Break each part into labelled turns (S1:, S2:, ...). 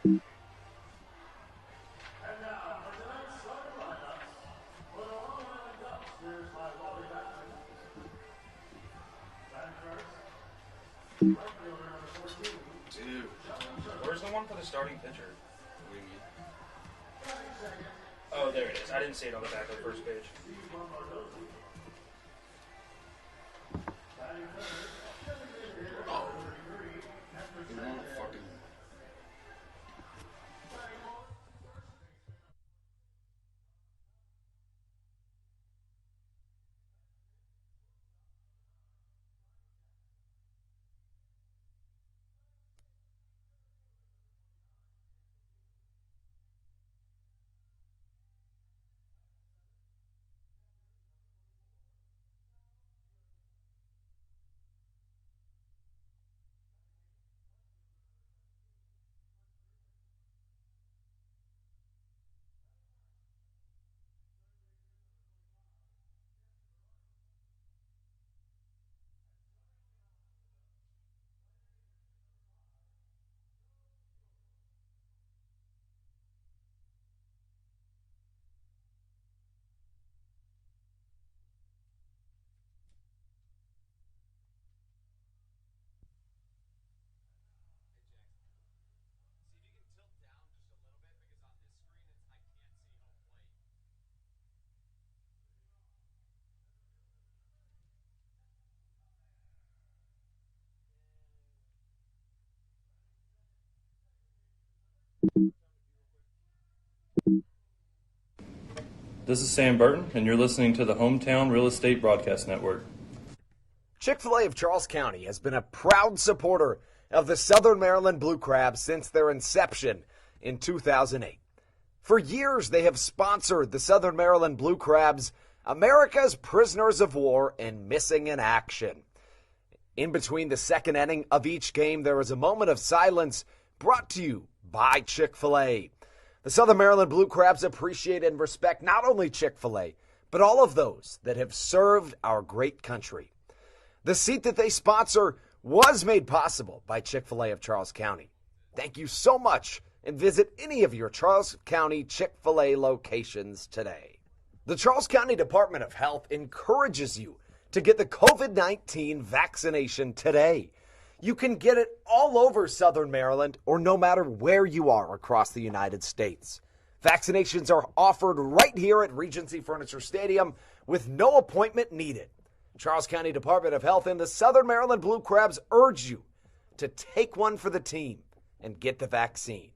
S1: Dude, where's the one for the starting pitcher? What do you mean? Oh, there it is. I didn't see it on the back of the first page.
S2: Oh. You want fucking...
S3: This is Sam Burton, and you're listening to the Hometown Real Estate Broadcast Network.
S4: Chick-fil-A of Charles County has been a proud supporter of the Southern Maryland Blue Crabs since their inception in 2008. For years, they have sponsored the Southern Maryland Blue Crabs, America's prisoners of war and missing in action. In between the second inning of each game, there is a moment of silence brought to you by Chick-fil-A. The Southern Maryland Blue Crabs appreciate and respect not only Chick-fil-A, but all of those that have served our great country. The seat that they sponsor was made possible by Chick-fil-A of Charles County. Thank you so much, and visit any of your Charles County Chick-fil-A locations today. The Charles County Department of Health encourages you to get the COVID-19 vaccination today. You can get it all over Southern Maryland or no matter where you are across the United States. Vaccinations are offered right here at Regency Furniture Stadium with no appointment needed. Charles County Department of Health and the Southern Maryland Blue Crabs urge you to take one for the team and get the vaccine.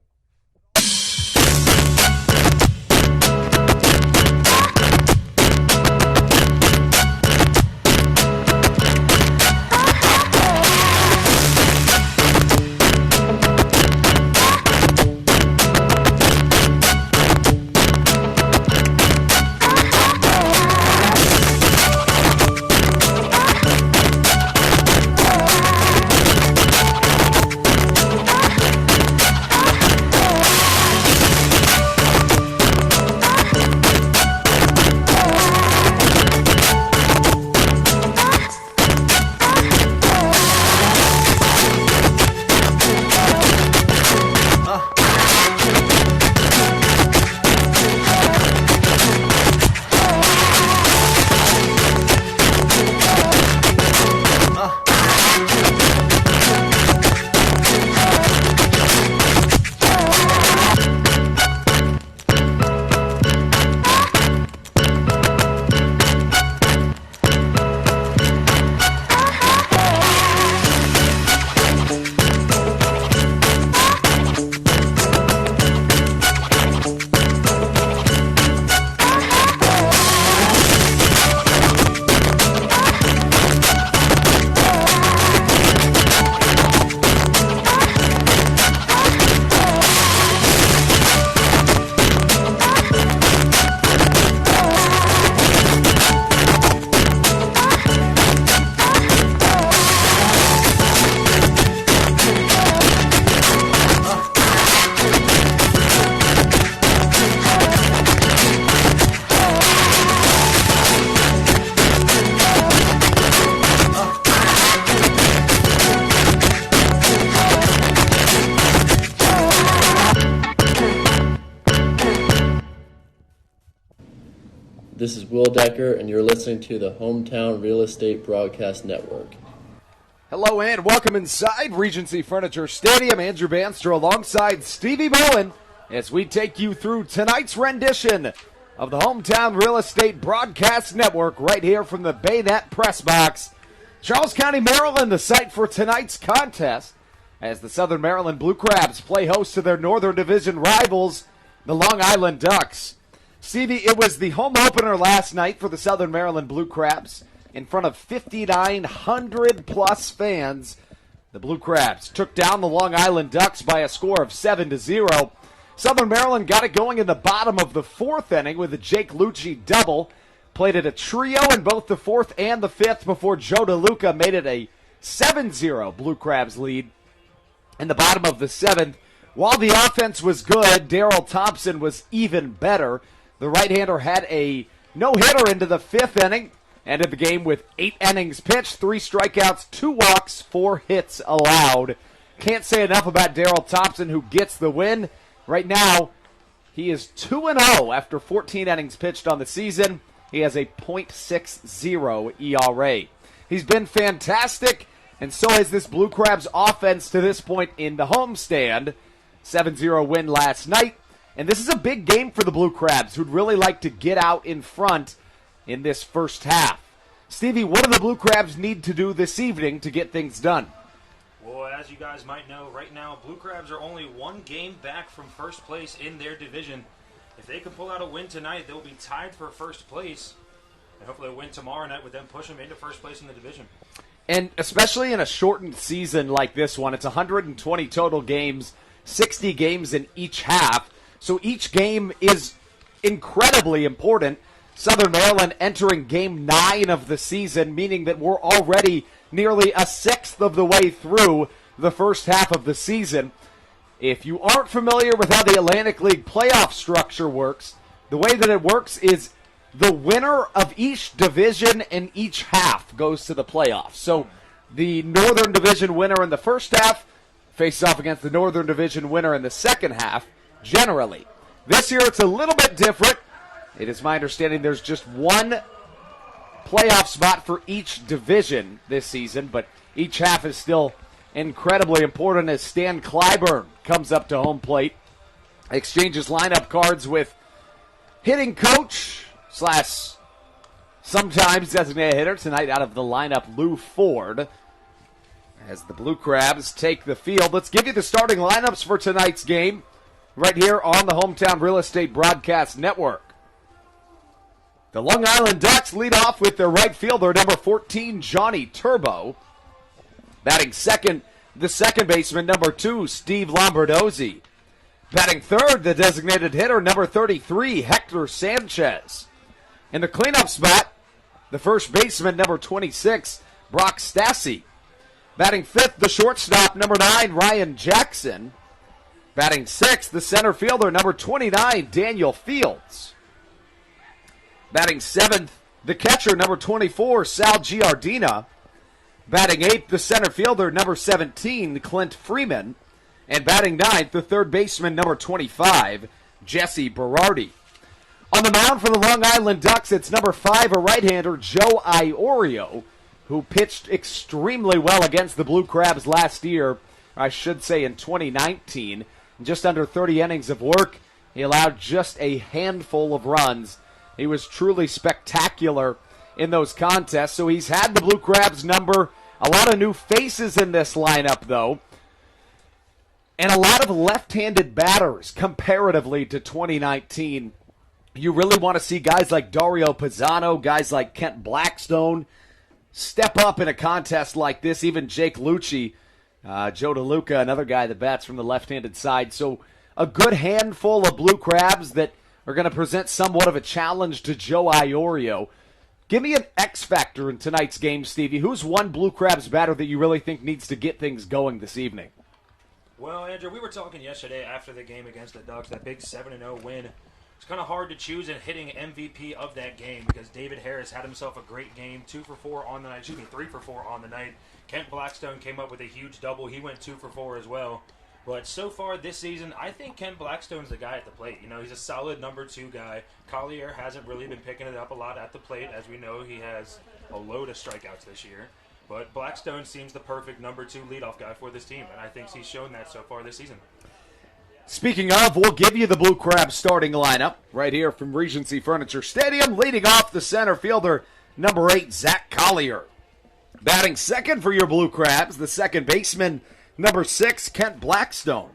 S5: This is Will Decker, and you're listening to the Hometown Real Estate Broadcast Network.
S4: Hello and welcome inside Regency Furniture Stadium. Andrew Banster alongside Stevie Bowen as we take you through tonight's rendition of the Hometown Real Estate Broadcast Network right here from the Baynet Press Box. Charles County, Maryland, the site for tonight's contest as the Southern Maryland Blue Crabs play host to their Northern Division rivals, the Long Island Ducks. Stevie, it was the home opener last night for the Southern Maryland Blue Crabs in front of 5,900-plus fans. The Blue Crabs took down the Long Island Ducks by a score of 7-0. Southern Maryland got it going in the bottom of the fourth inning with a Jake Lucci double. Played it a trio in both the fourth and the fifth before Joe DeLuca made it a 7-0 Blue Crabs lead. In the bottom of the seventh, while the offense was good, Darryl Thompson was even better. The right-hander had a no-hitter into the fifth inning. Ended the game with 8 innings pitched, 3 strikeouts, 2 walks, 4 hits allowed. Can't say enough about Darryl Thompson, who gets the win. Right now, he is 2-0 after 14 innings pitched on the season. He has a .60 ERA. He's been fantastic, and so has this Blue Crabs offense to this point in the homestand. 7-0 win last night. And this is a big game for the Blue Crabs, who'd really like to get out in front in this first half. Stevie, what do the Blue Crabs need to do this evening to get things done?
S1: Well, as you guys might know, right now, Blue Crabs are only 1 game back from first place in their division. If they can pull out a win tonight, they'll be tied for first place. And hopefully a win tomorrow night would then push them into first place in the division.
S4: And especially in a shortened season like this one, it's 120 total games, 60 games in each half. So each game is incredibly important. Southern Maryland entering Game 9 of the season, meaning that we're already nearly a sixth of the way through the first half of the season. If you aren't familiar with how the Atlantic League playoff structure works, the way that it works is the winner of each division in each half goes to the playoffs. So the Northern Division winner in the first half faces off against the Northern Division winner in the second half, generally. This year it's a little bit different. It is my understanding there's just 1 playoff spot for each division this season, but each half is still incredibly important as Stan Clyburn comes up to home plate, exchanges lineup cards with hitting coach / sometimes designated hitter tonight out of the lineup, Lou Ford, as the Blue Crabs take the field. Let's give you the starting lineups for tonight's game right here on the Hometown Real Estate Broadcast Network. The Long Island Ducks lead off with their right fielder, number 14, Johnny Turbo. Batting second, the second baseman, number 2, Steve Lombardozzi. Batting third, the designated hitter, number 33, Hector Sanchez. In the cleanup spot, the first baseman, number 26, Brock Stassi. Batting fifth, the shortstop, number 9, Ryan Jackson. Batting sixth, the center fielder, number 29, Daniel Fields. Batting seventh, the catcher, number 24, Sal Giardina. Batting eighth, the center fielder, number 17, Clint Freeman. And batting ninth, the third baseman, number 25, Jesse Berardi. On the mound for the Long Island Ducks, it's number 5, a right-hander, Joe Iorio, who pitched extremely well against the Blue Crabs last year, I should say in 2019. In just under 30 innings of work, he allowed just a handful of runs. He was truly spectacular in those contests, so he's had the Blue Crabs number. A lot of new faces in this lineup, though, and a lot of left-handed batters comparatively to 2019. You really want to see guys like Dario Pisano, guys like Kent Blackstone step up in a contest like this. Even Jake Lucci, Joe DeLuca, another guy that bats from the left-handed side. So a good handful of Blue Crabs that are going to present somewhat of a challenge to Joe Iorio. Give me an X factor in tonight's game, Stevie. Who's one Blue Crabs batter that you really think needs to get things going this evening?
S1: Well, Andrew, we were talking yesterday after the game against the Ducks, that big 7-0 win. It's kind of hard to choose in hitting MVP of that game because David Harris had himself a great game, 2 for 4 on the night, 3 for 4 on the night. Kent Blackstone came up with a huge double. He went 2 for 4 as well. But so far this season, I think Kent Blackstone's the guy at the plate. You know, he's a solid number 2 guy. Collier hasn't really been picking it up a lot at the plate. As we know, he has a load of strikeouts this year. But Blackstone seems the perfect number 2 leadoff guy for this team, and I think he's shown that so far this season.
S4: Speaking of, we'll give you the Blue Crabs starting lineup right here from Regency Furniture Stadium. Leading off, the center fielder, number 8, Zach Collier. Batting second for your Blue Crabs, the second baseman, number 6, Kent Blackstone.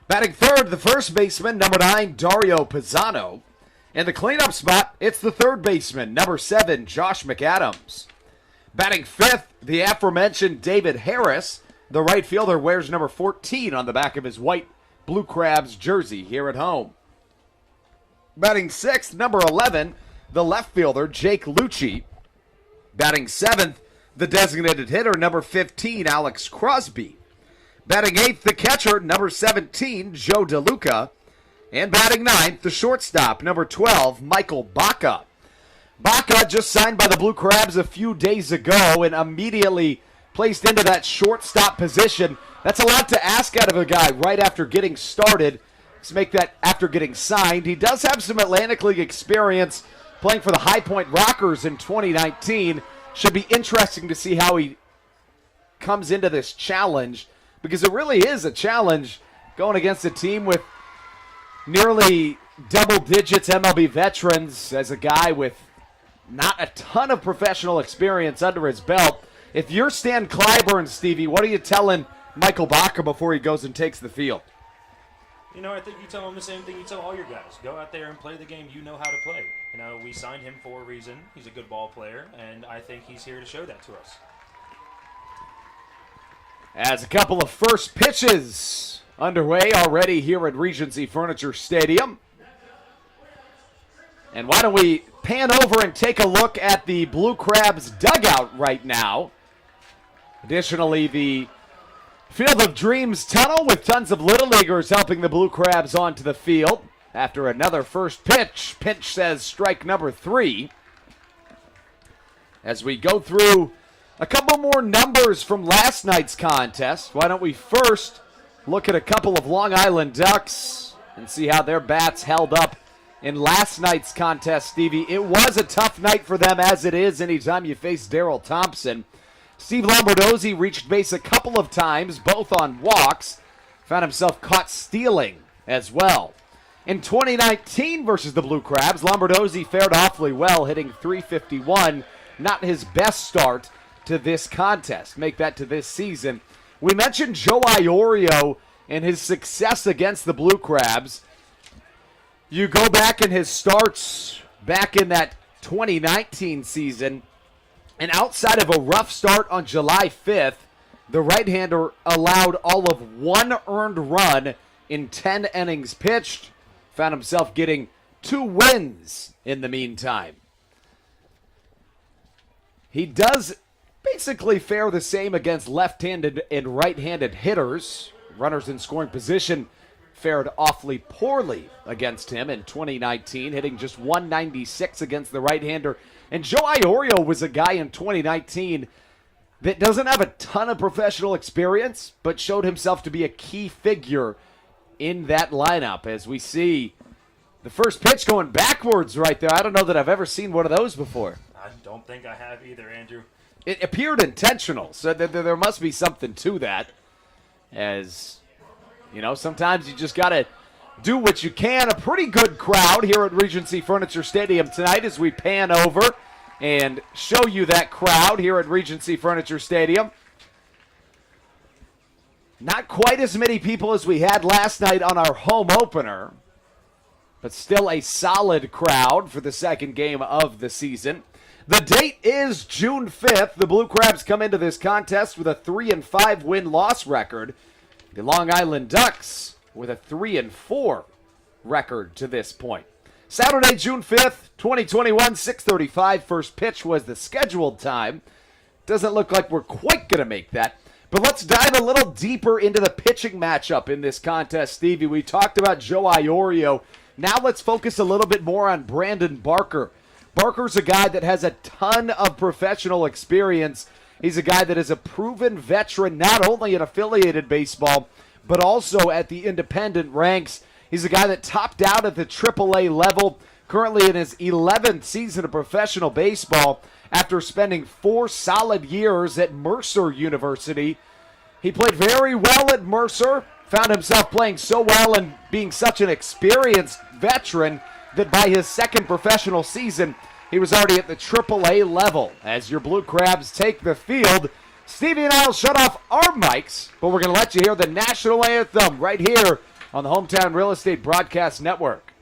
S4: Batting third, the first baseman, number 9, Dario Pisano. In the cleanup spot, it's the third baseman, number 7, Josh McAdams. Batting fifth, the aforementioned David Harris. The right fielder wears number 14 on the back of his white Blue Crabs jersey here at home. Batting sixth, number 11, the left fielder, Jake Lucci. Batting seventh, the designated hitter, number 15, Alex Crosby. Batting eighth, the catcher, number 17, Joe DeLuca. And batting ninth, the shortstop, number 12, Michael Baca. Baca just signed by the Blue Crabs a few days ago and immediately placed into that shortstop position. That's a lot to ask out of a guy right after getting started. Let's make that after getting signed. He does have some Atlantic League experience playing for the High Point Rockers in 2019. Should be interesting to see how he comes into this challenge, because it really is a challenge going against a team with nearly double digits MLB veterans as a guy with not a ton of professional experience under his belt. If you're Stan Clyburn, Stevie, what are you telling Michael Baca before he goes and takes the field?
S1: You know, I think you tell him the same thing you tell all your guys. Go out there and play the game you know how to play. You know, we signed him for a reason. He's a good ball player, and I think he's here to show that to us.
S4: As a couple of first pitches underway already here at Regency Furniture Stadium. And why don't we pan over and take a look at the Blue Crabs dugout right now. Additionally, the Field of Dreams tunnel with tons of Little Leaguers helping the Blue Crabs onto the field. After another first pitch, Pinch says strike number 3. As we go through a couple more numbers from last night's contest, why don't we first look at a couple of Long Island Ducks and see how their bats held up in last night's contest, Stevie. It was a tough night for them, as it is anytime you face Daryl Thompson. Steve Lombardozzi reached base a couple of times, both on walks. Found himself caught stealing as well. In 2019 versus the Blue Crabs, Lombardozzi fared awfully well, hitting .351. Not his best start to this contest. Make that to this season. We mentioned Joe Iorio and his success against the Blue Crabs. You go back in his starts back in that 2019 season, and outside of a rough start on July 5th, the right-hander allowed all of 1 earned run in 10 innings pitched. Found himself getting 2 wins in the meantime. He does basically fare the same against left-handed and right-handed hitters. Runners in scoring position fared awfully poorly against him in 2019, hitting just .196 against the right-hander. And Joe Iorio was a guy in 2019 that doesn't have a ton of professional experience, but showed himself to be a key figure in that lineup. As we see the first pitch going backwards right there. I don't know that I've ever seen one of those before.
S1: I don't think I have either, Andrew.
S4: It appeared intentional, so there must be something to that. As, you know, sometimes you just got to do what you can. A pretty good crowd here at Regency Furniture Stadium tonight as we pan over and show you that crowd here at Regency Furniture Stadium. Not quite as many people as we had last night on our home opener, but still a solid crowd for the second game of the season. The date is June 5th. The Blue Crabs come into this contest with a 3-5 win-loss record. The Long Island Ducks with a 3-4 record to this point. Saturday, June 5th, 2021, 6:35. First pitch was the scheduled time. Doesn't look like we're quite going to make that. But let's dive a little deeper into the pitching matchup in this contest, Stevie. We talked about Joe Iorio. Now let's focus a little bit more on Brandon Barker. Barker's a guy that has a ton of professional experience. He's a guy that is a proven veteran, not only in affiliated baseball, but also at the independent ranks. He's a guy that topped out at the AAA level, currently in his 11th season of professional baseball after spending 4 solid years at Mercer University. He played very well at Mercer, found himself playing so well and being such an experienced veteran that by his second professional season, he was already at the AAA level. As your Blue Crabs take the field, Stevie and I will shut off our mics, but we're going to let you hear the national anthem right here on the Hometown Real Estate Broadcast Network.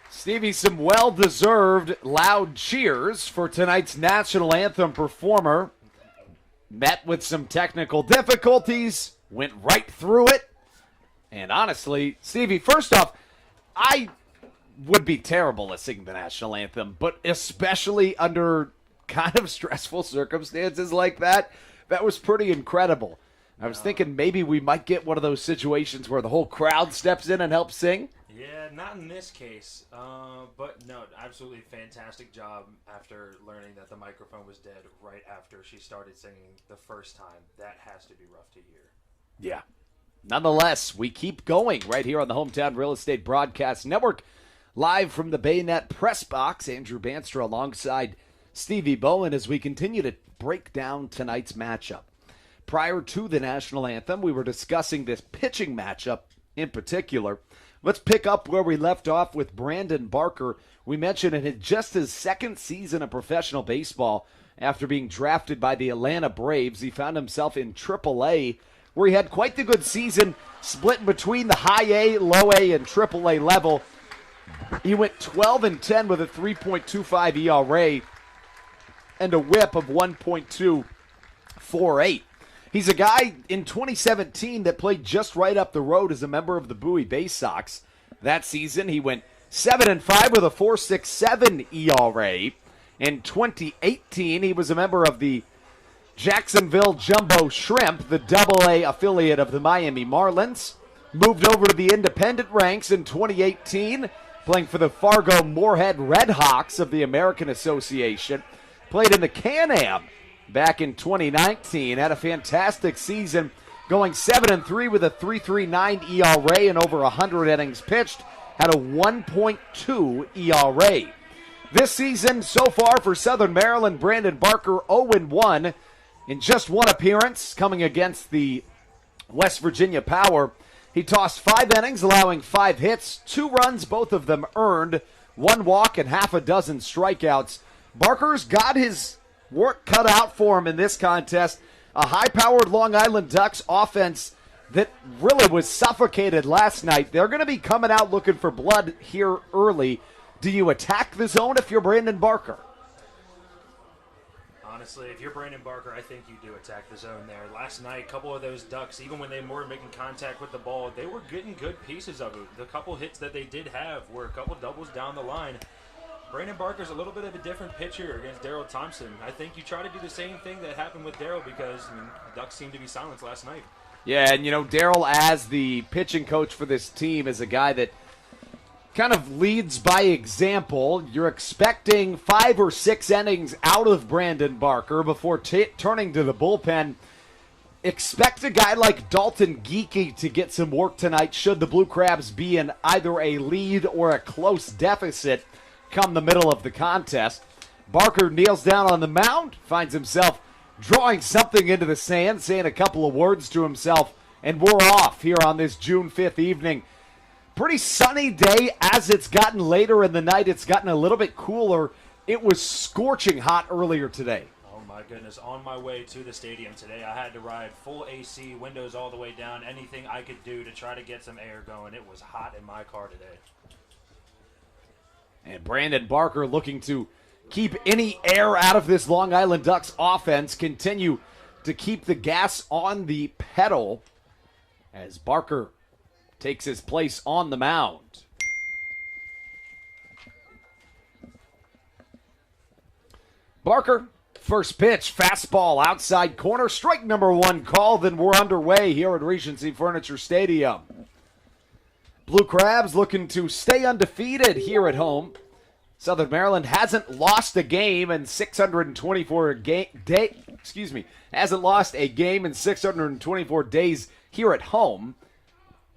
S4: Stevie, some well-deserved loud cheers for tonight's national anthem performer. Met with some technical difficulties, went right through it. And honestly, Stevie, first off, I would be terrible at singing the national anthem, but especially under kind of stressful circumstances like that, that was pretty incredible. I was thinking maybe we might get one of those situations where the whole crowd steps in and helps sing.
S1: Yeah, not in this case. But no, absolutely fantastic job after learning that the microphone was dead right after she started singing the first time. That has to be rough to hear.
S4: Yeah. Nonetheless, we keep going right here on the Hometown Real Estate Broadcast Network. Live from the Bayonet Press Box, Andrew Banstra alongside Stevie Bowen as we continue to break down tonight's matchup. Prior to the national anthem, we were discussing this pitching matchup in particular. Let's pick up where we left off with Brandon Barker. We mentioned in just his second season of professional baseball, after being drafted by the Atlanta Braves, he found himself in AAA, where he had quite the good season, split between the high A, low A, and AAA level. He went 12-10 with a 3.25 ERA and a whip of 1.248. He's a guy in 2017 that played just right up the road as a member of the Bowie Bay Sox. That season, he went 7-5 with a 4.67 ERA. In 2018, he was a member of the Jacksonville Jumbo Shrimp, the Double-A affiliate of the Miami Marlins. Moved over to the independent ranks in 2018, playing for the Fargo Moorhead Redhawks of the American Association. Played in the Can-Am back in 2019, had a fantastic season, going 7-3 with a 3.39 ERA and over 100 innings pitched, had a 1.2 ERA. This season, so far for Southern Maryland, Brandon Barker 0-1 in just one appearance, coming against the West Virginia Power. He tossed 5 innings, allowing 5 hits, 2 runs, both of them earned, 1 walk and half a dozen strikeouts. Barker's got his work cut out for him in this contest. A high-powered Long Island Ducks offense that really was suffocated last night. They're going to be coming out looking for blood here early. Do you attack the zone if you're Brandon Barker?
S1: Honestly, if you're Brandon Barker, I think you do attack the zone there. Last night, a couple of those Ducks, even when they were making contact with the ball, they were getting good pieces of it. The couple hits that they did have were a couple doubles down the line. Brandon Barker's a little bit of a different pitcher against Daryl Thompson. I think you try to do the same thing that happened with Daryl because Ducks seemed to be silenced last night.
S4: Yeah, and Daryl, as the pitching coach for this team, is a guy that kind of leads by example. You're expecting 5 or 6 innings out of Brandon Barker before turning to the bullpen. Expect a guy like Dalton Geeky to get some work tonight should the Blue Crabs be in either a lead or a close deficit come the middle of the contest. Barker kneels down on the mound, finds himself drawing something into the sand, saying a couple of words to himself, and we're off here on this June 5th evening. Pretty sunny day as it's gotten later in the night. It's gotten a little bit cooler. It was scorching hot earlier today.
S1: Oh my goodness, on my way to the stadium today, I had to ride full AC, windows all the way down, anything I could do to try to get some air going. It was hot in my car today.
S4: And Brandon Barker looking to keep any air out of this Long Island Ducks offense, continue to keep the gas on the pedal as Barker takes his place on the mound. Barker, first pitch, fastball, outside corner, strike number 1 called, then we're underway here at Regency Furniture Stadium. Blue Crabs looking to stay undefeated here at home. Southern Maryland hasn't lost a game in 624 hasn't lost a game in 624 days here at home.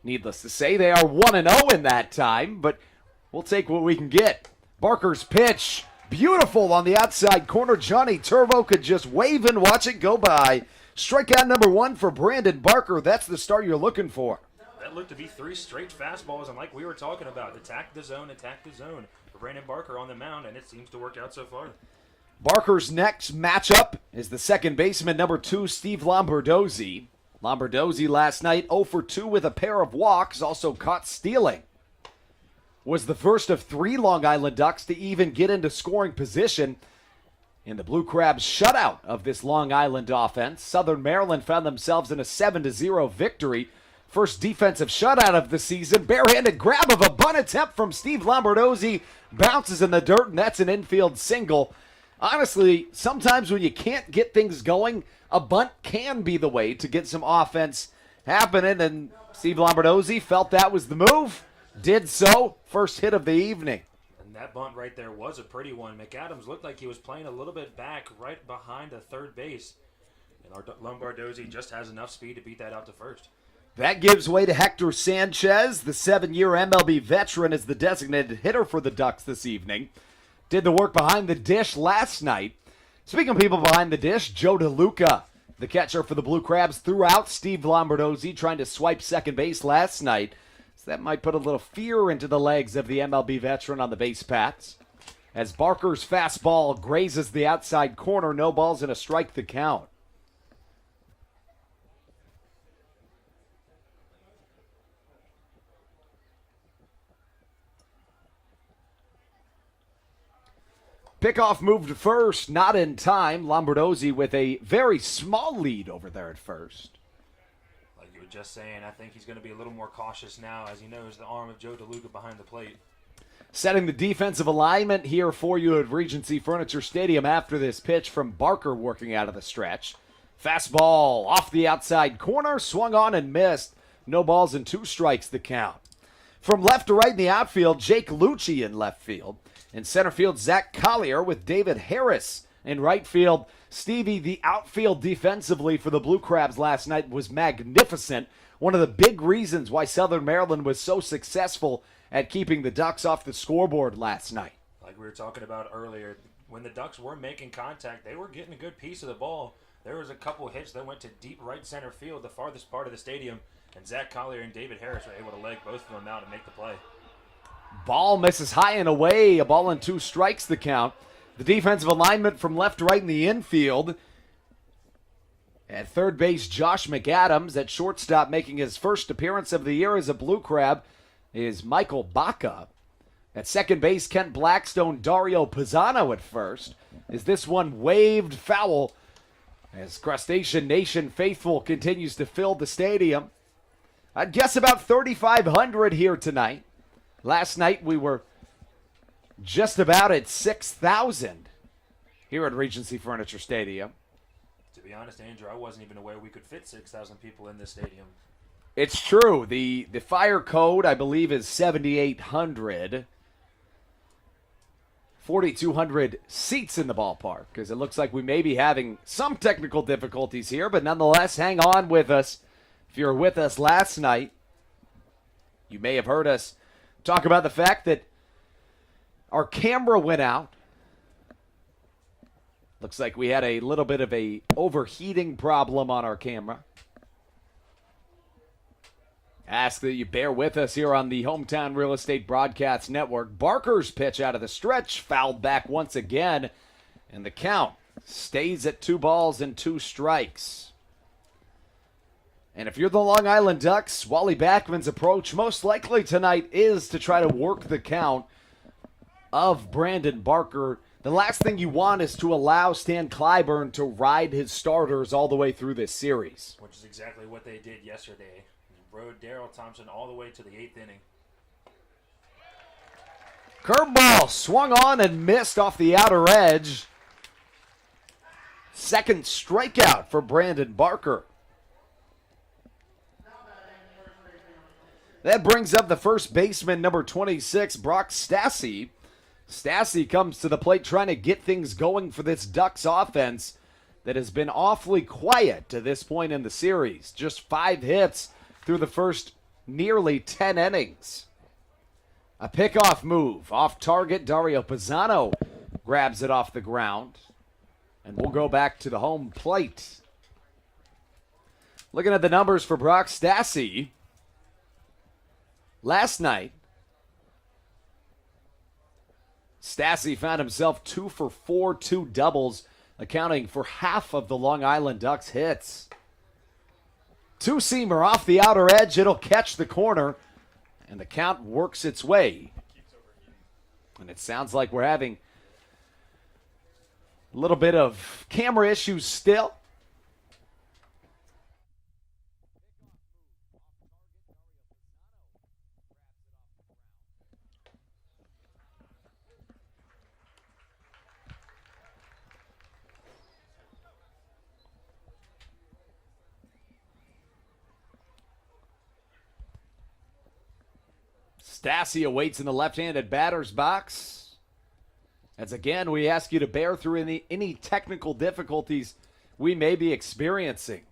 S4: Needless to say, they are 1-0 in that time, but we'll take what we can get. Barker's pitch, beautiful on the outside corner. Johnny Turbo could just wave and watch it go by. Strikeout number 1 for Brandon Barker. That's the start you're looking for.
S1: That looked to be 3 straight fastballs, and like we were talking about, attack the zone for Brandon Barker on the mound, and it seems to work out so far.
S4: Barker's next matchup is the second baseman, number 2, Steve Lombardozzi. Lombardozzi last night 0 for 2 with a pair of walks, also caught stealing. Was the first of 3 Long Island Ducks to even get into scoring position in the Blue Crabs' shutout of this Long Island offense. Southern Maryland found themselves in a 7-0 victory. First defensive shutout of the season. Barehanded grab of a bunt attempt from Steve Lombardozzi. Bounces in the dirt, and that's an infield single. Honestly, sometimes when you can't get things going, a bunt can be the way to get some offense happening, and Steve Lombardozzi felt that was the move. Did so. First hit of the evening.
S1: And that bunt right there was a pretty one. McAdams looked like he was playing a little bit back right behind the third base. And Lombardozzi just has enough speed to beat that out to first.
S4: That gives way to Hector Sanchez, the 7-year MLB veteran, as the designated hitter for the Ducks this evening. Did the work behind the dish last night. Speaking of people behind the dish, Joe DeLuca, the catcher for the Blue Crabs, threw out Steve Lombardozzi trying to swipe second base last night. That might put a little fear into the legs of the MLB veteran on the base paths. As Barker's fastball grazes the outside corner, no balls and a strike the count. Pickoff moved to first, not in time. Lombardozzi with a very small lead over there at first.
S1: Like you were just saying, I think he's going to be a little more cautious now as he knows the arm of Joe DeLuca behind the plate.
S4: Setting the defensive alignment here for you at Regency Furniture Stadium after this pitch from Barker working out of the stretch. Fastball off the outside corner, swung on and missed. No balls and 2 strikes the count. From left to right in the outfield, Jake Lucci in left field. In center field, Zach Collier with David Harris in right field. Stevie, the outfield defensively for the Blue Crabs last night was magnificent. One of the big reasons why Southern Maryland was so successful at keeping the Ducks off the scoreboard last night.
S1: Like we were talking about earlier, when the Ducks were making contact, they were getting a good piece of the ball. There was a couple hits that went to deep right center field, the farthest part of the stadium, and Zach Collier and David Harris were able to leg both of them out and make the play.
S4: Ball misses high and away. A ball and 2 strikes the count. The defensive alignment from left to right in the infield. At third base, Josh McAdams. At shortstop, making his first appearance of the year as a Blue Crab, is Michael Baca. At second base, Kent Blackstone, Dario Pisano at first. Is this one waved foul as Crustacean Nation faithful continues to fill the stadium? I'd guess about 3,500 here tonight. Last night we were just about at 6,000 here at Regency Furniture Stadium.
S1: To be honest, Andrew, I wasn't even aware we could fit 6,000 people in this stadium.
S4: It's true. The fire code, I believe, is 7,800. 4,200 seats in the ballpark, because it looks like we may be having some technical difficulties here, but nonetheless, hang on with us. If you were with us last night, you may have heard us talk about the fact that our camera went out. Looks like we had a little bit of a overheating problem on our camera. Ask that you bear with us here on the Hometown Real Estate Broadcast Network. Barker's pitch out of the stretch, fouled back once again, and the count stays at 2 balls and 2 strikes. And if you're the Long Island Ducks, Wally Backman's approach most likely tonight is to try to work the count of Brandon Barker. The last thing you want is to allow Stan Clyburn to ride his starters all the way through this series.
S1: Which is exactly what they did yesterday. Rode Darryl Thompson all the way to the 8th inning.
S4: Curveball swung on and missed off the outer edge. Second strikeout for Brandon Barker. That brings up the first baseman, number 26, Brock Stassi. Stassi comes to the plate trying to get things going for this Ducks offense that has been awfully quiet to this point in the series. Just 5 hits through the first nearly 10 innings. A pickoff move. Off target, Dario Pisano grabs it off the ground. And we'll go back to the home plate. Looking at the numbers for Brock Stassi. Last night, Stassi found himself 2 for 4, 2 doubles, accounting for half of the Long Island Ducks hits. 2-seamer off the outer edge. It'll catch the corner, and the count works its way. And it sounds like we're having a little bit of camera issues still. Stassi awaits in the left-handed batter's box. As again, we ask you to bear through any technical difficulties we may be experiencing.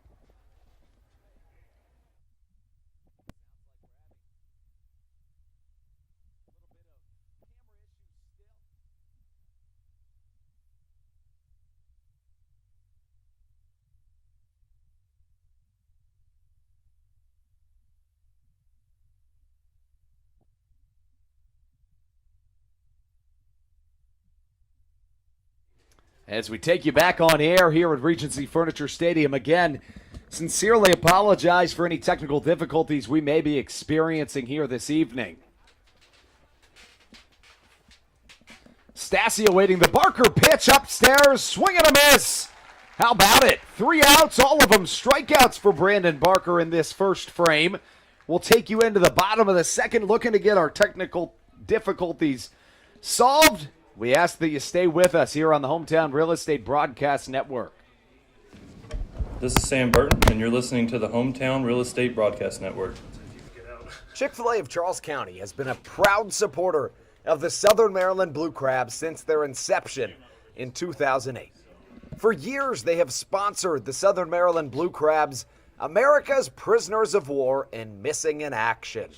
S6: As we take you back on air here at Regency Furniture Stadium again, sincerely apologize for any technical difficulties we may be experiencing here this evening. Stassi awaiting the Barker pitch upstairs, swing and a miss. How about it? 3 outs, all of them strikeouts for Brandon Barker in this first frame. We'll take you into the bottom of the second, looking to get our technical difficulties solved. We ask that you stay with us here on the Hometown Real Estate Broadcast Network.
S3: This is Sam Burton, and you're listening to the Hometown Real Estate Broadcast Network.
S4: Chick-fil-A of Charles County has been a proud supporter of the Southern Maryland Blue Crabs since their inception in 2008. For years, they have sponsored the Southern Maryland Blue Crabs, America's prisoners of war and missing in action.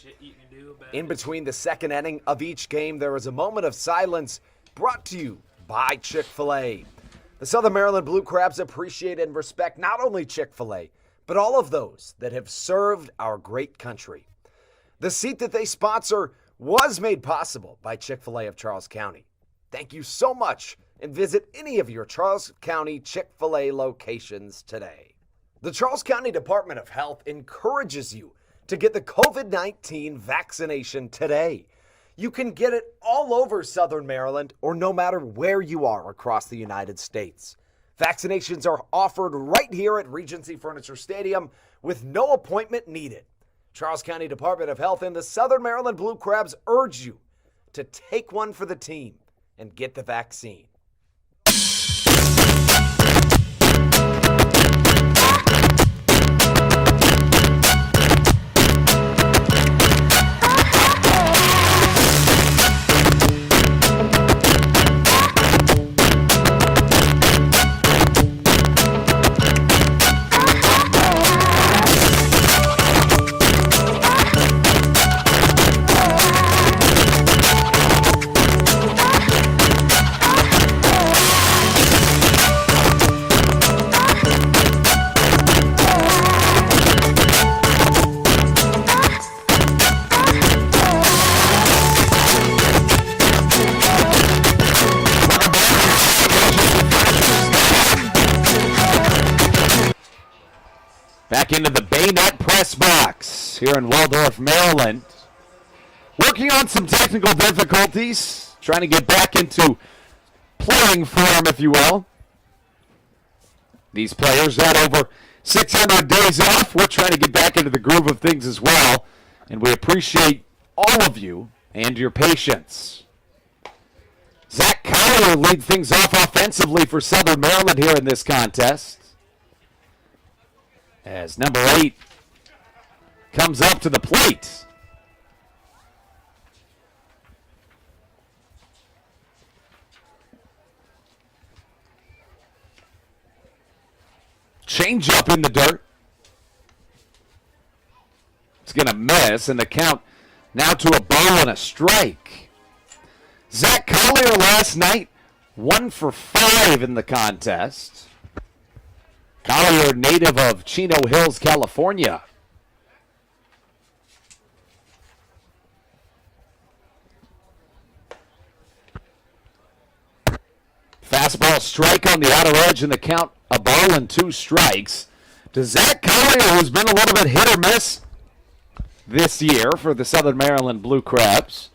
S4: In between the second inning of each game, there is a moment of silence brought to you by Chick-fil-A. The Southern Maryland Blue Crabs appreciate and respect not only Chick-fil-A, but all of those that have served our great country. The seat that they sponsor was made possible by Chick-fil-A of Charles County. Thank you so much, and visit any of your Charles County Chick-fil-A locations today. The Charles County Department of Health encourages you to get the COVID-19 vaccination today. You can get it all over Southern Maryland or no matter where you are across the United States. Vaccinations are offered right here at Regency Furniture Stadium with no appointment needed. Charles County Department of Health and the Southern Maryland Blue Crabs urge you to take one for the team and get the vaccine. Back into the Bayonet press box here in Waldorf, Maryland. Working on some technical difficulties, trying to get back into playing form, if you will. These players had over 600 days off. We're trying to get back into the groove of things as well, and we appreciate all of you and your patience. Zach Collier leads things off offensively for Southern Maryland here in this contest, as number 8 comes up to the plate. Change up in the dirt. It's going to miss, and the count now to a ball and a strike. Zach Collier last night, 1 for 5 in the contest. Collier, native of Chino Hills, California. Fastball strike on the outer edge, and the count a ball and 2 strikes. To Zach Collier, who's been a little bit hit or miss this year for the Southern Maryland Blue Crabs.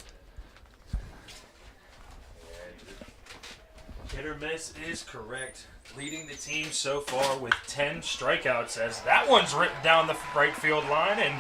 S1: Hit or miss is correct. Leading the team so far with 10 strikeouts, as that one's ripped down the right field line and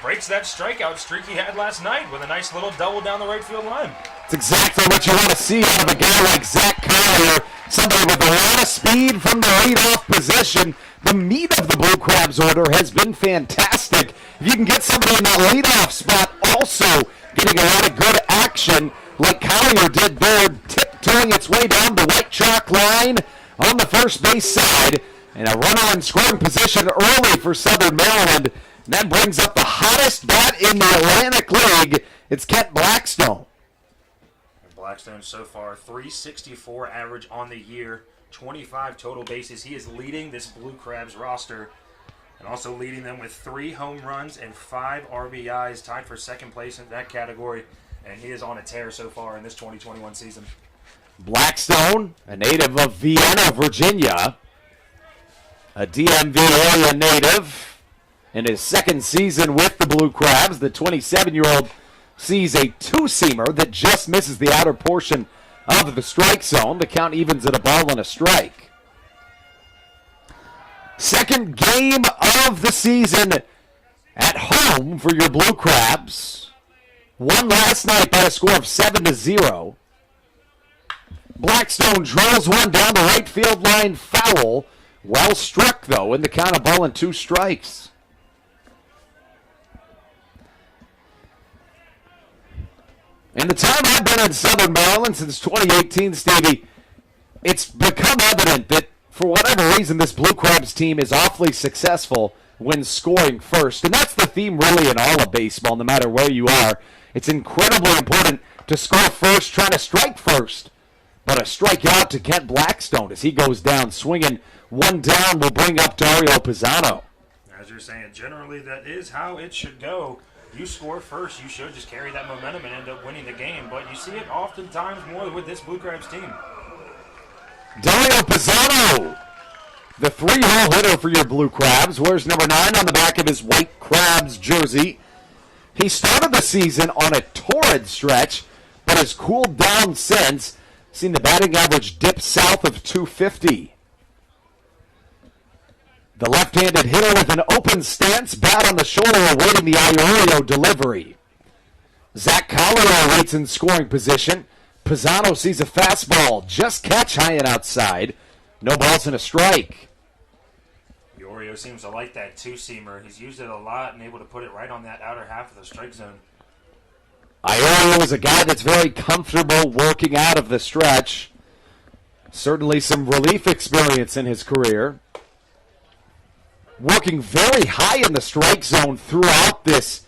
S1: breaks that strikeout streak he had last night with a nice little double down the right field line.
S6: It's exactly what you want to see out of a guy like Zach Collier, somebody with a lot of speed from the leadoff position. The meat of the Blue Crabs order has been fantastic. If you can get somebody in that leadoff spot also getting a lot of good action like Collier did there, tiptoeing its way down the white chalk line on the first base side, and a runner in scoring position early for Southern Maryland. And that brings up the hottest bat in the Atlantic League. It's Kent Blackstone.
S1: Blackstone so far, 364 average on the year, 25 total bases. He is leading this Blue Crabs roster and also leading them with 3 home runs and 5 RBIs, tied for second place in that category. And he is on a tear so far in this 2021 season.
S6: Blackstone, a native of Vienna, Virginia, a DMV area native. In his second season with the Blue Crabs, the 27-year-old sees a two-seamer that just misses the outer portion of the strike zone. The count evens at a ball and a strike. Second game of the season at home for your Blue Crabs. Won last night by a score of 7-0. Blackstone drills one down the right field line, foul. Well struck, though, in the count of ball and 2 strikes. In the time I've been in Southern Maryland since 2018, Stevie, it's become evident that for whatever reason this Blue Crabs team is awfully successful when scoring first. And that's the theme really in all of baseball, no matter where you are. It's incredibly important to score first, try to strike first. But a strikeout to Kent Blackstone as he goes down swinging. One down will bring up Dario Pisano.
S1: As you're saying, generally that is how it should go. You score first, you should just carry that momentum and end up winning the game. But you see it oftentimes more with this Blue Crabs team.
S6: Dario Pisano, the 3-hole hitter for your Blue Crabs, wears number 9 on the back of his White Crabs jersey. He started the season on a torrid stretch, but has cooled down since. Seen the batting average dip south of 250. The left-handed hitter with an open stance, bat on the shoulder, awaiting the Iorio delivery. Zach Collier waits in scoring position. Pisano sees a fastball, just catch high and outside. No balls and a strike.
S1: Iorio seems to like that two-seamer. He's used it a lot and able to put it right on that outer half of the strike zone.
S6: Iorio is a guy that's very comfortable working out of the stretch. Certainly some relief experience in his career. Working very high in the strike zone throughout this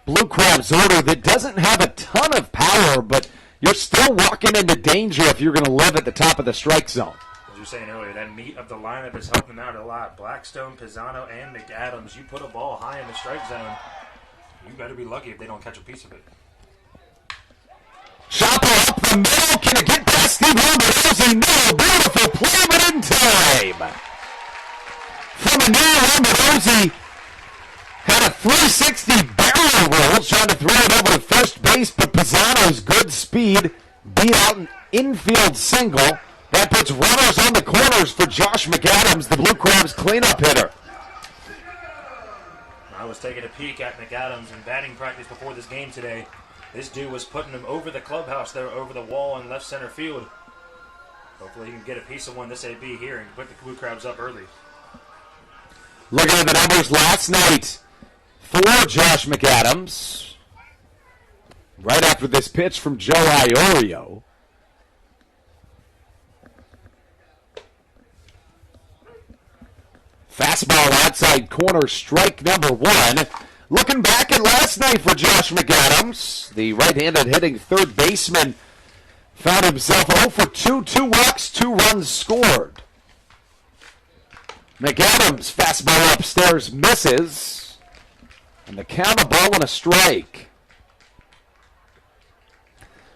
S6: Blue Crabs order that doesn't have a ton of power, but you're still walking into danger if you're going to live at the top of the strike zone.
S1: As you were saying earlier, that meat of the lineup is helping out a lot. Blackstone, Pisano, and McAdams. You put a ball high in the strike zone, you better be lucky if they don't catch a piece of it.
S6: Chopper up the middle. Can it get past Steve Robertson? No. Beautiful play, but in time. From a near Robertson, had a 360 barrel roll, trying to throw it over to first base, but Pisano's good speed beat out an infield single. That puts runners on the corners for Josh McAdams, the Blue Crabs cleanup hitter.
S1: I was taking a peek at McAdams in batting practice before this game today. This dude was putting him over the clubhouse there, over the wall in left center field. Hopefully he can get a piece of one this AB here and put the Blue Crabs up early.
S6: Looking at the numbers last night for Josh McAdams. Right after this pitch from Joe Iorio. Fastball outside corner, strike number 1. Looking back at last night for Josh McAdams, the right-handed hitting third baseman found himself 0 for 2, 2 walks, 2 runs scored. McAdams, fastball upstairs, misses. And the count, a ball and a strike.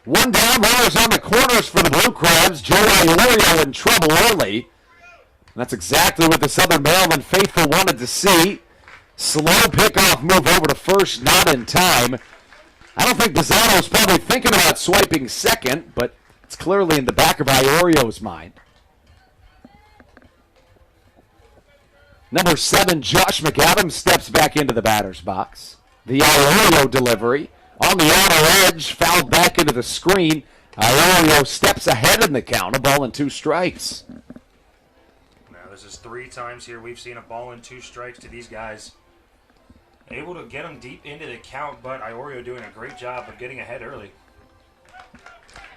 S6: One down, runners on the corners for the Blue Crabs. Joe Iorio in trouble early. And that's exactly what the Southern Maryland faithful wanted to see. Slow pickoff move over to first, not in time. I don't think Pisano's probably thinking about swiping second, but it's clearly in the back of Iorio's mind. Number 7, Josh McAdams steps back into the batter's box. The Iorio delivery on the outer edge, fouled back into the screen. Iorio steps ahead in the count, a ball and 2 strikes.
S1: Now this is 3 times here we've seen a ball and 2 strikes to these guys. Able to get them deep into the count, but Iorio doing a great job of getting ahead early.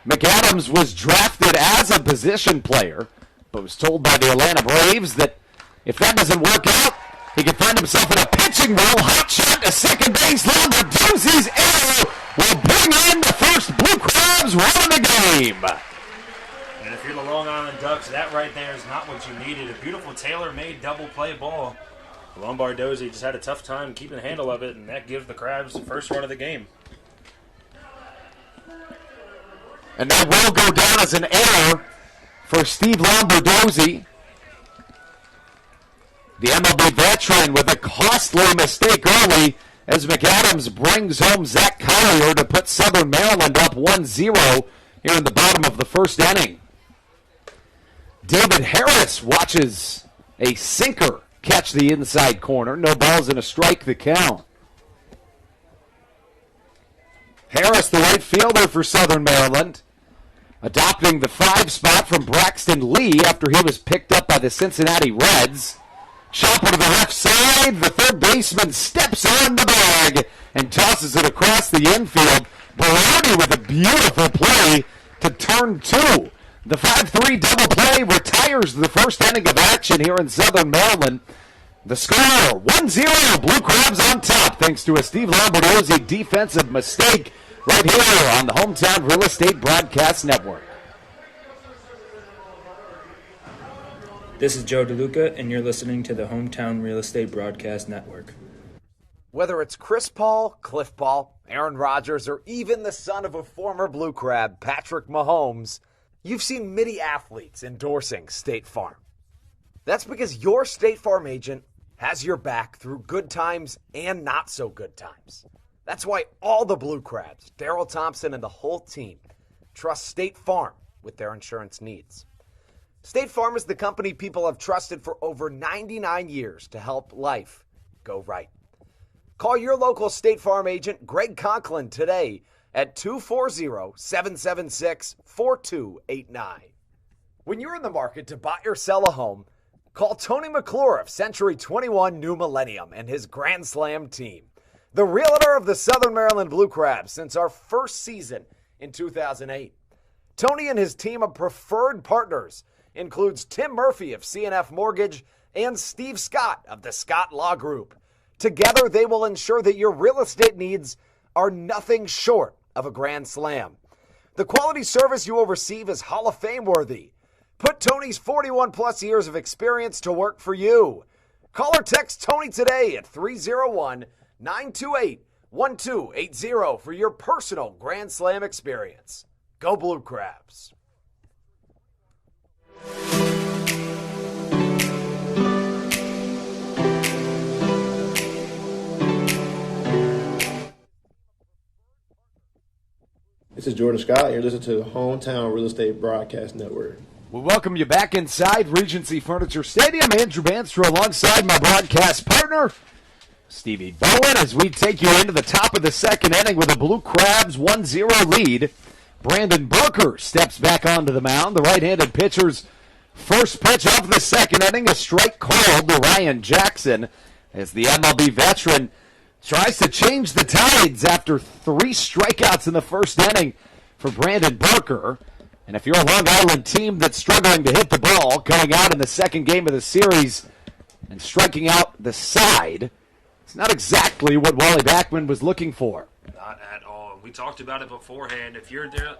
S6: McAdams was drafted as a position player, but was told by the Atlanta Braves that if that doesn't work out, he can find himself in a pitching role. Hot shot to second base. Landerduzzi's arrow will bring in the first Blue Crabs run of the game.
S1: And if you're the Long Island Ducks, that right there is not what you needed. A beautiful tailor-made double play ball. Lombardozzi just had a tough time keeping the handle of it, and that gives the Crabs the first run of the game.
S6: And that will go down as an error for Steve Lombardozzi. The MLB veteran with a costly mistake early as McAdams brings home Zach Collier to put Southern Maryland up 1-0 here in the bottom of the first inning. David Harris watches a sinker catch the inside corner. No balls and a strike the count. Harris, the right fielder for Southern Maryland, adopting the 5 spot from Braxton Lee after he was picked up by the Cincinnati Reds. Chopper to the left side. The third baseman steps on the bag and tosses it across the infield. Baroni with a beautiful play to turn 2. The 5-3 double play retires the first inning of action here in Southern Maryland. The score, 1-0, Blue Crabs on top, thanks to a Steve Lombardozzi defensive mistake right here on the Hometown Real Estate Broadcast Network.
S7: This is Joe DeLuca, and you're listening to the Hometown Real Estate Broadcast Network.
S4: Whether it's Chris Paul, Cliff Paul, Aaron Rodgers, or even the son of a former Blue Crab, Patrick Mahomes, you've seen many athletes endorsing State Farm. That's because your State Farm agent has your back through good times and not so good times. That's why all the Blue Crabs, Darryl Thompson, and the whole team trust State Farm with their insurance needs. State Farm is the company people have trusted for over 99 years to help life go right. Call your local State Farm agent, Greg Conklin, today at 240-776-4289. When you're in the market to buy or sell a home, call Tony McClure of Century 21 New Millennium and his Grand Slam team, the realtor of the Southern Maryland Blue Crabs since our first season in 2008. Tony and his team of preferred partners includes Tim Murphy of CNF Mortgage and Steve Scott of the Scott Law Group. Together, they will ensure that your real estate needs are nothing short of a grand slam. The quality service you will receive is Hall of Fame worthy. Put Tony's 41-plus years of experience to work for you. Call or text Tony today at 301-928-1280 for your personal grand slam experience. Go Blue Crabs.
S8: This is Jordan Scott. You're listening to the Hometown Real Estate Broadcast Network.
S6: We welcome you back inside Regency Furniture Stadium. Andrew Banstra alongside my broadcast partner, Stevie Bowen, as we take you into the top of the second inning with a Blue Crabs 1-0 lead. Brandon Barker steps back onto the mound. The right-handed pitcher's first pitch of the second inning, a strike called to Ryan Jackson as the MLB veteran tries to change the tides after 3 strikeouts in the first inning for Brandon Barker. And if you're a Long Island team that's struggling to hit the ball, going out in the second game of the series and striking out the side, it's not exactly what Wally Backman was looking for.
S1: Not at all. We talked about it beforehand. If you're there,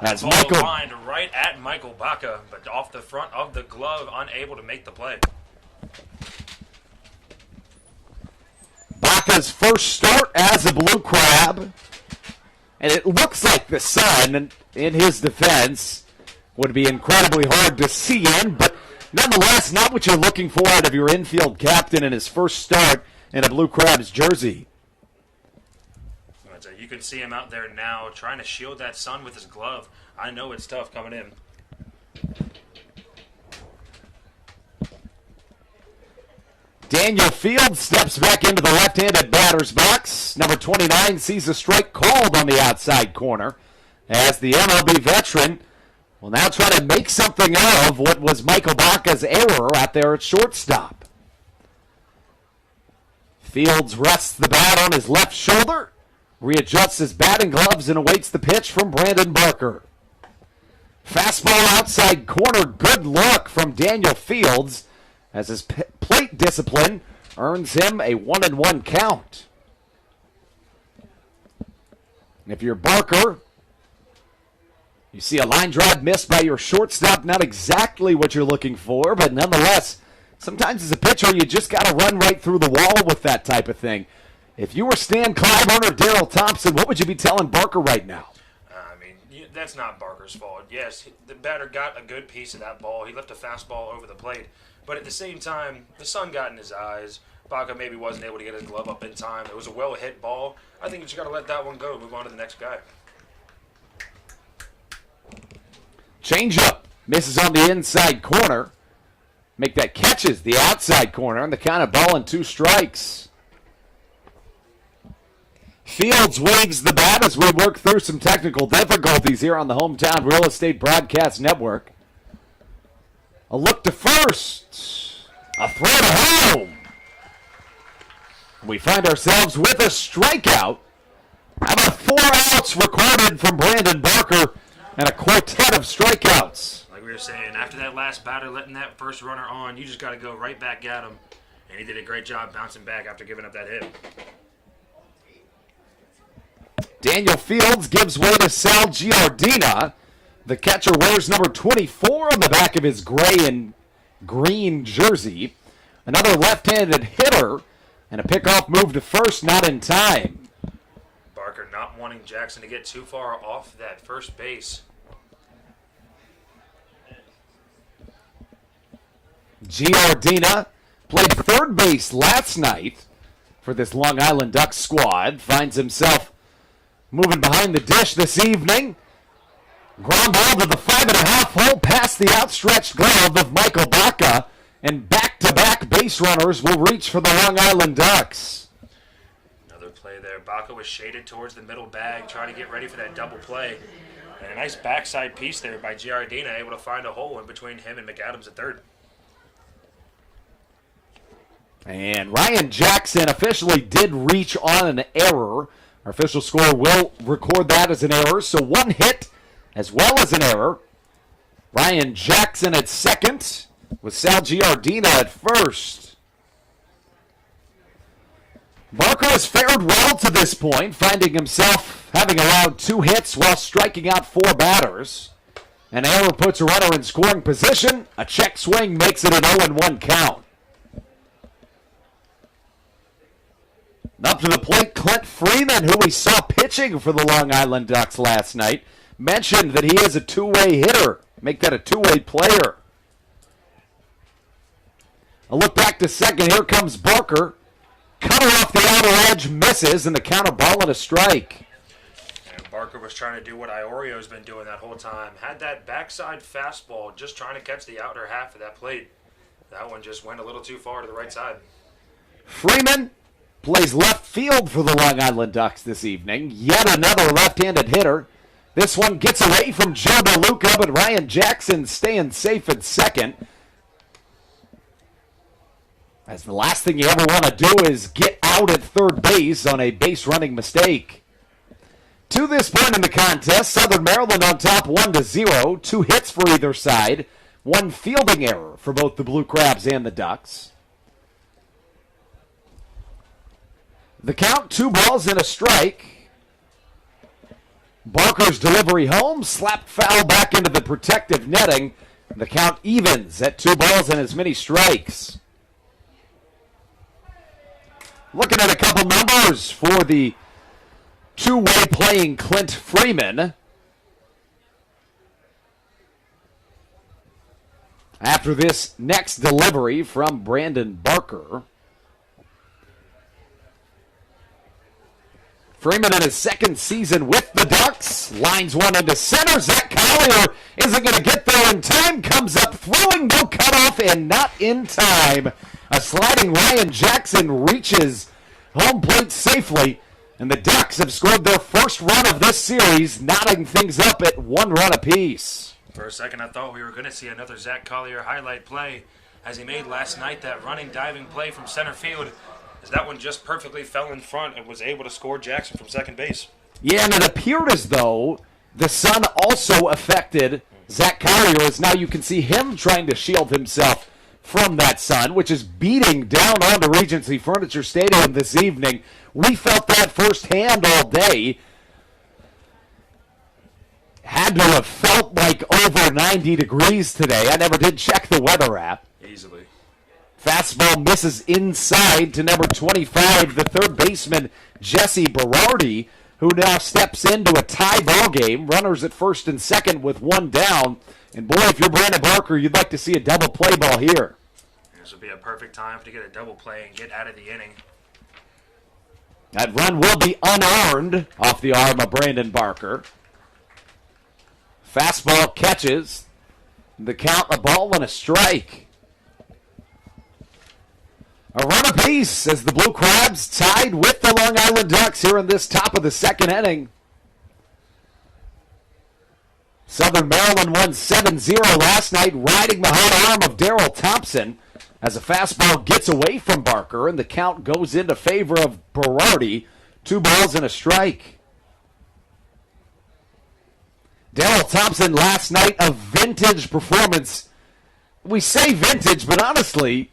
S6: That's
S1: ball
S6: Michael.
S1: lined right at Michael Baca, but off the front of the glove, unable to make the play.
S6: Baca's first start as a Blue Crab. And it looks like the sun, in his defense, would be incredibly hard to see in, but nonetheless, not what you're looking for out of your infield captain in his first start in a Blue Crabs jersey.
S1: You can see him out there now trying to shield that sun with his glove. I know it's tough coming in.
S6: Daniel Fields steps back into the left-handed batter's box. Number 29 sees a strike called on the outside corner as the MLB veteran will now try to make something of what was Michael Baca's error out there at shortstop. Fields rests the bat on his left shoulder, readjusts his batting gloves, and awaits the pitch from Brandon Barker. Fastball outside corner, good look from Daniel Fields, as his plate discipline earns him a 1-1 count. And if you're Barker, you see a line drive missed by your shortstop, not exactly what you're looking for, but nonetheless, sometimes as a pitcher, you just got to run right through the wall with that type of thing. If you were Stan Clyburn or Darryl Thompson, what would you be telling Barker right now?
S1: that's not Barker's fault. Yes, the batter got a good piece of that ball. He left a fastball over the plate. But at the same time, the sun got in his eyes. Baca maybe wasn't able to get his glove up in time. It was a well-hit ball. I think you just got to let that one go and move on to the next guy.
S6: Change up. Misses on the inside corner. Make that catches the outside corner. And the count of ball and 2 strikes. Fields waves the bat as we work through some technical difficulties here on the Hometown Real Estate Broadcast Network. A look to first. A throw to home. We find ourselves with a strikeout. How about 4 outs recorded from Brandon Barker and a quartet of strikeouts?
S1: Like we were saying, after that last batter letting that first runner on, you just got to go right back at him. And he did a great job bouncing back after giving up that hit.
S6: Daniel Fields gives way to Sal Giardina. The catcher wears number 24 on the back of his gray and green jersey. Another left-handed hitter, and a pickoff move to first, not in time.
S1: Barker not wanting Jackson to get too far off that first base.
S6: Giardina played third base last night for this Long Island Ducks squad. Finds himself moving behind the dish this evening. Ground ball to the 5.5 hole past the outstretched glove of Michael Baca. And back-to-back base runners will reach for the Long Island Ducks.
S1: Another play there. Baca was shaded towards the middle bag, trying to get ready for that double play. And a nice backside piece there by Giardina, able to find a hole in between him and McAdams at third.
S6: And Ryan Jackson officially did reach on an error. Our official score will record that as an error. So 1 hit as well as an error. Ryan Jackson at second with Sal Giardina at first. Barker has fared well to this point, finding himself having allowed 2 hits while striking out 4 batters. An error puts a runner in scoring position. A check swing makes it an 0-1 count. Up to the plate, Clint Freeman, who we saw pitching for the Long Island Ducks last night, mentioned that he is a 2-way hitter. Make that a 2-way player. A look back to second. Here comes Barker. Cutter off the outer edge, misses, and the count of ball and a strike.
S1: And Barker was trying to do what Iorio's been doing that whole time. Had that backside fastball, just trying to catch the outer half of that plate. That one just went a little too far to the right side.
S6: Freeman plays left field for the Long Island Ducks this evening. Yet another left-handed hitter. This one gets away from Joe DeLuca, but Ryan Jackson staying safe at second. As the last thing you ever want to do is get out at third base on a base-running mistake. To this point in the contest, Southern Maryland on top 1-0. 2 hits for either side. 1 fielding error for both the Blue Crabs and the Ducks. The count, 2 balls and a strike. Barker's delivery home, slapped foul back into the protective netting. The count evens at 2 balls and as many strikes. Looking at a couple numbers for the 2-way playing Clint Freeman. After this next delivery from Brandon Barker. Freeman in his second season with the Ducks. Lines one into center. Zach Collier isn't going to get there in time. Comes up throwing, no cutoff, and not in time. A sliding Ryan Jackson reaches home plate safely. And the Ducks have scored their first run of this series, knotting things up at 1 run apiece.
S1: For a second, I thought we were going to see another Zach Collier highlight play as he made last night that running, diving play from center field. As that one just perfectly fell in front and was able to score Jackson from second base.
S6: Yeah, and it appeared as though the sun also affected Zach Collier, as now you can see him trying to shield himself from that sun, which is beating down onto Regency Furniture Stadium this evening. We felt that firsthand all day. Had to have felt like over 90 degrees today. I never did check the weather app.
S1: Easily.
S6: Fastball misses inside to number 25, the third baseman, Jesse Berardi, who now steps into a tie ball game. Runners at first and second with one down. And boy, if you're Brandon Barker, you'd like to see a double play ball here.
S1: This would be a perfect time to get a double play and get out of the inning.
S6: That run will be unearned off the arm of Brandon Barker. Fastball catches. The count, a ball and a strike. A run apiece as the Blue Crabs tied with the Long Island Ducks here in this top of the second inning. Southern Maryland won 7-0 last night, riding the hot arm of Darrell Thompson as a fastball gets away from Barker and the count goes into favor of Berardi. 2 balls and a strike. Darrell Thompson last night, a vintage performance. We say vintage, but honestly,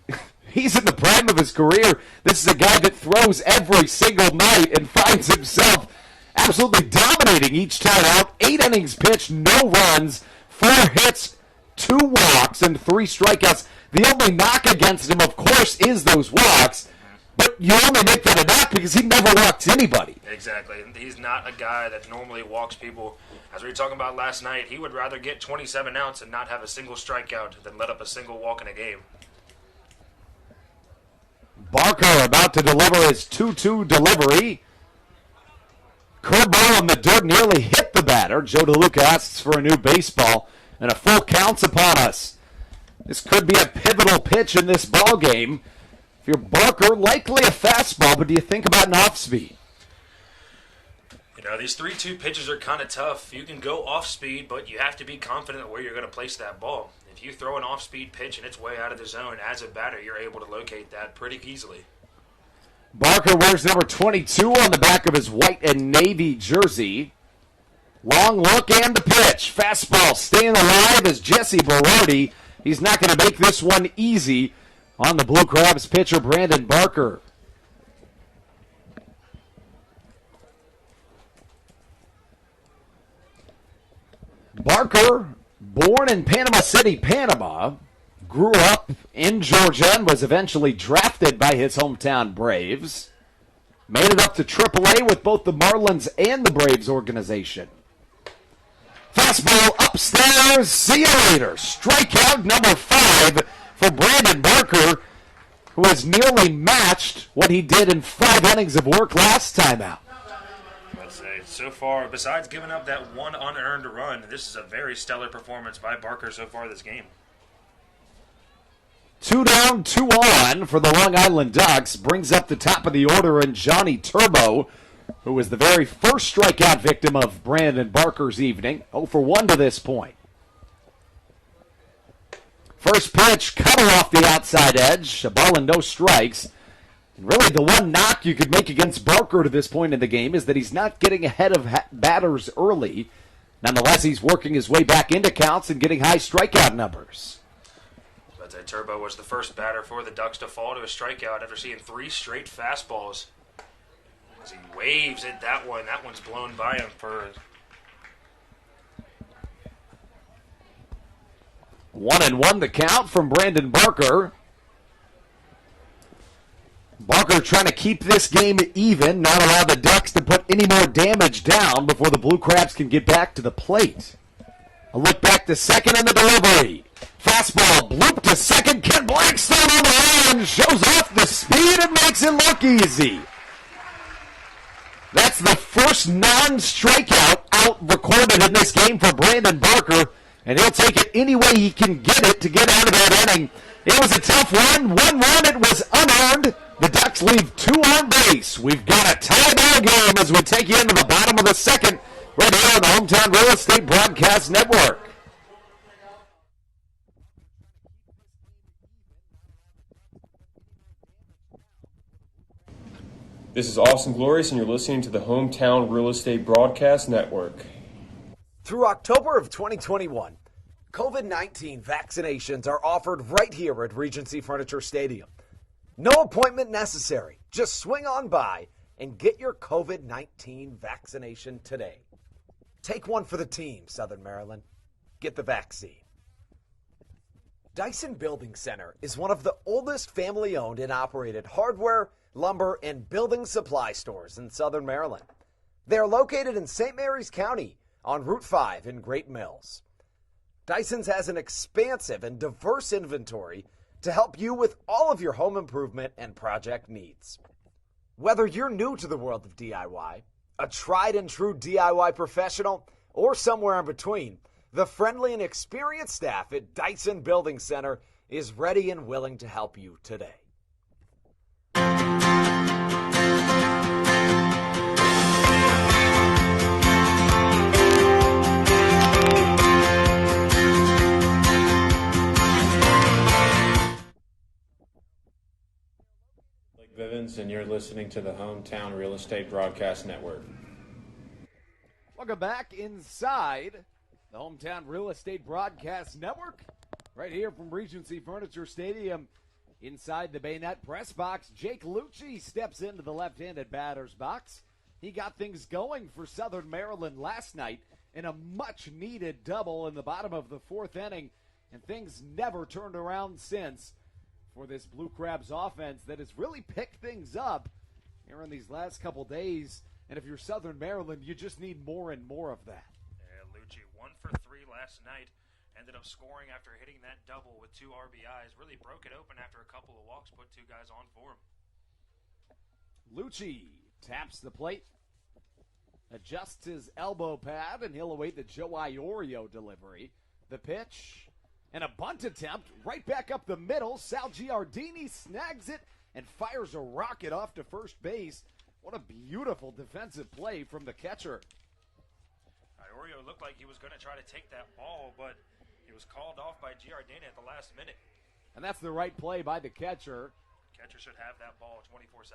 S6: he's in the prime of his career. This is a guy that throws every single night and finds himself absolutely dominating each time out. 8 innings pitched, no runs, 4 hits, 2 walks, and 3 strikeouts. The only knock against him, of course, is those walks. But you only make that a knock because he never walks anybody.
S1: Exactly. He's not a guy that normally walks people. As we were talking about last night, he would rather get 27 outs and not have a single strikeout than let up a single walk in a game.
S6: Barker about to deliver his 2-2 delivery. Curveball in the dirt nearly hit the batter. Joe DeLuca asks for a new baseball, and a full count's upon us. This could be a pivotal pitch in this ball game. If you're Barker, likely a fastball, but do you think about an off-speed?
S1: You know, these 3-2 pitches are kind of tough. You can go off-speed, but you have to be confident where you're going to place that ball. If you throw an off-speed pitch and it's way out of the zone, as a batter, you're able to locate that pretty easily.
S6: Barker wears number 22 on the back of his white and navy jersey. Long look and the pitch. Fastball staying alive as Jesse Berardi. He's not going to make this one easy on the Blue Crabs pitcher, Brandon Barker. Barker, born in Panama City, Panama, grew up in Georgia and was eventually drafted by his hometown Braves. Made it up to AAA with both the Marlins and the Braves organization. Fastball upstairs, see you later. Strikeout number 5 for Brandon Barker, who has nearly matched what he did in 5 innings of work last time out.
S1: I'd say so far, besides giving up that one unearned run, this is a very stellar performance by Barker so far this game.
S6: 2 down, 2 on for the Long Island Ducks. Brings up the top of the order and Johnny Turbo, who was the very first strikeout victim of Brandon Barker's evening. 0 for 1 to this point. First pitch, cutter off the outside edge. A ball and no strikes. And really the one knock you could make against Barker to this point in the game is that he's not getting ahead of batters early. Nonetheless, he's working his way back into counts and getting high strikeout numbers.
S1: Turbo was the first batter for the Ducks to fall to a strikeout after seeing 3 straight fastballs. As he waves at that one's blown by him for
S6: 1-1 the count from Brandon Barker. Barker trying to keep this game even, not allow the Ducks to put any more damage down before the Blue Crabs can get back to the plate. A look back to second in the delivery. Fastball, bloop to second. Ken Blackstone on the line, shows off the speed and makes it look easy. That's the first non-strikeout out recorded in this game for Brandon Barker, and he'll take it any way he can get it to get out of that inning. It was a tough one. 1 run, it was unearned. The Ducks leave 2 on base. We've got a tie ball game as we take you into the bottom of the second right here on the Hometown Real Estate Broadcast Network.
S9: This is Austin Glorious, and you're listening to the Hometown Real Estate Broadcast Network.
S4: Through October of 2021, COVID-19 vaccinations are offered right here at Regency Furniture Stadium. No appointment necessary. Just swing on by and get your COVID-19 vaccination today. Take one for the team, Southern Maryland. Get the vaccine. Dyson Building Center is one of the oldest family-owned and operated hardware, lumber, and building supply stores in Southern Maryland. They are located in St. Mary's County on Route 5 in Great Mills. Dyson's has an expansive and diverse inventory to help you with all of your home improvement and project needs. Whether you're new to the world of DIY, a tried and true DIY professional, or somewhere in between, the friendly and experienced staff at Dyson Building Center is ready and willing to help you today.
S10: Vivens, and you're listening to the Hometown Real Estate Broadcast Network.
S4: Welcome back inside the Hometown Real Estate Broadcast Network, right here from Regency Furniture Stadium. Inside the Bayonet press box, Jake Lucci steps into the left-handed batter's box. He got things going for Southern Maryland last night in a much-needed double in the bottom of the fourth inning, and things never turned around since for this Blue Crabs offense that has really picked things up here in these last couple days. And if you're Southern Maryland, you just need more and more of that.
S1: Yeah, Lucci 1 for 3 last night. Ended up scoring after hitting that double with 2 RBIs. Really broke it open after a couple of walks, put 2 guys on for him.
S4: Lucci taps the plate, adjusts his elbow pad, and he'll await the Joe Iorio delivery. The pitch, and a bunt attempt right back up the middle. Sal Giardini snags it and fires a rocket off to first base. What a beautiful defensive play from the catcher.
S1: Iorio looked like he was going to try to take that ball, but he was called off by Giardini at the last minute.
S4: And that's the right play by the catcher.
S1: Catcher should have that ball 24/7.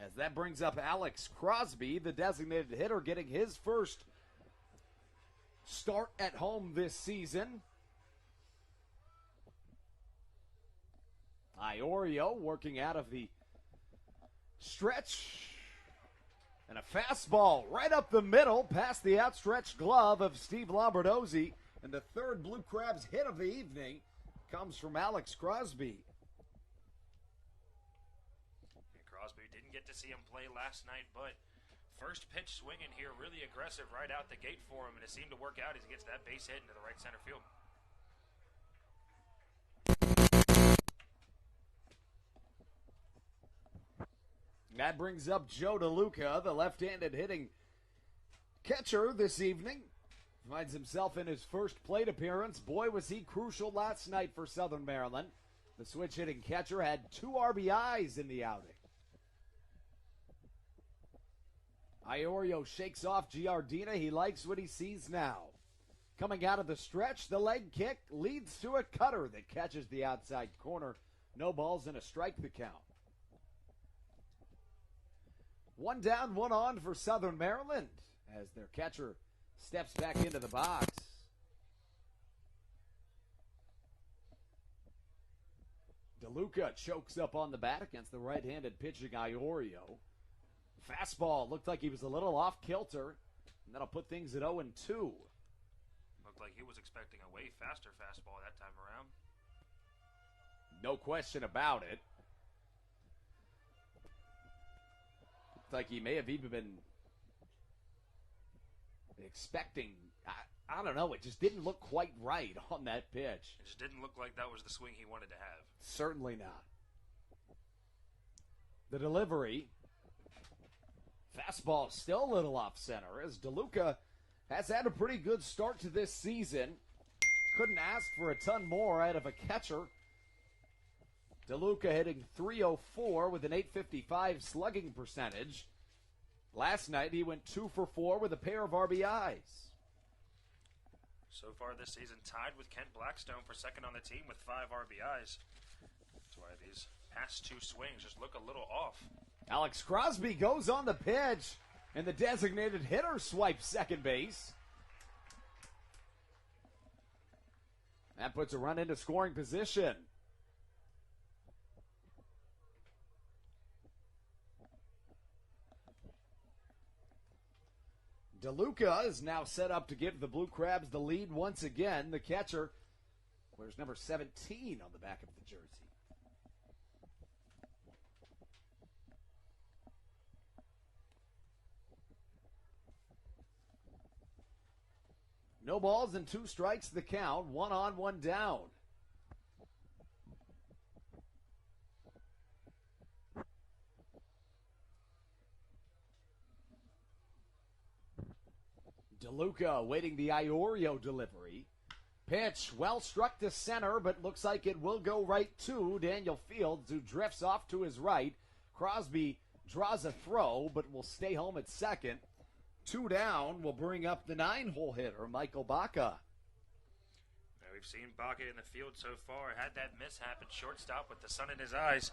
S4: As that brings up Alex Crosby, the designated hitter, getting his first start at home this season. Iorio working out of the stretch. And a fastball right up the middle past the outstretched glove of Steve Lombardozzi. And the third Blue Crabs hit of the evening comes from Alex Crosby.
S1: Crosby didn't get to see him play last night, but first pitch swinging here, really aggressive right out the gate for him, and it seemed to work out as he gets that base hit into the right center field.
S4: That brings up Joe DeLuca, the left-handed hitting catcher this evening. Finds himself in his first plate appearance. Boy, was he crucial last night for Southern Maryland. The switch-hitting catcher had 2 RBIs in the outing. Iorio shakes off Giardina. He likes what he sees now. Coming out of the stretch, the leg kick leads to a cutter that catches the outside corner. No balls and a strike the count. 1 down, 1 on for Southern Maryland as their catcher steps back into the box. DeLuca chokes up on the bat against the right-handed pitching Iorio. Fastball looked like he was a little off kilter, and that'll put things at 0-2.
S1: Looked like he was expecting a way faster fastball that time around.
S4: No question about it. Looked like he may have even been expecting, I don't know, it just didn't look quite right on that pitch.
S1: It just didn't look like that was the swing he wanted to have.
S4: Certainly not. The delivery. Fastball still a little off center as DeLuca has had a pretty good start to this season. Couldn't ask for a ton more out of a catcher. DeLuca hitting .304 with an .855 slugging percentage. Last night he went 2 for 4 with a pair of RBIs.
S1: So far this season, tied with Kent Blackstone for second on the team with 5 RBIs. That's why these past 2 swings just look a little off.
S4: Alex Crosby goes on the pitch, and the designated hitter swipes second base. That puts a run into scoring position. DeLuca is now set up to give the Blue Crabs the lead once again. The catcher wears number 17 on the back of the jersey.
S6: No balls and 2 strikes the count. 1 on, 1 down. DeLuca awaiting the Iorio delivery. Pitch well struck to center, but looks like it will go right to Daniel Fields, who drifts off to his right. Crosby draws a throw, but will stay home at second. 2 down will bring up the 9-hole hitter, Michael Baca.
S1: We've seen Baca in the field so far. Had that mishap at shortstop with the sun in his eyes.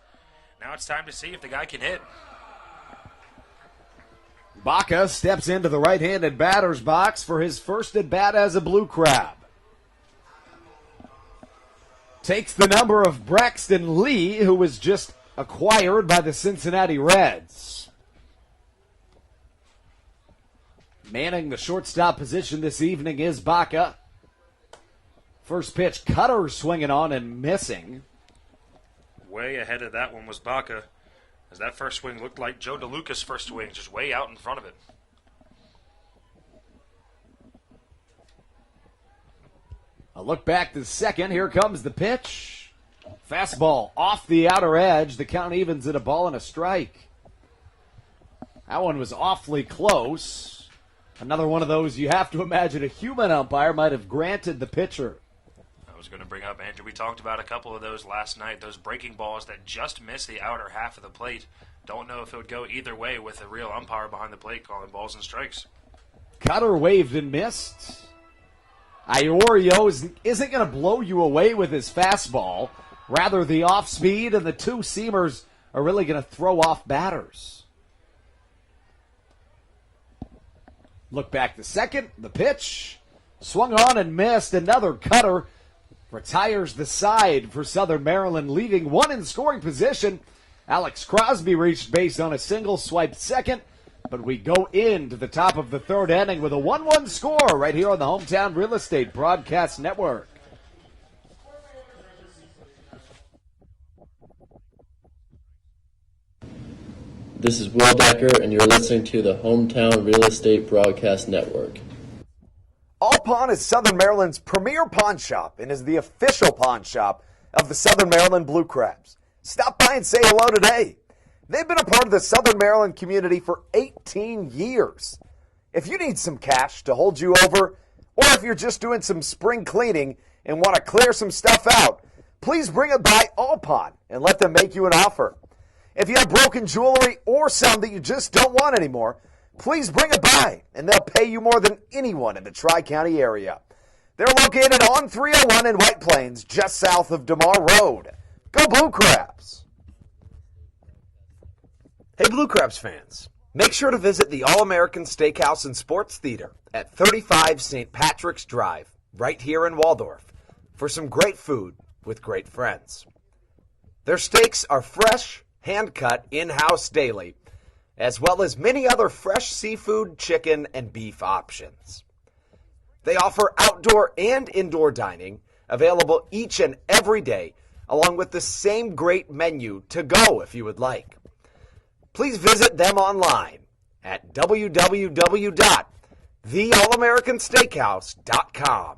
S1: Now it's time to see if the guy can hit.
S6: Baca steps into the right-handed batter's box for his first at-bat as a Blue Crab. Takes the number of Braxton Lee, who was just acquired by the Cincinnati Reds. Manning the shortstop position this evening is Baca. First pitch, cutter swinging on and missing.
S1: Way ahead of that one was Baca, as that first swing looked like Joe DeLuca's first swing, just way out in front of it.
S6: A look back to second. Here comes the pitch. Fastball off the outer edge. The count evens at a ball and a strike. That one was awfully close. Another one of those you have to imagine a human umpire might have granted the pitcher.
S1: I was going to bring up, Andrew, we talked about a couple of those last night, those breaking balls that just miss the outer half of the plate. Don't know if it would go either way with a real umpire behind the plate calling balls and strikes.
S6: Cutter waved and missed. Iorio isn't going to blow you away with his fastball. Rather, the off speed and the 2 seamers are really going to throw off batters. Look back to second. The pitch. Swung on and missed. Another cutter retires the side for Southern Maryland, leaving one in scoring position. Alex Crosby reached base on a single, swiped second. But we go into the top of the 3rd inning with a 1-1 score right here on the Hometown Real Estate Broadcast Network.
S5: This is Will Decker, and you're listening to the Hometown Real Estate Broadcast Network.
S4: All Pawn is Southern Maryland's premier pawn shop and is the official pawn shop of the Southern Maryland Blue Crabs. Stop by and say hello today. They've been a part of the Southern Maryland community for 18 years. If you need some cash to hold you over, or if you're just doing some spring cleaning and want to clear some stuff out, please bring it by All Pawn and let them make you an offer. If you have broken jewelry or some that you just don't want anymore, please bring it by, and they'll pay you more than anyone in the Tri-County area. They're located on 301 in White Plains, just south of DeMar Road. Go Blue Crabs! Hey Blue Crabs fans, make sure to visit the All-American Steakhouse and Sports Theater at 35 St. Patrick's Drive, right here in Waldorf, for some great food with great friends. Their steaks are fresh, hand-cut, in-house daily, as well as many other fresh seafood, chicken, and beef options. They offer outdoor and indoor dining, available each and every day, along with the same great menu to go if you would like. Please visit them online at www.theallamericansteakhouse.com.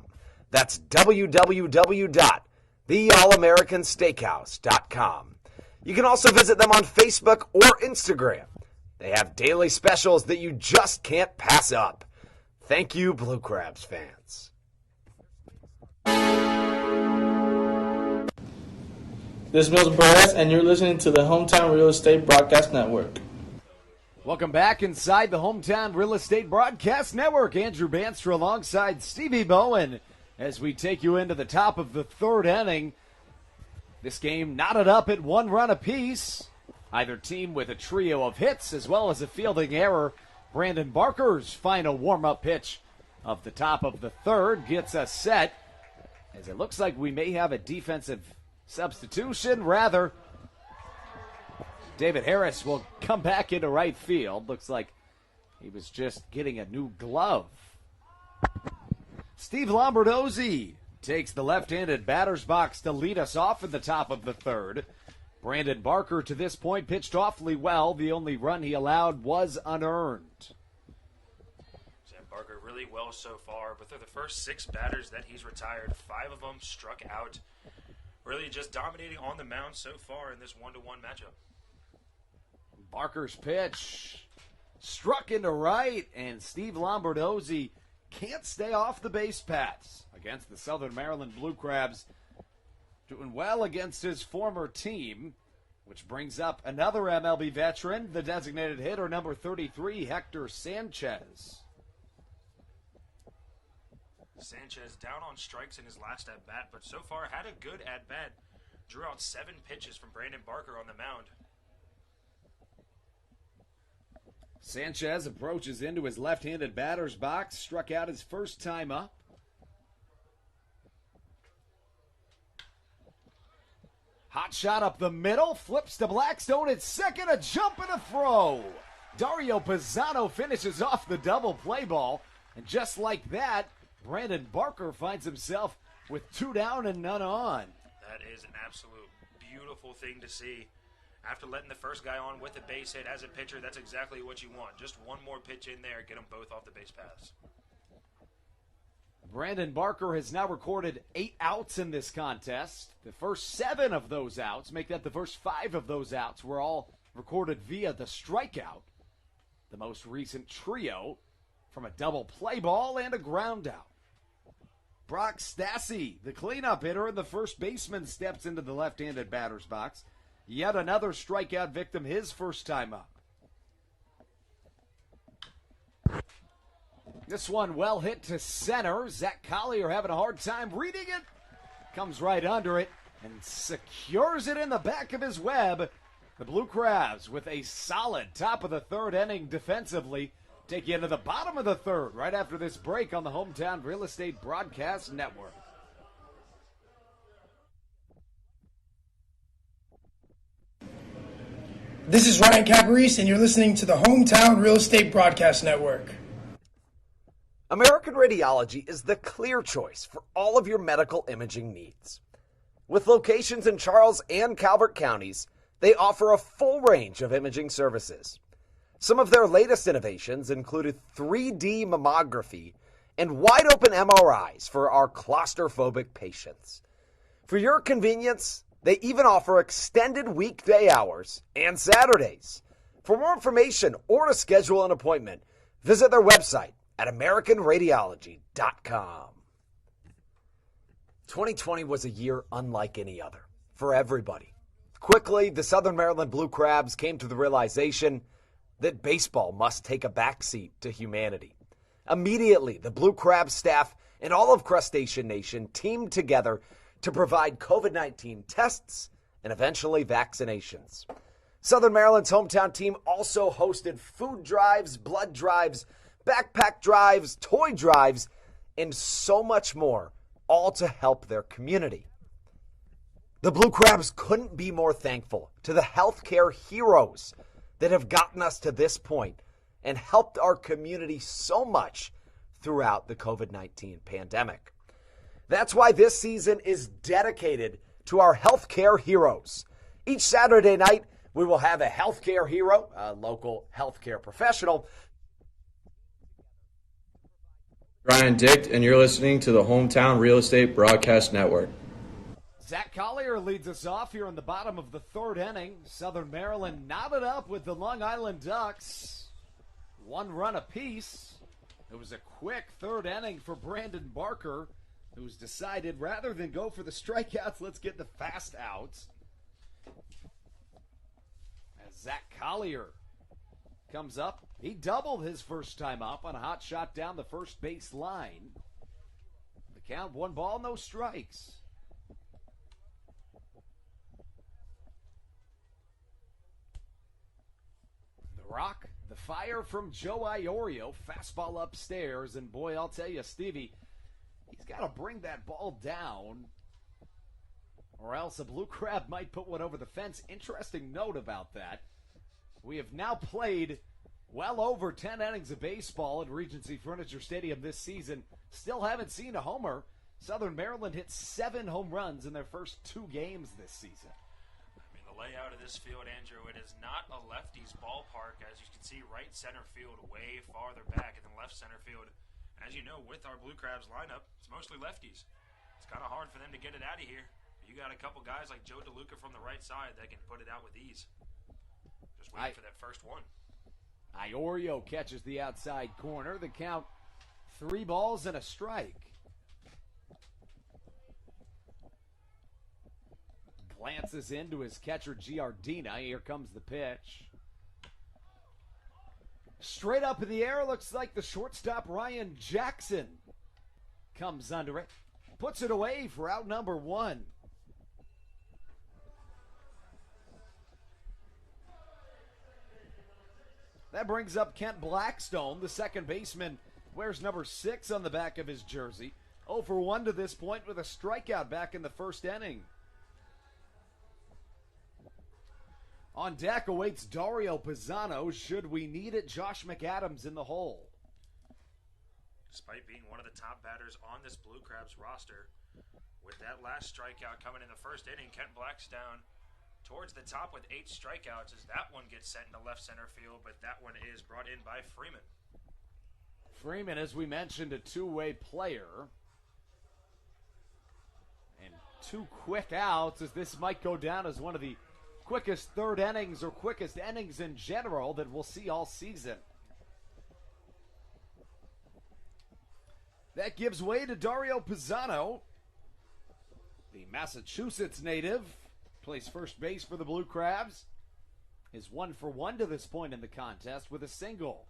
S4: That's www.theallamericansteakhouse.com. You can also visit them on Facebook or Instagram. They have daily specials that you just can't pass up. Thank you, Blue Crabs fans.
S11: This is Mills Perez, and you're listening to the Hometown Real Estate Broadcast Network.
S6: Welcome back inside the Hometown Real Estate Broadcast Network. Andrew Banstra alongside Stevie Bowen as we take you into the top of the 3rd inning. This game knotted up at 1 run apiece. Either team with a trio of hits as well as a fielding error. Brandon Barker's final warm-up pitch of the top of the 3rd gets us set, as it looks like we may have a defensive substitution. Rather, David Harris will come back into right field. Looks like he was just getting a new glove. Steve Lombardozzi takes the left-handed batter's box to lead us off in the top of the 3rd. Brandon Barker, to this point, pitched awfully well. The only run he allowed was unearned.
S1: Sam Barker really really well so far, but through the first 6 batters that he's retired, 5 of them struck out. Really just dominating on the mound so far in this 1-1 matchup.
S6: Barker's pitch struck into right, and Steve Lombardozzi can't stay off the base paths against the Southern Maryland Blue Crabs. Doing well against his former team, which brings up another MLB veteran, the designated hitter, number 33, Hector Sanchez.
S1: Sanchez down on strikes in his last at-bat, but so far had a good at-bat. Drew out 7 pitches from Brandon Barker on the mound.
S6: Sanchez approaches into his left-handed batter's box, struck out his first time up. Hot shot up the middle, flips to Blackstone at second, a jump and a throw. Dario Pisano finishes off the double play ball, and just like that, Brandon Barker finds himself with 2 down and none on.
S1: That is an absolute beautiful thing to see. After letting the first guy on with a base hit as a pitcher, that's exactly what you want. Just one more pitch in there, get them both off the base paths.
S6: Brandon Barker has now recorded 8 outs in this contest. The first 7 of those outs, make that the first 5 of those outs, were all recorded via the strikeout. The most recent trio from a double play ball and a ground out. Brock Stassi, the cleanup hitter and the first baseman, steps into the left-handed batter's box. Yet another strikeout victim his first time up. This one well hit to center. Zach Collier having a hard time reading it. Comes right under it and secures it in the back of his web. The Blue Crabs with a solid top of the 3rd inning defensively. Take you into the bottom of the 3rd right after this break on the Hometown Real Estate Broadcast Network.
S12: This is Ryan Caparese, and you're listening to the Hometown Real Estate Broadcast Network.
S4: American Radiology is the clear choice for all of your medical imaging needs. With locations in Charles and Calvert counties, they offer a full range of imaging services. Some of their latest innovations included 3D mammography and wide-open MRIs for our claustrophobic patients. For your convenience, they even offer extended weekday hours and Saturdays. For more information or to schedule an appointment, visit their website at AmericanRadiology.com. 2020 was a year unlike any other for everybody. Quickly, the Southern Maryland Blue Crabs came to the realization that baseball must take a backseat to humanity. Immediately, the Blue Crab staff and all of Crustacean Nation teamed together to provide COVID-19 tests and eventually vaccinations. Southern Maryland's hometown team also hosted food drives, blood drives, backpack drives, toy drives, and so much more, all to help their community. The Blue Crabs couldn't be more thankful to the healthcare heroes that have gotten us to this point and helped our community so much throughout the COVID-19 pandemic. That's why this season is dedicated to our healthcare heroes. Each Saturday night, we will have a healthcare hero, a local healthcare professional.
S5: Ryan Dick, and you're listening to the Hometown Real Estate Broadcast Network.
S6: Zach Collier leads us off here in the bottom of the 3rd inning. Southern Maryland knotted up with the Long Island Ducks. 1 run apiece. It was a quick 3rd inning for Brandon Barker, who's decided rather than go for the strikeouts, let's get the fast outs. As Zach Collier comes up, he doubled his first time up on a hot shot down the first base line. The count, 1 ball, no strikes. The rock, the fire from Joe Iorio, fastball upstairs, and boy, I'll tell you, Stevie, he's got to bring that ball down, or else a Blue Crab might put one over the fence. Interesting note about that. We have now played well over 10 innings of baseball at Regency Furniture Stadium this season. Still haven't seen a homer. Southern Maryland hit 7 home runs in their first 2 games this season.
S1: I mean, the layout of this field, Andrew, it is not a lefty's ballpark. As you can see, right center field way farther back, and then left center field As you know, with our Blue Crabs lineup, it's mostly lefties. It's kind of hard for them to get it out of here. You got a couple guys like Joe DeLuca from the right side that can put it out with ease. Just waiting for that first one.
S6: Iorio catches the outside corner. The count, 3 balls and a strike. Glances into his catcher, Giardina. Here comes the pitch. Straight up in the air, looks like the shortstop, Ryan Jackson, comes under it. Puts it away for out number 1. That brings up Kent Blackstone, the second baseman, wears number 6 on the back of his jersey. 0 for 1 to this point with a strikeout back in the first inning. On deck awaits Dario Pisano. Should we need it, Josh McAdams in the hole.
S1: Despite being one of the top batters on this Blue Crabs roster, with that last strikeout coming in the first inning, Kent Blackstone towards the top with 8 strikeouts as that one gets sent into left center field, but that one is brought in by Freeman.
S6: Freeman, as we mentioned, a two-way player. And 2 quick outs, as this might go down as one of the quickest third innings or quickest innings in general that we'll see all season. That gives way to Dario Pisano, the Massachusetts native. Plays first base for the Blue Crabs. Is 1 for 1 to this point in the contest with a single.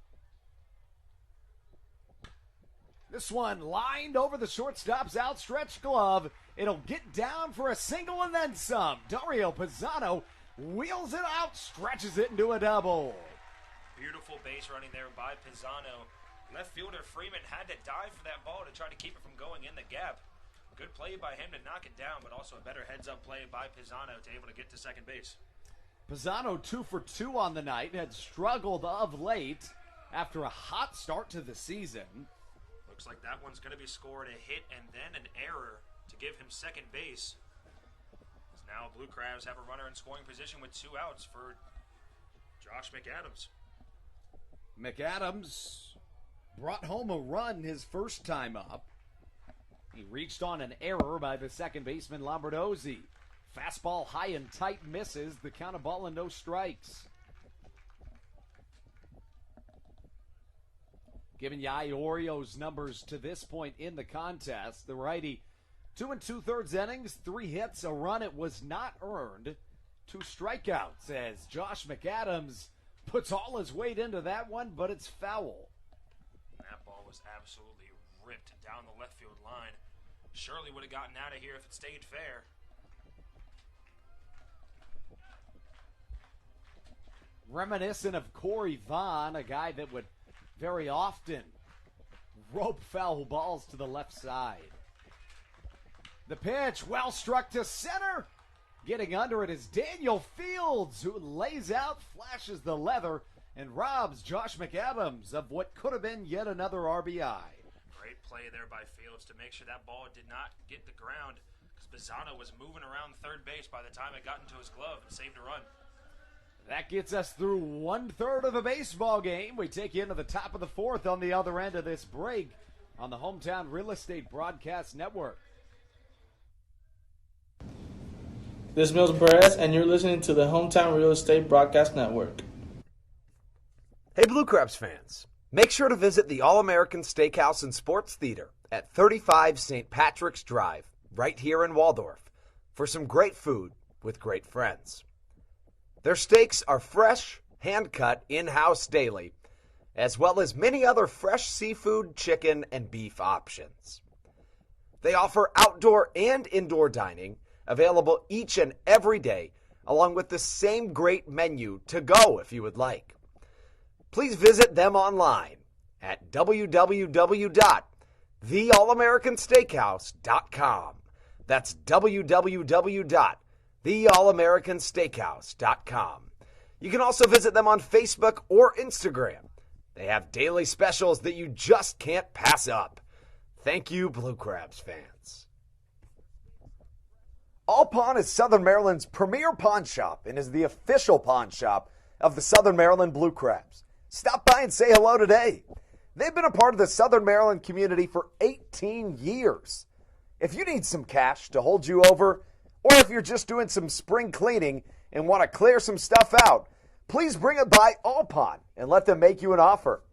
S6: This one lined over the shortstop's outstretched glove. It'll get down for a single and then some. Dario Pisano wheels it out, stretches it into a double.
S1: Beautiful base running there by Pisano. Left fielder Freeman had to dive for that ball to try to keep it from going in the gap. Good play by him to knock it down, but also a better heads-up play by Pisano to able to get to second base.
S6: Pisano 2 for 2 on the night, had struggled of late after a hot start to the season.
S1: Looks like that one's going to be scored a hit and then an error to give him second base. As now Blue Crabs have a runner in scoring position with 2 outs for Josh McAdams.
S6: McAdams brought home a run his first time up. He reached on an error by the second baseman Lombardozzi. Fastball high and tight misses. The count of ball and no strikes. Giving you Iorio's numbers to this point in the contest. The righty, 2 2/3 innings, 3 hits, a run. It was not earned. 2 strikeouts as Josh McAdams puts all his weight into that one, but it's foul.
S1: That ball was absolutely ripped down the left field line. Surely would have gotten out of here if it stayed fair.
S6: Reminiscent of Corey Vaughn, a guy that would very often rope foul balls to the left side. The pitch, well struck to center. Getting under it is Daniel Fields, who lays out, flashes the leather, and robs Josh McAdams of what could have been yet another RBI.
S1: Great play there by Fields to make sure that ball did not get the ground, because Pisano was moving around third base by the time it got into his glove and saved a run.
S6: That gets us through 1/3 of a baseball game. We take you into the top of the 4th on the other end of this break on the Hometown Real Estate Broadcast Network.
S11: This is Milton Perez, and you're listening to the Hometown Real Estate Broadcast Network.
S4: Hey, Blue Crabs fans. Make sure to visit the All-American Steakhouse and Sports Theater at 35 St. Patrick's Drive, right here in Waldorf, for some great food with great friends. Their steaks are fresh, hand-cut, in-house daily, as well as many other fresh seafood, chicken, and beef options. They offer outdoor and indoor dining, available each and every day, along with the same great menu to go if you would like. Please visit them online at www.theallamericansteakhouse.com. That's www.theallamericansteakhouse.com. You can also visit them on Facebook or Instagram. They have daily specials that you just can't pass up. Thank you, Blue Crabs fans. All Pawn is Southern Maryland's premier pawn shop and is the official pawn shop of the Southern Maryland Blue Crabs. Stop by and say hello today. They've been a part of the Southern Maryland community for 18 years. If you need some cash to hold you over, or if you're just doing some spring cleaning and want to clear some stuff out, please bring it by Alpine and let them make you an offer.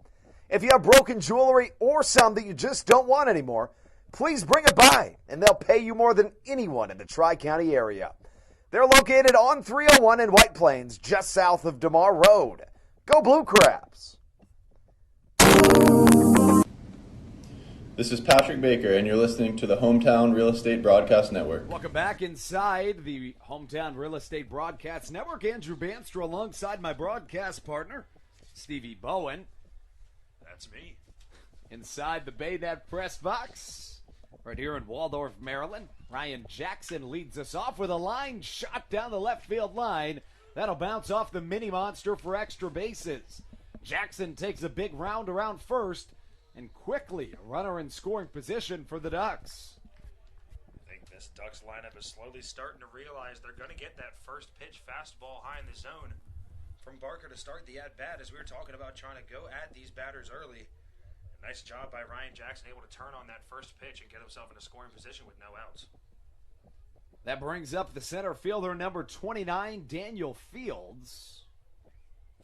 S4: If you have broken jewelry or some that you just don't want anymore, please bring it by and they'll pay you more than anyone in the Tri-County area. They're located on 301 in White Plains, just south of DeMar Road. Go Blue Crabs!
S3: This is Patrick Baker, and you're listening to the Hometown Real Estate Broadcast Network.
S6: Welcome back inside the Hometown Real Estate Broadcast Network. Andrew Banstra alongside my broadcast partner, Stevie Bowen.
S1: That's me.
S6: Inside the Baynet press box, right here in Waldorf, Maryland, Ryan Jackson leads us off with a line shot down the left field line. That'll bounce off the mini monster for extra bases. Jackson takes a big round around first, and quickly a runner in scoring position for the Ducks.
S1: I think this Ducks lineup is slowly starting to realize they're going to get that first pitch fastball high in the zone from Barker to start the at-bat, as we were talking about trying to go at these batters early. A nice job by Ryan Jackson, able to turn on that first pitch and get himself in a scoring position with no outs.
S6: That brings up the center fielder, number 29, Daniel Fields.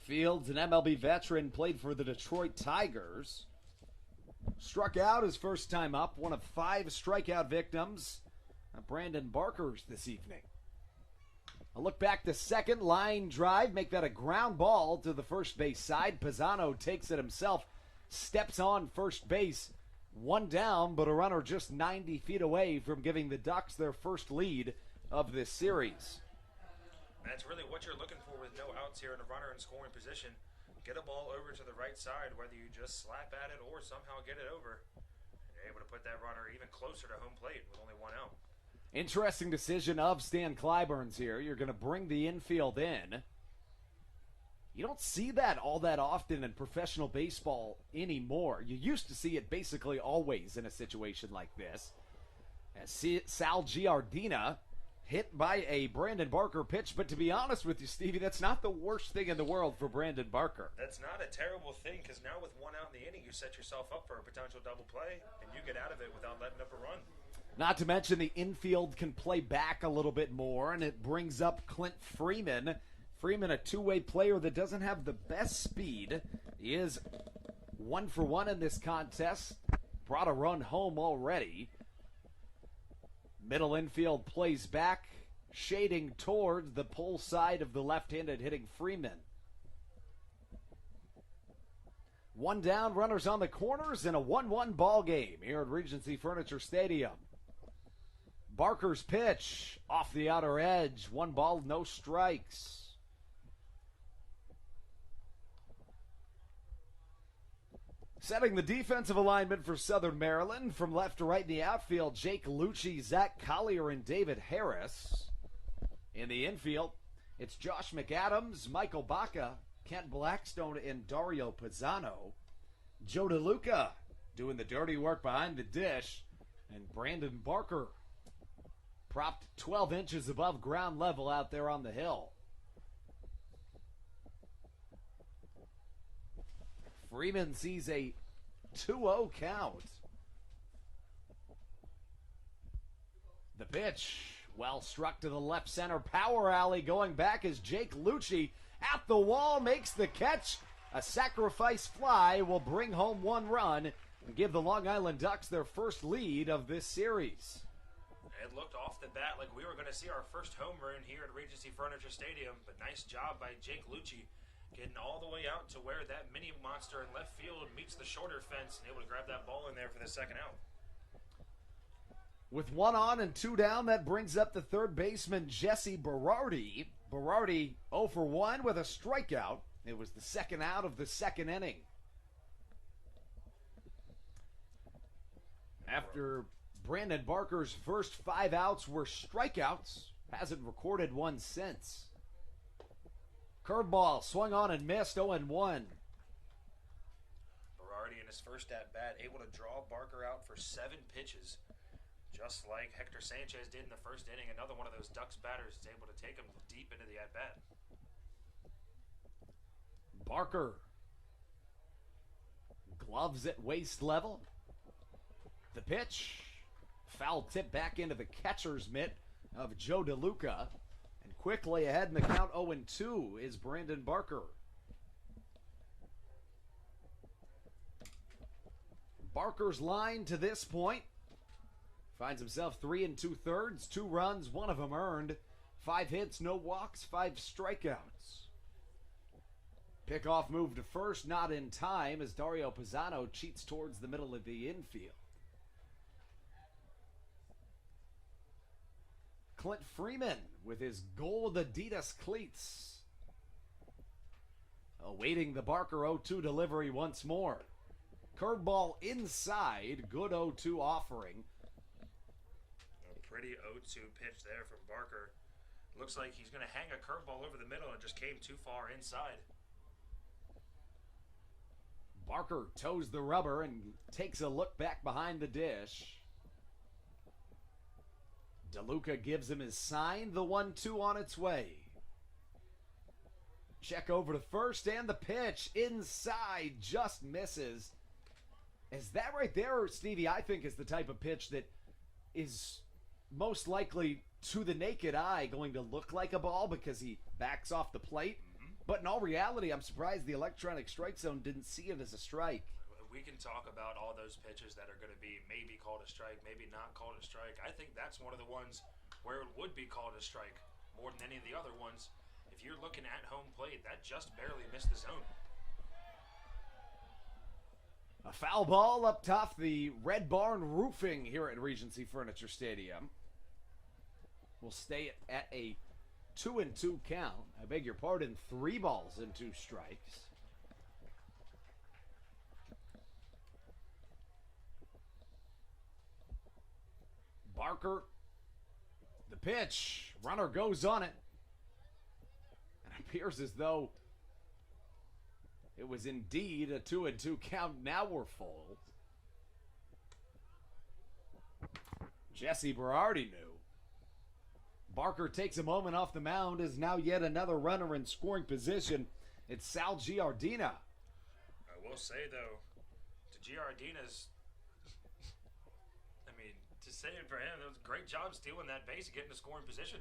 S6: Fields, an MLB veteran, played for the Detroit Tigers. Struck out his first time up, one of 5 strikeout victims. Brandon Barker's this evening. A look back to second, line drive, make that a ground ball to the first base side. Pisano takes it himself, steps on first base. One down, but a runner just 90 feet away from giving the Ducks their first lead of this series.
S1: That's really what you're looking for with no outs here and a runner in scoring position. Get a ball over to the right side, whether you just slap at it or somehow get it over. You're able to put that runner even closer to home plate with only one out.
S6: Interesting decision of Stan Clyburns here. You're going to bring the infield in. You don't see that all that often in professional baseball anymore. You used to see it basically always in a situation like this. As Sal Giardina hit by a Brandon Barker pitch, but to be honest with you, Stevie, that's not the worst thing in the world for Brandon Barker.
S1: That's not a terrible thing, because now with one out in the inning, you set yourself up for a potential double play, and you get out of it without letting up a run.
S6: Not to mention the infield can play back a little bit more, and it brings up Clint Freeman. Freeman, a two-way player that doesn't have the best speed. He is 1 for 1 in this contest. Brought a run home already. Middle infield plays back, shading toward the pull side of the left-handed hitting Freeman. One down, runners on the corners, and a 1-1 ball game here at Regency Furniture Stadium. Barker's pitch off the outer edge. 1 ball, no strikes. Setting the defensive alignment for Southern Maryland from left to right in the outfield, Jake Lucci, Zach Collier, and David Harris. In the infield, it's Josh McAdams, Michael Baca, Kent Blackstone, and Dario Pisano. Joe DeLuca doing the dirty work behind the dish, and Brandon Barker propped 12 inches above ground level out there on the hill. Freeman sees a 2-0 count. The pitch, well struck to the left center power alley. Going back is Jake Lucci at the wall, makes the catch. A sacrifice fly will bring home 1 run and give the Long Island Ducks their first lead of this series.
S1: It looked off the bat like we were going to see our first home run here at Regency Furniture Stadium, but nice job by Jake Lucci, getting all the way out to where that mini monster in left field meets the shorter fence and able to grab that ball in there for the second out.
S6: With 1 on and 2 down, that brings up the third baseman, Jesse Berardi. Berardi 0 for 1 with a strikeout. It was the second out of the second inning. After Brandon Barker's first 5 outs were strikeouts, hasn't recorded one since. Curveball swung on and missed, 0-1.
S1: Berardi in his first at-bat able to draw Barker out for 7 pitches. Just like Hector Sanchez did in the first inning, another one of those Ducks batters is able to take him deep into the at-bat.
S6: Gloves at waist level. The pitch. Foul tip back into the catcher's mitt of Joe DeLuca. And quickly ahead in the count 0-2 is Brandon Barker. Barker's line to this point finds himself 3 2/3, 2 runs, 1 of them earned, 5 hits, no walks, 5 strikeouts. Pickoff move to first, not in time as Dario Pisano cheats towards the middle of the infield. Clint Freeman with his gold Adidas cleats, awaiting the Barker 0-2 delivery once more. Curveball inside, good 0-2 offering.
S1: A pretty 0-2 pitch there from Barker. Looks like he's going to hang a curveball over the middle and just came too far inside.
S6: Barker toes the rubber and takes a look back behind the dish. DeLuca gives him his sign, the 1-2 on its way. Check over to first, and the pitch inside just misses. Is that right there, Stevie, I think is the type of pitch that is most likely to the naked eye going to look like a ball because he backs off the plate. But in all reality, I'm surprised the electronic strike zone didn't see it as a strike.
S1: We can talk about all those pitches that are going to be maybe called a strike, maybe not called a strike. I think that's one of the ones where it would be called a strike more than any of the other ones. If you're looking at home plate, that just barely missed the zone.
S6: A foul ball up top the Red Barn roofing here at Regency Furniture Stadium. We'll stay at a 2-2 count. I beg your pardon, 3 balls and 2 strikes. Barker, the pitch, runner goes on it. And it appears as though it was indeed a 2-2 count. Now we're full. Jesse Berardi knew. Barker takes a moment off the mound as now yet another runner in scoring position. It's Sal Giardina.
S1: I will say, though, to Giardina's, to say it for him, it was a great job stealing that base and getting to scoring position.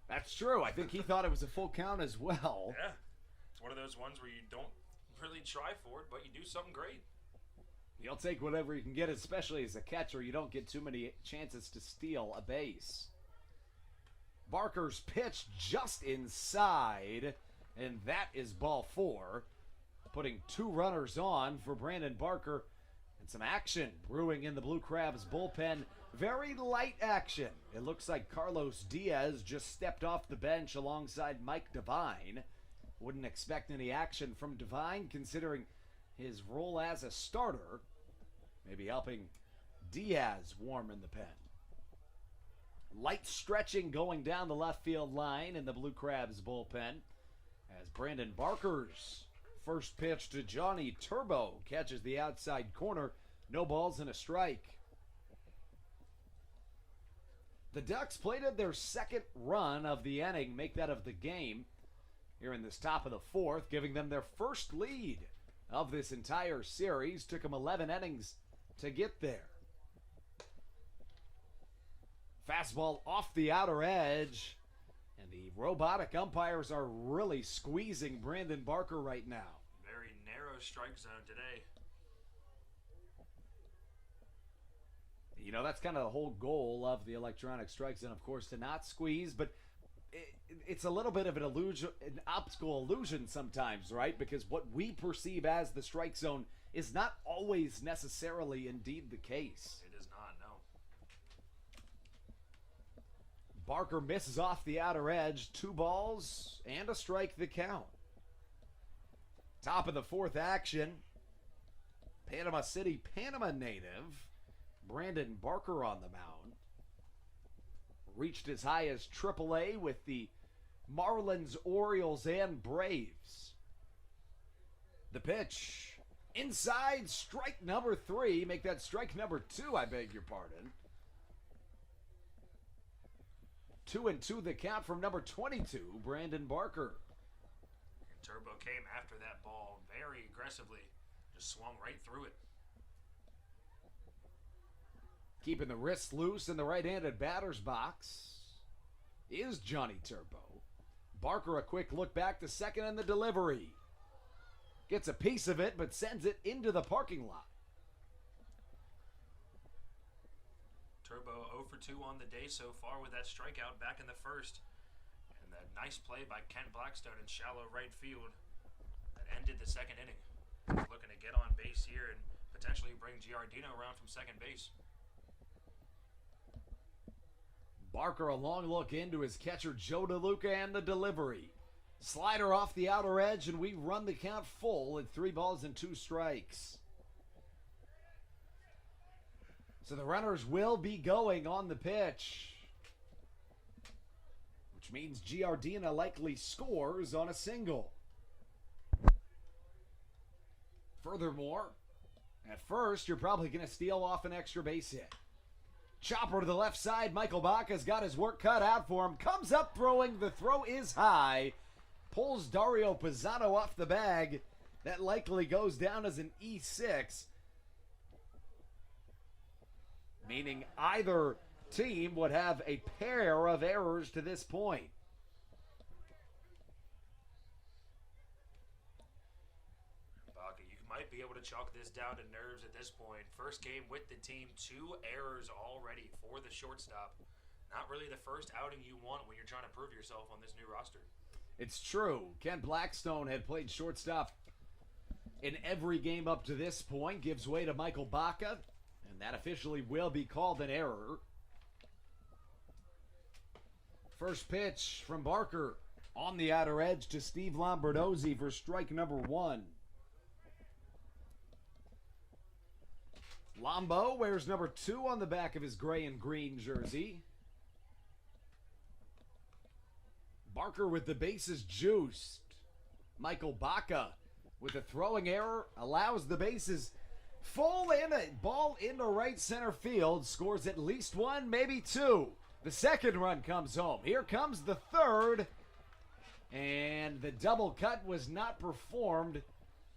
S6: That's true. I think he thought it was a full count as well.
S1: Yeah. It's one of those ones where you don't really try for it, but you do something great.
S6: You'll take whatever you can get, especially as a catcher. You don't get too many chances to steal a base. Barker's pitch just inside, and that is ball 4, putting 2 runners on for Brandon Barker. And some action brewing in the Blue Crabs bullpen. Very light action. It looks like Carlos Diaz just stepped off the bench alongside Mike Devine. Wouldn't expect any action from Devine considering his role as a starter. Maybe helping Diaz warm in the pen. Light stretching going down the left field line in the Blue Crabs bullpen as Brandon Barker's first pitch to Johnny Turbo catches the outside corner. No balls and a strike. The Ducks plated their second run of the inning, make that of the game, here in this top of the 4th, giving them their first lead of this entire series. Took them 11 innings to get there. Fastball off the outer edge, and the robotic umpires are really squeezing Brandon Barker right now.
S1: Very narrow strike zone today.
S6: You know, that's kind of the whole goal of the electronic strike zone, of course, to not squeeze, but it's a little bit of an illusion, an optical illusion sometimes, right? Because what we perceive as the strike zone is not always necessarily indeed the case.
S1: It is not, no.
S6: Barker misses off the outer edge. 2 balls and a strike the count. Top of the 4th action. Panama City, Panama native Brandon Barker on the mound. Reached as high as AAA with the Marlins, Orioles, and Braves. The pitch. Inside, strike number 3. Make that strike number 2, I beg your pardon. 2-2 the count from number 22, Brandon Barker.
S1: And Turbo came after that ball very aggressively. Just swung right through it.
S6: Keeping the wrists loose in the right-handed batter's box is Johnny Turbo. Barker a quick look back to second in the delivery. Gets a piece of it, but sends it into the parking lot.
S1: Turbo 0 for 2 on the day so far with that strikeout back in the first. And that nice play by Kent Blackstone in shallow right field that ended the second inning. He's looking to get on base here and potentially bring Giardino around from second base.
S6: Barker a long look into his catcher Joe DeLuca and the delivery. Slider off the outer edge, and we run the count full at 3 balls and 2 strikes. So the runners will be going on the pitch, which means Giardina likely scores on a single. Furthermore, at first, you're probably going to steal off an extra base hit. Chopper to the left side. Michael Baca's got his work cut out for him. Comes up throwing. The throw is high. Pulls Dario Pisano off the bag. That likely goes down as an E6. Meaning either team would have a pair of errors to this point.
S1: Baca, you might be able to chalk this down to nerves at this point. First game with the team, 2 errors already for the shortstop. Not really the first outing you want when you're trying to prove yourself on this new roster.
S6: It's true. Ken Blackstone had played shortstop in every game up to this point. Gives way to Michael Baca, and that officially will be called an error. First pitch from Barker on the outer edge to Steve Lombardozzi for strike number 1. Lombo wears number 2 on the back of his gray and green jersey. Barker with the bases juiced. Michael Baca with a throwing error allows the bases full in. A ball into right center field. Scores at least 1, maybe 2. The second run comes home. Here comes the third. And the double cut was not performed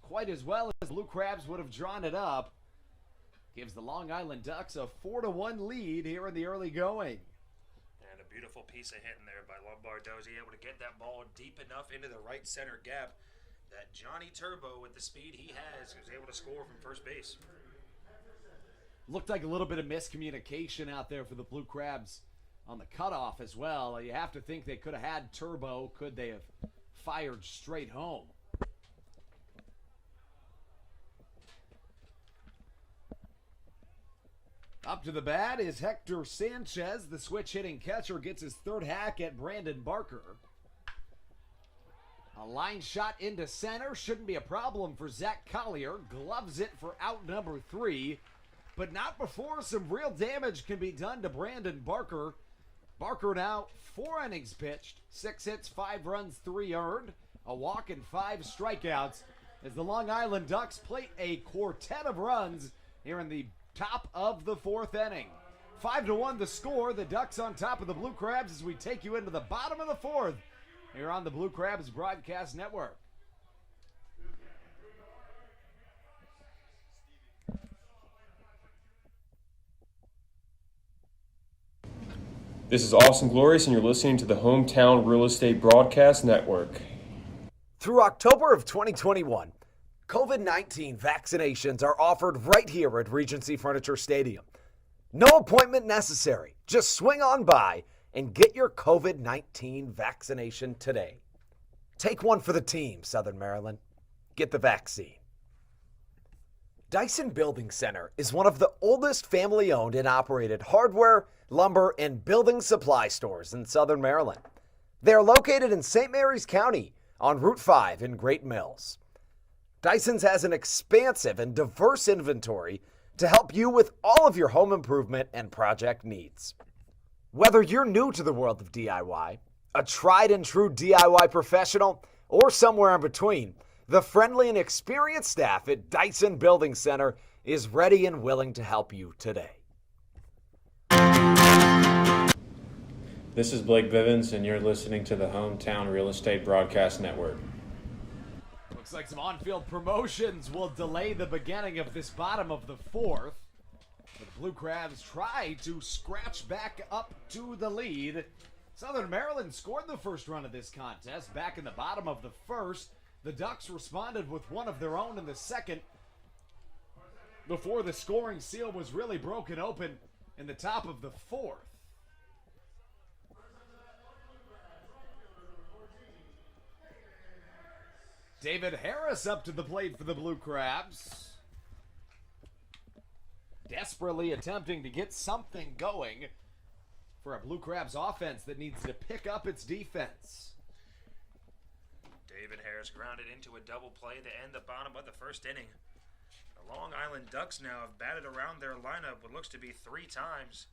S6: quite as well as Blue Crabs would have drawn it up. Gives the Long Island Ducks a 4-1 lead here in the early going.
S1: And a beautiful piece of hitting there by Lombardozzi, able to get that ball deep enough into the right center gap that Johnny Turbo, with the speed he has, was able to score from first base.
S6: Looked like a little bit of miscommunication out there for the Blue Crabs on the cutoff as well. You have to think they could have had Turbo. Could they have fired straight home? Up to the bat is Hector Sanchez. The switch-hitting catcher gets his third hack at Brandon Barker. A line shot into center. Shouldn't be a problem for Zach Collier. Gloves it for out number 3. But not before some real damage can be done to Brandon Barker. Barker now 4 innings pitched. 6 hits, 5 runs, 3 earned. A walk and 5 strikeouts as the Long Island Ducks play a quartet of runs here in the top of the 4th inning. 5-1 the score. The Ducks on top of the Blue Crabs as we take you into the bottom of the 4th here on the Blue Crabs Broadcast Network.
S9: This is Austin Glorious, and you're listening to the Hometown Real Estate Broadcast Network.
S4: Through October of 2021, COVID-19 vaccinations are offered right here at Regency Furniture Stadium. No appointment necessary. Just swing on by and get your COVID-19 vaccination today. Take one for the team, Southern Maryland. Get the vaccine. Dyson Building Center is one of the oldest family-owned and operated hardware, lumber, and building supply stores in Southern Maryland. They are located in St. Mary's County on Route 5 in Great Mills. Dyson's has an expansive and diverse inventory to help you with all of your home improvement and project needs. Whether you're new to the world of DIY, a tried and true DIY professional, or somewhere in between, the friendly and experienced staff at Dyson Building Center is ready and willing to help you today.
S10: This is Blake Bivens, and you're listening to the Hometown Real Estate Broadcast Network.
S6: Looks like some on-field promotions will delay the beginning of this bottom of the 4th. But the Blue Crabs try to scratch back up to the lead. Southern Maryland scored the first run of this contest back in the bottom of the first. The Ducks responded with one of their own in the second before the scoring seal was really broken open in the top of the fourth. David Harris up to the plate for the Blue Crabs. Desperately attempting to get something going for a Blue Crabs offense that needs to pick up its defense.
S1: David Harris grounded into a double play to end the bottom of the first inning. The Long Island Ducks now have batted around their lineup what looks to be 3 times,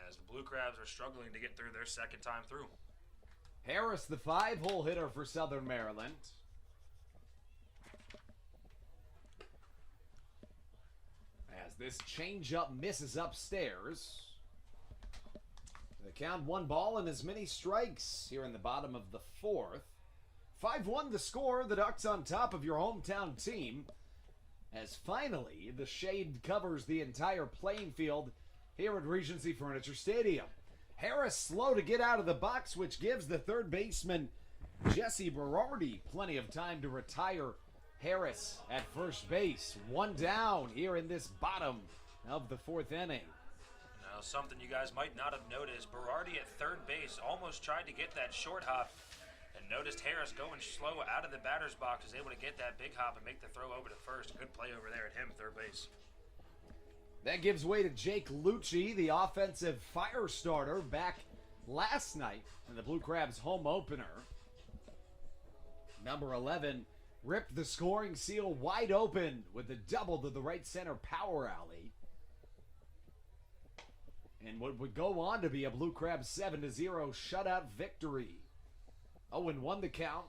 S1: as the Blue Crabs are struggling to get through their second time through.
S6: Harris, the 5-hole hitter for Southern Maryland. As this changeup misses upstairs. The count 1 ball and as many strikes here in the bottom of the fourth. 5-1 the score. The Ducks on top of your hometown team. As finally the shade covers the entire playing field here at Regency Furniture Stadium. Harris slow to get out of the box, which gives the third baseman Jesse Berardi plenty of time to retire Harris at first base. 1 down here in this bottom of the fourth inning.
S1: Now, something you guys might not have noticed, Berardi at third base almost tried to get that short hop and noticed Harris going slow out of the batter's box, is able to get that big hop and make the throw over to first. Good play over there at him, third base.
S6: That gives way to Jake Lucci, the offensive fire starter, back last night in the Blue Crabs home opener. Number 11 ripped the scoring seal wide open with a double to the right center power alley. And what would go on to be a Blue Crabs 7-0 shutout victory. 0-1 the count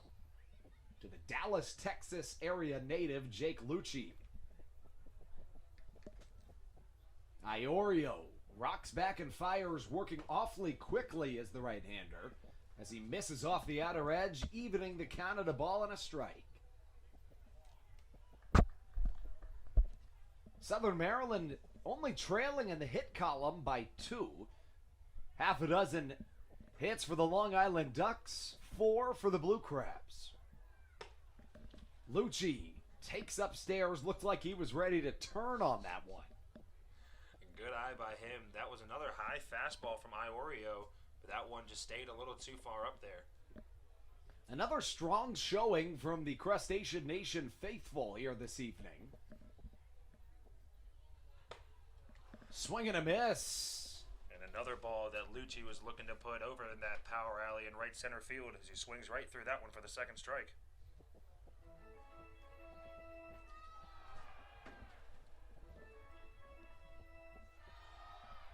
S6: to the Dallas, Texas area native Jake Lucci. Iorio rocks back and fires, working awfully quickly as the right-hander as he misses off the outer edge, evening the count at a ball and a strike. Southern Maryland only trailing in the hit column by 2. Half a dozen hits for the Long Island Ducks, 4 for the Blue Crabs. Lucci takes upstairs, looked like he was ready to turn on that one.
S1: Good eye by him. That was another high fastball from Iorio, but that one just stayed a little too far up there.
S6: Another strong showing from the Crustacean Nation faithful here this evening. Swing and a miss.
S1: And another ball that Lucci was looking to put over in that power alley in right center field as he swings right through that one for the second strike.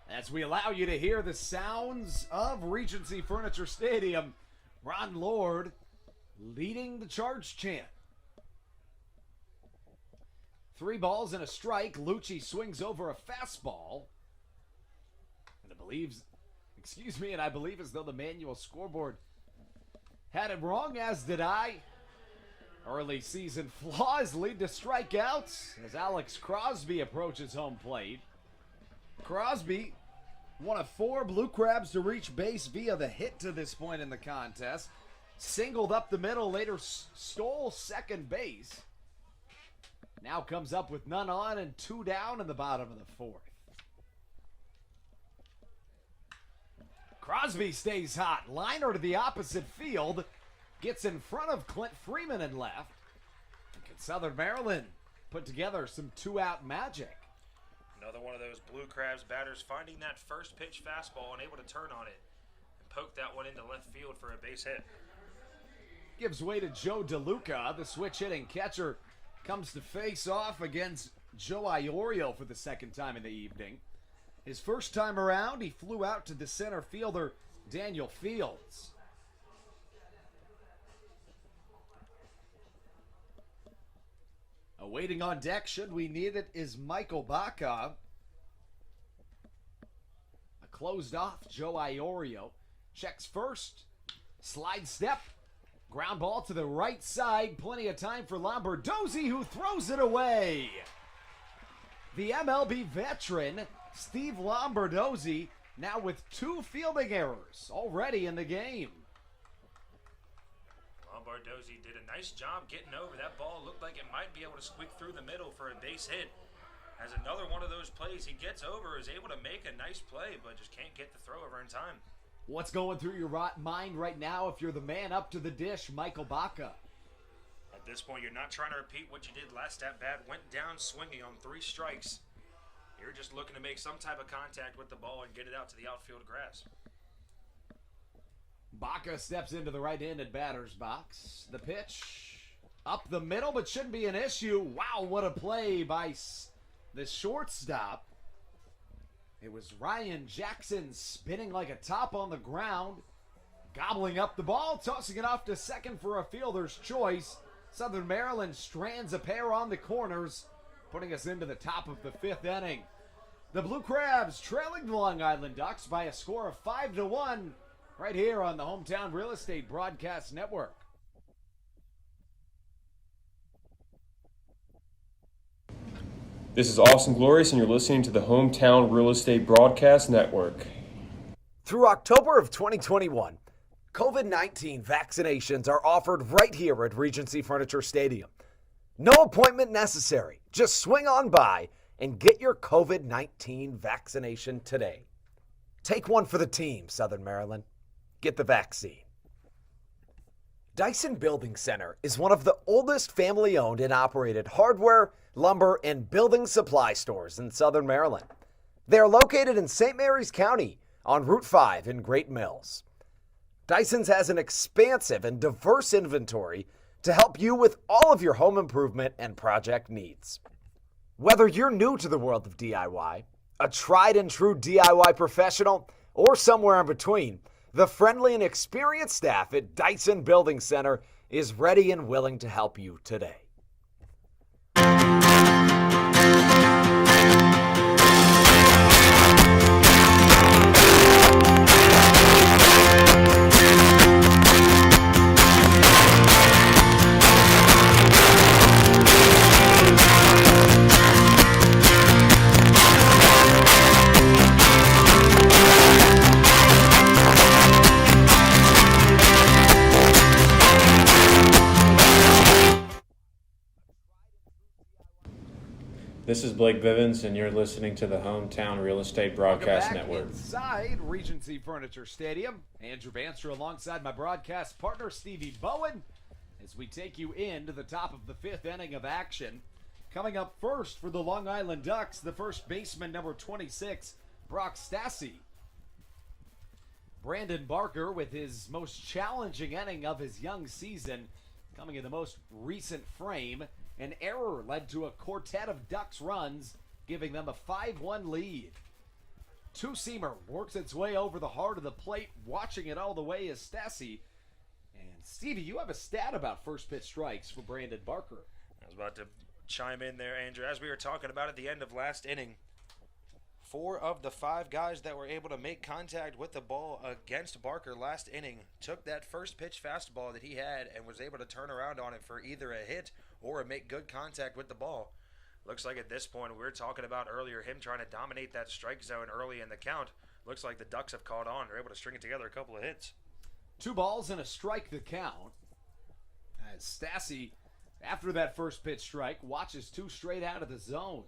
S6: As we allow you to hear the sounds of Regency Furniture Stadium, Ron Lord leading the charge chant. 3 balls and a strike. Lucci swings over a fastball. And I believe as though the manual scoreboard had it wrong, as did I. Early season flaws lead to strikeouts as Alex Crosby approaches home plate. Crosby, one of 4 Blue Crabs to reach base via the hit to this point in the contest. Singled up the middle, later stole second base. Now comes up with none on and 2 down in the bottom of the fourth. Crosby stays hot. Liner to the opposite field. Gets in front of Clint Freeman in left. And can Southern Maryland put together some 2-out magic?
S1: Another one of those Blue Crabs batters finding that first pitch fastball and able to turn on it and poke that one into left field for a base hit.
S6: Gives way to Joe DeLuca. The switch hitting catcher comes to face off against Joe Iorio for the second time in the evening. His first time around, he flew out to the center fielder, Daniel Fields. Awaiting on deck, should we need it, is Michael Baca. A closed off Joe Iorio. Checks first. Slide step. Ground ball to the right side. Plenty of time for Lombardozzi, who throws it away. The MLB veteran, Steve Lombardozzi, now with 2 fielding errors already in the game.
S1: Lombardozzi did a nice job getting over. That ball looked like it might be able to squeak through the middle for a base hit. As another one of those plays, he gets over, is able to make a nice play, but just can't get the throw over in time.
S6: What's going through your mind right now if you're the man up to the dish, Michael Baca?
S1: At this point, you're not trying to repeat what you did last at bat. Went down swinging on 3 strikes. You're just looking to make some type of contact with the ball and get it out to the outfield grass.
S6: Baca steps into the right-handed batter's box. The pitch up the middle, but shouldn't be an issue. Wow, what a play by the shortstop. It was Ryan Jackson spinning like a top on the ground, gobbling up the ball, tossing it off to second for a fielder's choice. Southern Maryland strands a pair on the corners, putting us into the top of the 5th inning. The Blue Crabs trailing the Long Island Ducks by a score of 5-1 right here on the Hometown Real Estate Broadcast Network.
S9: This is Austin Glorious, and you're listening to the Hometown Real Estate Broadcast Network.
S4: Through October of 2021, COVID-19 vaccinations are offered right here at Regency Furniture Stadium. No appointment necessary. Just swing on by and get your COVID-19 vaccination today. Take one for the team, Southern Maryland. Get the vaccine. Dyson Building Center is one of the oldest family-owned and operated hardware, lumber, and building supply stores in Southern Maryland. They are located in St. Mary's County on Route 5 in Great Mills. Dyson's has an expansive and diverse inventory to help you with all of your home improvement and project needs. Whether you're new to the world of DIY, a tried and true DIY professional, or somewhere in between, the friendly and experienced staff at Dyson Building Center is ready and willing to help you today.
S10: This is Blake Bivens, and you're listening to the Hometown Real Estate Broadcast Network.
S6: Inside Regency Furniture Stadium, Andrew Banster alongside my broadcast partner Stevie Bowen as we take you into the top of the 5th inning of action. Coming up first for the Long Island Ducks, the first baseman, number 26, Brock Stassi. Brandon Barker with his most challenging inning of his young season, coming in the most recent frame. An error led to a quartet of Ducks runs, giving them a 5-1 lead. Two-seamer works its way over the heart of the plate, watching it all the way is Stassi. And Stevie, you have a stat about first pitch strikes for Brandon Barker.
S1: I was about to chime in there, Andrew. As we were talking about at the end of last inning, 4 of the 5 guys that were able to make contact with the ball against Barker last inning took that first pitch fastball that he had and was able to turn around on it for either a hit or make good contact with the ball. Looks like at this point, we were talking about earlier, him trying to dominate that strike zone early in the count. Looks like the Ducks have caught on. They're able to string it together a couple of hits.
S6: 2 balls and a strike the count. As Stassi, after that first pitch strike, watches 2 straight out of the zone.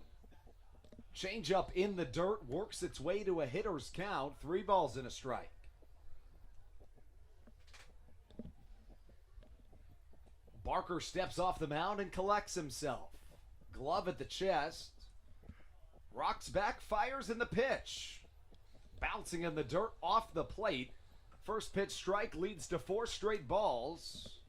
S6: Change up in the dirt, works its way to a hitter's count. 3 balls and a strike. Barker steps off the mound and collects himself. Glove at the chest. Rocks back, fires in the pitch. Bouncing in the dirt off the plate. First pitch strike leads to 4 straight balls.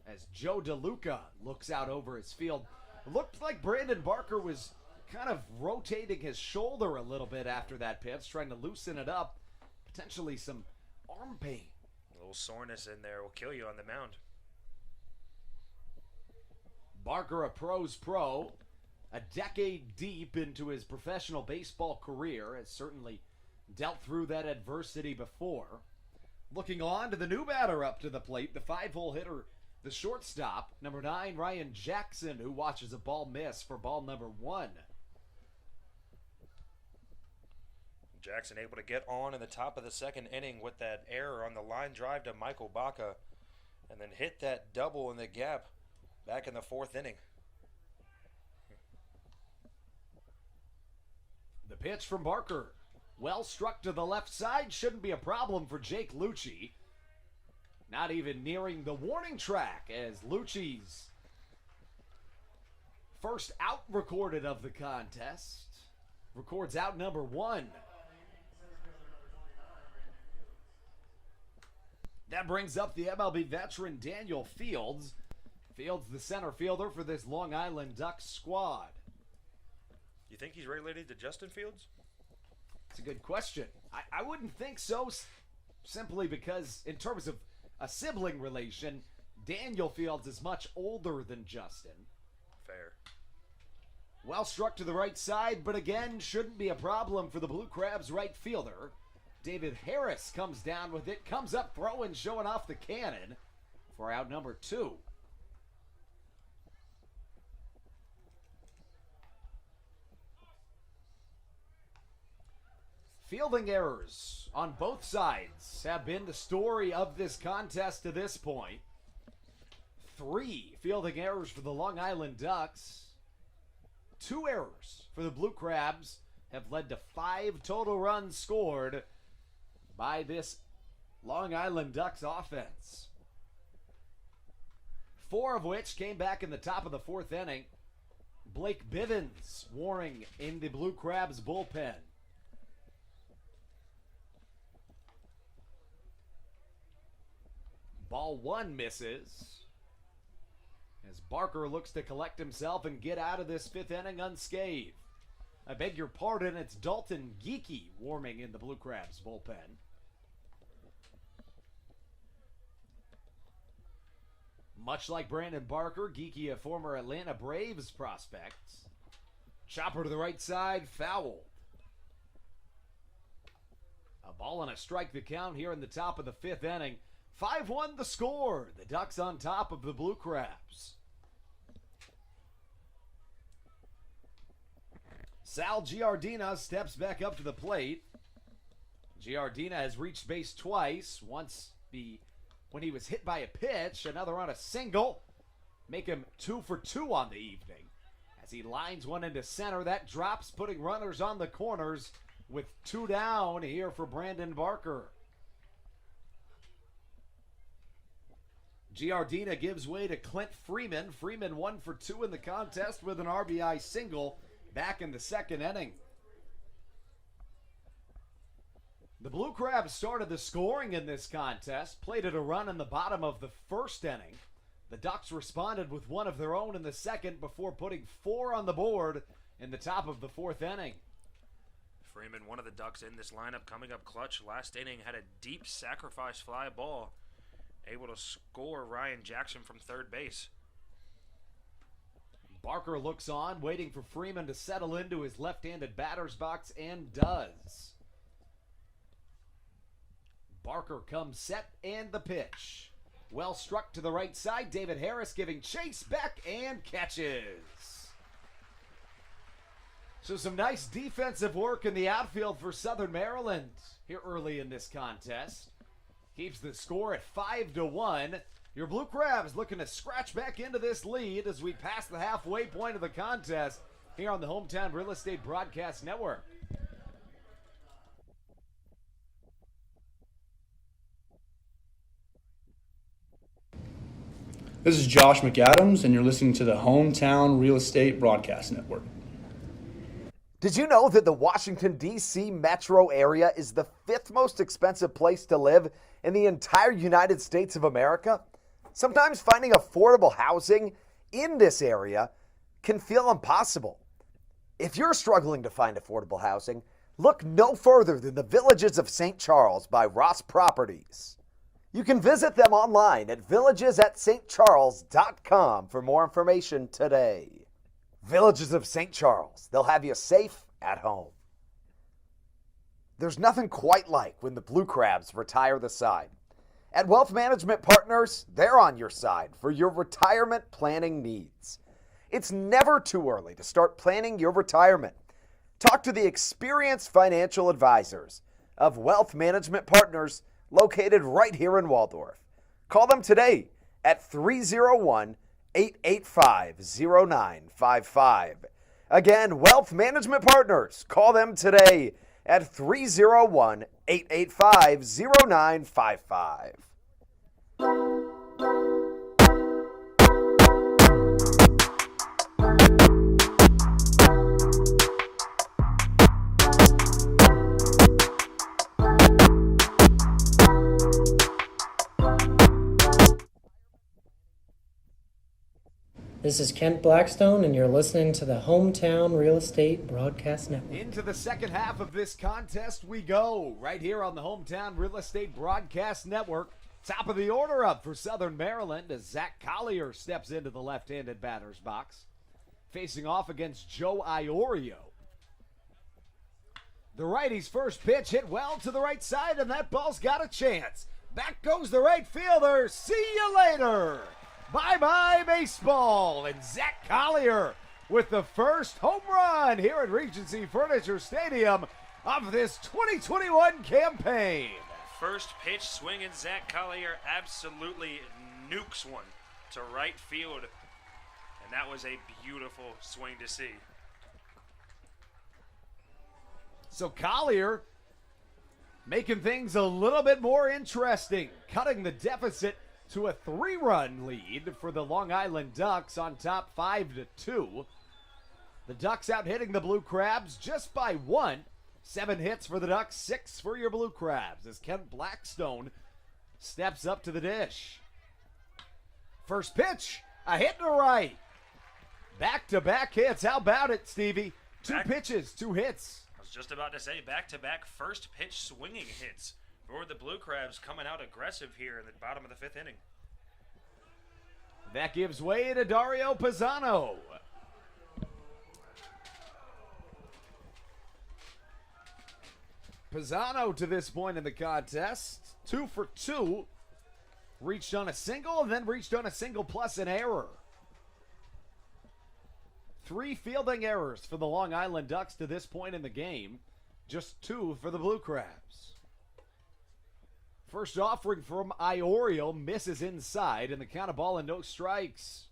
S6: As Joe DeLuca looks out over his field. Looked like Brandon Barker was kind of rotating his shoulder a little bit after that pitch, trying to loosen it up. Potentially some arm pain.
S1: A little soreness in there will kill you on the mound.
S6: Barker, a pro's pro, a decade deep into his professional baseball career, has certainly dealt through that adversity before. Looking on to the new batter up to the plate, the 5-hole hitter, the shortstop, number 9, Ryan Jackson, who watches a ball miss for ball number 1.
S1: Jackson able to get on in the top of the second inning with that error on the line drive to Michael Baca, and then hit that double in the gap back in the fourth inning.
S4: The pitch from Barker. Well struck to the left side. Shouldn't be a problem for Jake Lucci. Not even nearing the warning track as Lucci's first out recorded of the contest. Records out number 1. That brings up the MLB veteran Daniel Fields. Fields, the center fielder for this Long Island Ducks squad.
S1: You think he's related to Justin Fields?
S4: It's a good question. I wouldn't think so, simply because in terms of a sibling relation, Daniel Fields is much older than Justin.
S1: Fair.
S4: Well struck to the right side, but again, shouldn't be a problem for the Blue Crabs right fielder. David Harris comes down with it, comes up throwing, showing off the cannon for out number 2. Fielding errors on both sides have been the story of this contest to this point. 3 fielding errors for the Long Island Ducks. 2 errors for the Blue Crabs have led to 5 total runs scored by this Long Island Ducks offense. 4 of which came back in the top of the 4th inning. Blake Bivens warning in the Blue Crabs bullpen. Ball 1 misses as Barker looks to collect himself and get out of this 5th inning unscathed. I beg your pardon, it's Dalton Geeky warming in the Blue Crabs bullpen. Much like Brandon Barker, Geeky, a former Atlanta Braves prospect. Chopper to the right side, fouled. A ball and a strike the count here in the top of the 5th inning. 5-1 the score. The Ducks on top of the Blue Crabs. Sal Giardina steps back up to the plate. Giardina has reached base twice. Once when he was hit by a pitch, another on a single. Make him 2 for 2 on the evening. As he lines one into center, that drops, putting runners on the corners with 2 down here for Brandon Barker. Giardina gives way to Clint Freeman. Freeman 1 for 2 in the contest with an RBI single back in the 2nd inning. The Blue Crabs started the scoring in this contest, plated a run in the bottom of the 1st inning. The Ducks responded with one of their own in the 2nd before putting 4 on the board in the top of the 4th inning.
S1: Freeman, one of the Ducks in this lineup, coming up clutch last inning, had a deep sacrifice fly ball, able to score Ryan Jackson from third base.
S4: Barker looks on, waiting for Freeman to settle into his left-handed batter's box, and does. Barker comes set, and the pitch. Well struck to the right side. David Harris giving chase back and catches. So some nice defensive work in the outfield for Southern Maryland here early in this contest. Keeps the score at 5-1. Your Blue Crabs looking to scratch back into this lead as we pass the halfway point of the contest here on the Hometown Real Estate Broadcast Network.
S13: This is Josh McAdams, and you're listening to the Hometown Real Estate Broadcast Network.
S4: Did you know that the Washington, D.C. metro area is the 5th most expensive place to live in the entire United States of America? Sometimes finding affordable housing in this area can feel impossible. If you're struggling to find affordable housing, look no further than the Villages of St. Charles by Ross Properties. You can visit them online at villagesatstcharles.com for more information today. Villages of St. Charles, they'll have you safe at home. There's nothing quite like when the Blue Crabs retire the side. At Wealth Management Partners, they're on your side for your retirement planning needs. It's never too early to start planning your retirement. Talk to the experienced financial advisors of Wealth Management Partners located right here in Waldorf. Call them today at 301-885-0955. Again, Wealth Management Partners. Call them today at 301-885-0955.
S14: This is Kent Blackstone, and you're listening to the Hometown Real Estate Broadcast Network.
S4: Into the second half of this contest we go, right here on the Hometown Real Estate Broadcast Network. Top of the order up for Southern Maryland as Zach Collier steps into the left-handed batter's box, facing off against Joe Iorio. The righty's first pitch hit well to the right side, and that ball's got a chance. Back goes the right fielder. See you later. Bye-bye baseball, and Zach Collier with the first home run here at Regency Furniture Stadium of this 2021 campaign.
S1: First pitch swing, and Zach Collier absolutely nukes one to right field, and that was a beautiful swing to see.
S4: So Collier making things a little bit more interesting, cutting the deficit to a 3-run lead for the Long Island Ducks on top 5-2. The Ducks out hitting the Blue Crabs just by 1. 7 hits for the Ducks, 6 for your Blue Crabs as Kent Blackstone steps up to the dish. First pitch, a hit to right. Back-to-back hits. How about it, Stevie? 2 pitches, 2 hits.
S1: I was just about to say back-to-back first pitch swinging hits for the Blue Crabs, coming out aggressive here in the bottom of the 5th inning.
S4: That gives way to Dario Pisano. Pisano to this point in the contest, 2 for 2. Reached on a single and then reached on a single plus an error. 3 fielding errors for the Long Island Ducks to this point in the game. Just 2 for the Blue Crabs. First offering from Iorio misses inside, and the count of ball and no strikes.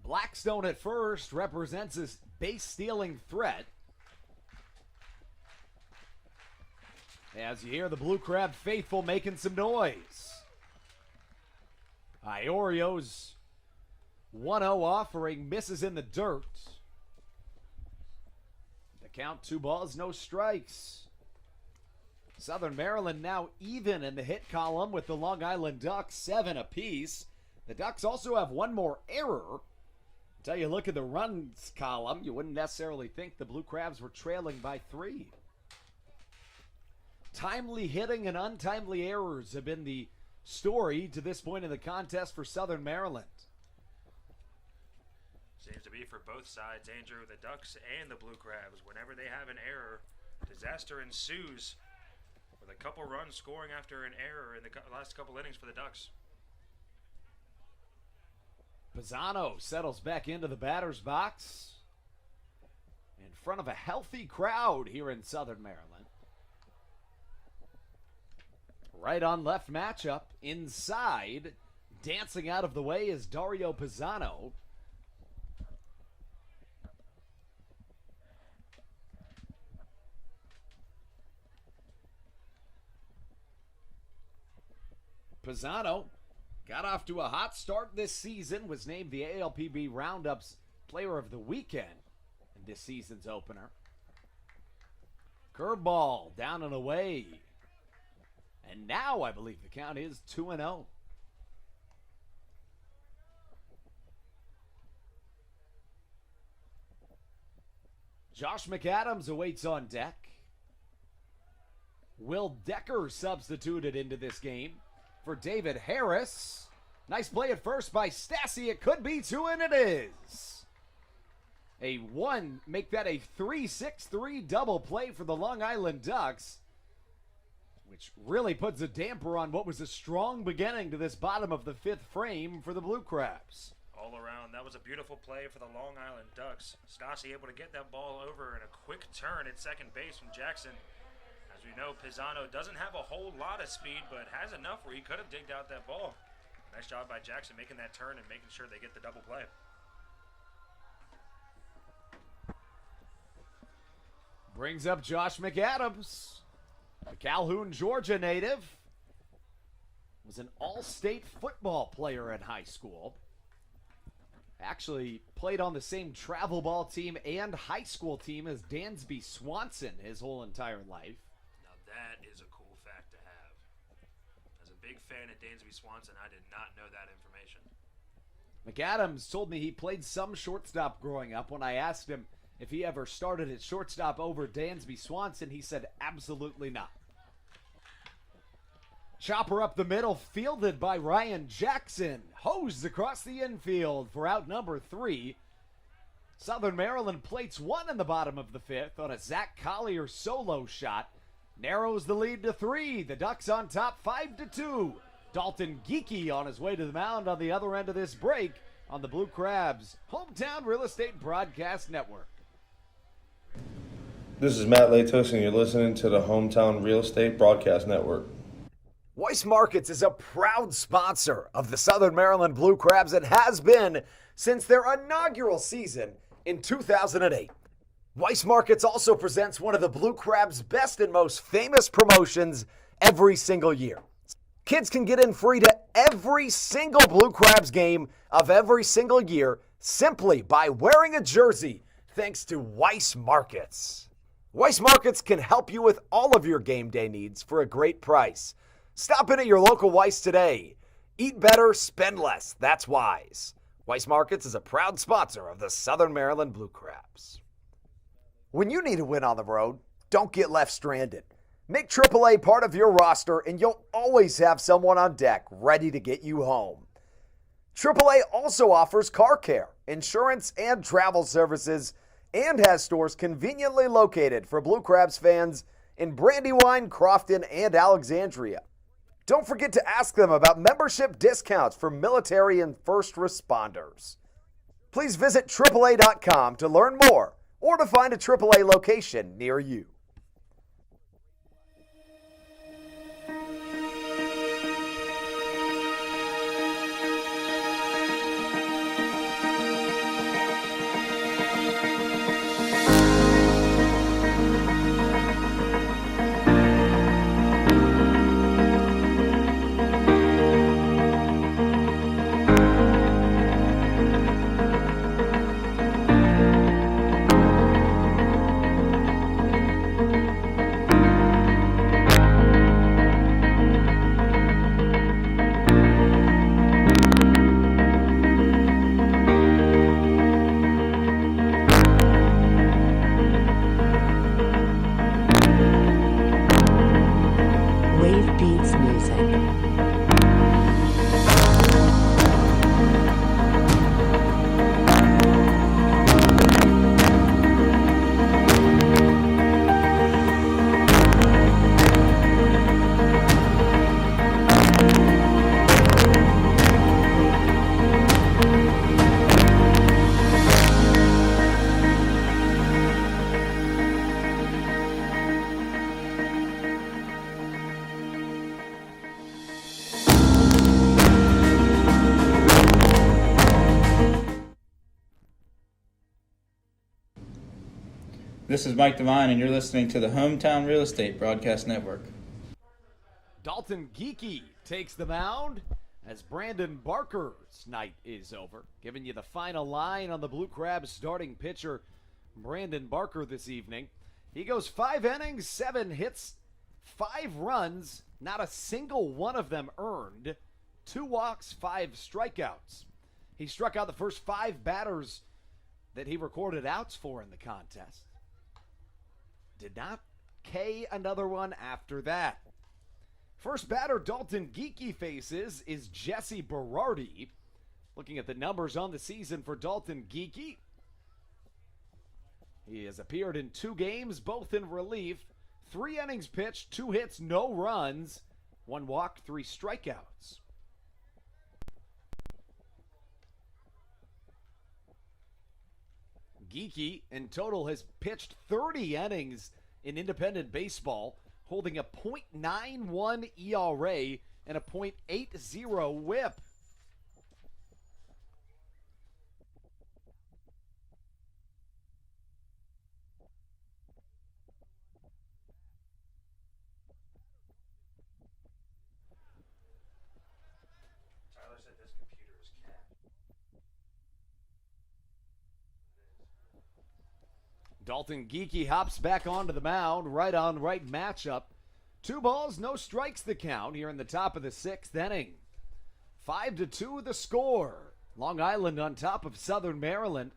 S4: Blackstone at first represents his base-stealing threat. As you hear the Blue Crab faithful making some noise. Iorio's 1-0 offering misses in the dirt. Count 2 balls, no strikes. Southern Maryland now even in the hit column with the Long Island Ducks, 7 apiece. The Ducks also have 1 more error. Until you look at the runs column, you wouldn't necessarily think the Blue Crabs were trailing by 3. Timely hitting and untimely errors have been the story to this point in the contest for Southern Maryland.
S1: Seems to be for both sides, Andrew, the Ducks and the Blue Crabs. Whenever they have an error, disaster ensues with a couple runs scoring after an error in the last couple innings for the Ducks.
S4: Pisano settles back into the batter's box in front of a healthy crowd here in Southern Maryland. Right on left matchup. Inside, dancing out of the way is Dario Pisano. Pisano got off to a hot start this season, was named the ALPB Roundup's Player of the Weekend in this season's opener. Curveball down and away. And now I believe the count is 2-0. Josh McAdams awaits on deck. Will Decker substituted into this game for David Harris. Nice play at first by Stassi. It could be 2, and it is. A 1, make that a 3-6-3 double play for the Long Island Ducks, which really puts a damper on what was a strong beginning to this bottom of the 5th frame for the Blue Crabs.
S1: all around. That was a beautiful play for the Long Island Ducks. Stassi able to get that ball over in a quick turn at second base from Jackson. As we know, Pisano doesn't have a whole lot of speed, but has enough where he could have digged out that ball. Nice job by Jackson making that turn and making sure they get the double play.
S6: Brings up Josh McAdams, a Calhoun, Georgia native. Was an all-state football player in high school. Actually played on the same travel ball team and high school team as Dansby Swanson his whole entire life.
S1: Now that is a cool fact to have. As a big fan of Dansby Swanson, I did not know that information.
S6: McAdams told me he played some shortstop growing up. When I asked him if he ever started at shortstop over Dansby Swanson, he said absolutely not. Chopper up the middle, fielded by Ryan Jackson. Hosed across the infield for out number 3. Southern Maryland plates 1 in the bottom of the 5th on a Zach Collier solo shot. Narrows the lead to 3. The Ducks on top 5-2. Dalton Geeky on his way to the mound on the other end of this break on the Blue Crabs Hometown Real Estate Broadcast Network.
S9: This is Matt Latos, and you're listening to the Hometown Real Estate Broadcast Network.
S4: Weiss Markets is a proud sponsor of the Southern Maryland Blue Crabs and has been since their inaugural season in 2008. Weiss Markets also presents one of the Blue Crabs' best and most famous promotions every single year. Kids can get in free to every single Blue Crabs game of every single year simply by wearing a jersey thanks to Weiss Markets. Weiss Markets can help you with all of your game day needs for a great price. Stop in at your local Weiss today. Eat better, spend less. That's wise. Weiss Markets is a proud sponsor of the Southern Maryland Blue Crabs. When you need a win on the road, don't get left stranded. Make AAA part of your roster and you'll always have someone on deck ready to get you home. AAA also offers car care, insurance, and travel services, and has stores conveniently located for Blue Crabs fans in Brandywine, Crofton, and Alexandria. Don't forget to ask them about membership discounts for military and first responders. Please visit AAA.com to learn more or to find a AAA location near you.
S7: This is Mike Devine, and you're listening to the Hometown Real Estate Broadcast Network.
S6: Dalton Geeky takes the mound as Brandon Barker's night is over. Giving you the final line on the Blue Crabs starting pitcher, Brandon Barker, this evening. He goes 5 innings, 7 hits, 5 runs, not a single one of them earned. 2 walks, 5 strikeouts. He struck out the first 5 batters that he recorded outs for in the contest. Did not K another one after that. First batter Dalton Geeky faces is Jesse Berardi. Looking at the numbers on the season for Dalton Geeky, he has appeared in 2 games, both in relief. 3 innings pitched, 2 hits, no runs, 1 walk, 3 strikeouts. Geeky, in total, has pitched 30 innings in independent baseball, holding a .91 ERA and a .80 whip.
S1: Tyler said this computer is cat.
S6: Dalton Geeky hops back onto the mound, right on right matchup. 2 balls, no strikes the count here in the top of the 6th inning. 5-2 the score. Long Island on top of Southern Maryland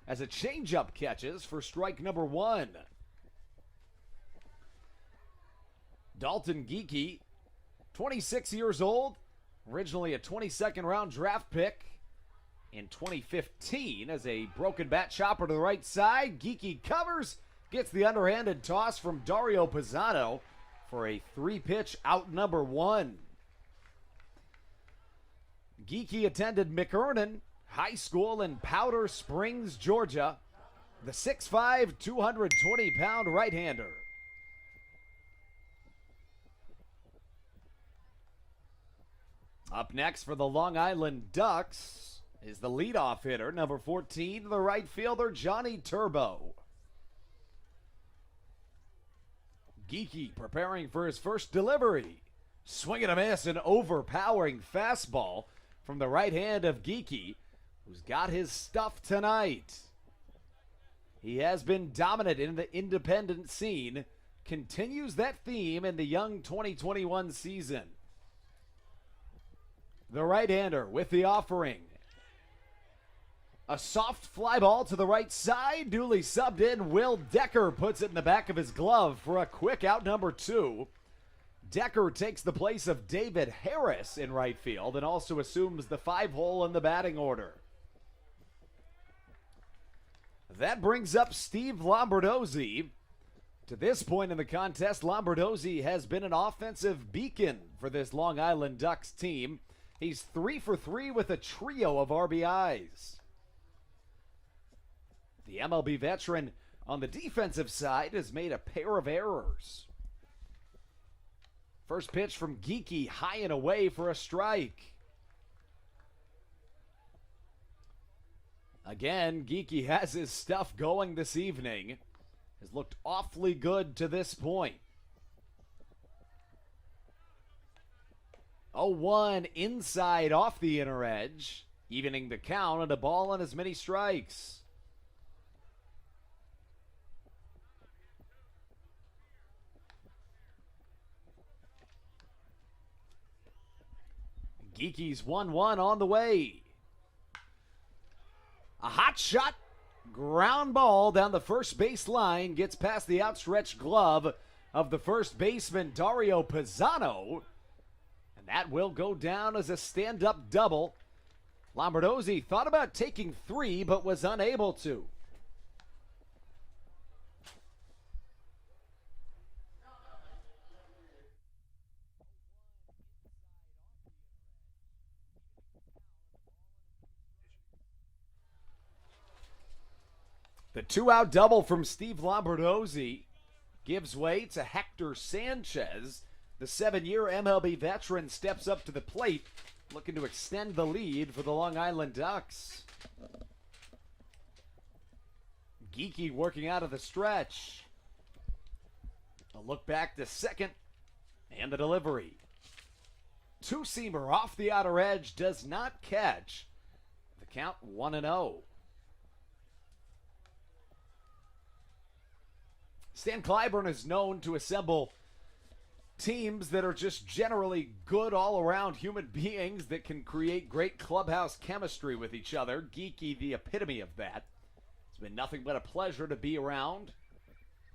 S6: as a changeup catches for strike number 1. Dalton Geeky, 26 years old, originally a 22nd round draft pick. In 2015, as a broken bat chopper to the right side, Geeky covers, gets the underhanded toss from Dario Pisano for a 3-pitch out number 1. Geeky attended McErnan High School in Powder Springs, Georgia. The 6'5", 220-pound right-hander. Up next for the Long Island Ducks is the leadoff hitter, number 14, the right fielder, Johnny Turbo. Geeky preparing for his first delivery. Swing and a miss, an overpowering fastball from the right hand of Geeky, who's got his stuff tonight. He has been dominant in the independent scene, continues that theme in the young 2021 season. The right-hander with the offering. A soft fly ball to the right side, duly subbed in. Will Decker puts it in the back of his glove for a quick out number 2. Decker takes the place of David Harris in right field and also assumes the 5-hole in the batting order. That brings up Steve Lombardozzi. To this point in the contest, Lombardozzi has been an offensive beacon for this Long Island Ducks team. He's 3 for 3 with a trio of RBIs. The MLB veteran on the defensive side has made a pair of errors. First pitch from Geeky, high and away for a strike. Again, Geeky has his stuff going this evening. Has looked awfully good to this point. 0-1 inside off the inner edge, evening the count and a ball on as many strikes. Geeky's 1-1 on the way. A hot shot, ground ball down the first base line, gets past the outstretched glove of the first baseman Dario Pisano, and that will go down as a stand-up double. Lombardozzi thought about taking 3, but was unable to. The 2-out double from Steve Lombardozzi gives way to Hector Sanchez. The 7-year MLB veteran steps up to the plate, looking to extend the lead for the Long Island Ducks. Geeky working out of the stretch. A look back to second, and the delivery. Two-seamer off the outer edge, does not catch. The count 1-0. Stan Clyburn is known to assemble teams that are just generally good all-around human beings that can create great clubhouse chemistry with each other. Geeky, the epitome of that. It's been nothing but a pleasure to be around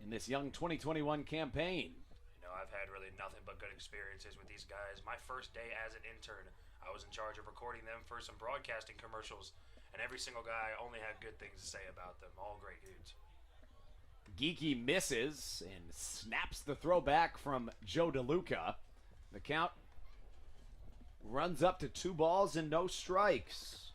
S6: in this young 2021 campaign.
S1: You know, I've had really nothing but good experiences with these guys. My first day as an intern, I was in charge of recording them for some broadcasting commercials, and every single guy only had good things to say about them. All great dudes.
S6: Geeky misses and snaps the throw back from Joe DeLuca. The count runs up to 2 balls and no strikes.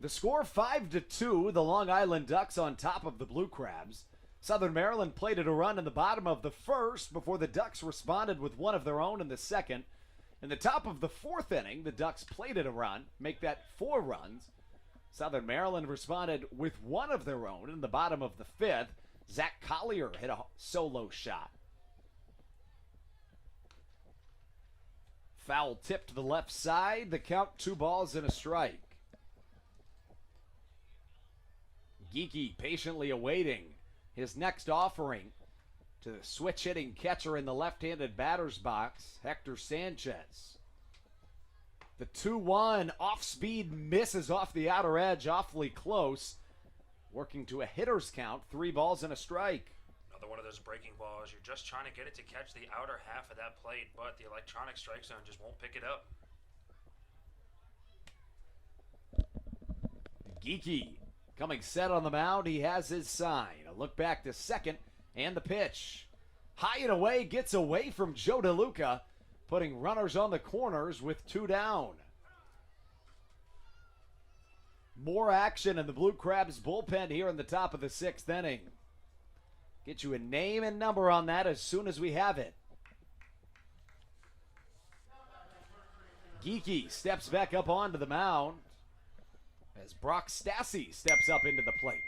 S6: The score 5-2, the Long Island Ducks on top of the Blue Crabs. Southern Maryland plated a run in the bottom of the first before the Ducks responded with one of their own in the second. In the top of the fourth inning, the Ducks plated a run, make that 4 runs. Southern Maryland responded with one of their own in the bottom of the fifth. Zach Collier hit a solo shot. Foul tip to the left side. The count 2 balls and a strike. Geeky patiently awaiting his next offering to the switch-hitting catcher in the left-handed batter's box, Hector Sanchez. The 2-1 off-speed misses off the outer edge, awfully close. Working to a hitter's count, 3 balls and a strike.
S1: Another one of those breaking balls. You're just trying to get it to catch the outer half of that plate, but the electronic strike zone just won't pick it up.
S6: Geeky coming set on the mound, he has his sign. A look back to second, and the pitch. High and away, gets away from Joe DeLuca, putting runners on the corners with 2 down. More action in the Blue Crabs bullpen here in the top of the 6th inning. Get you a name and number on that as soon as we have it. Geeky steps back up onto the mound as Brock Stassi steps up into the plate.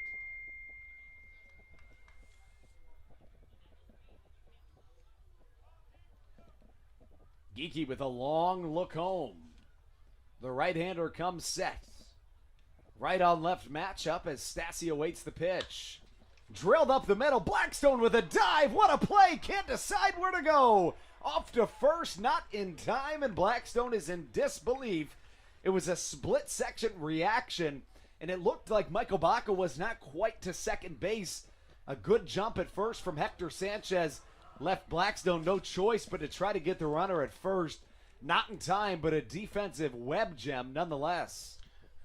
S6: Geeky with a long look home. The right-hander comes set. Right on left matchup as Stassi awaits the pitch. Drilled up the middle. Blackstone with a dive. What a play. Can't decide where to go. Off to first, not in time, and Blackstone is in disbelief. It was a split-section reaction, and it looked like Michael Baca was not quite to second base. A good jump at first from Hector Sanchez left Blackstone no choice but to try to get the runner at first. Not in time, but a defensive web gem nonetheless.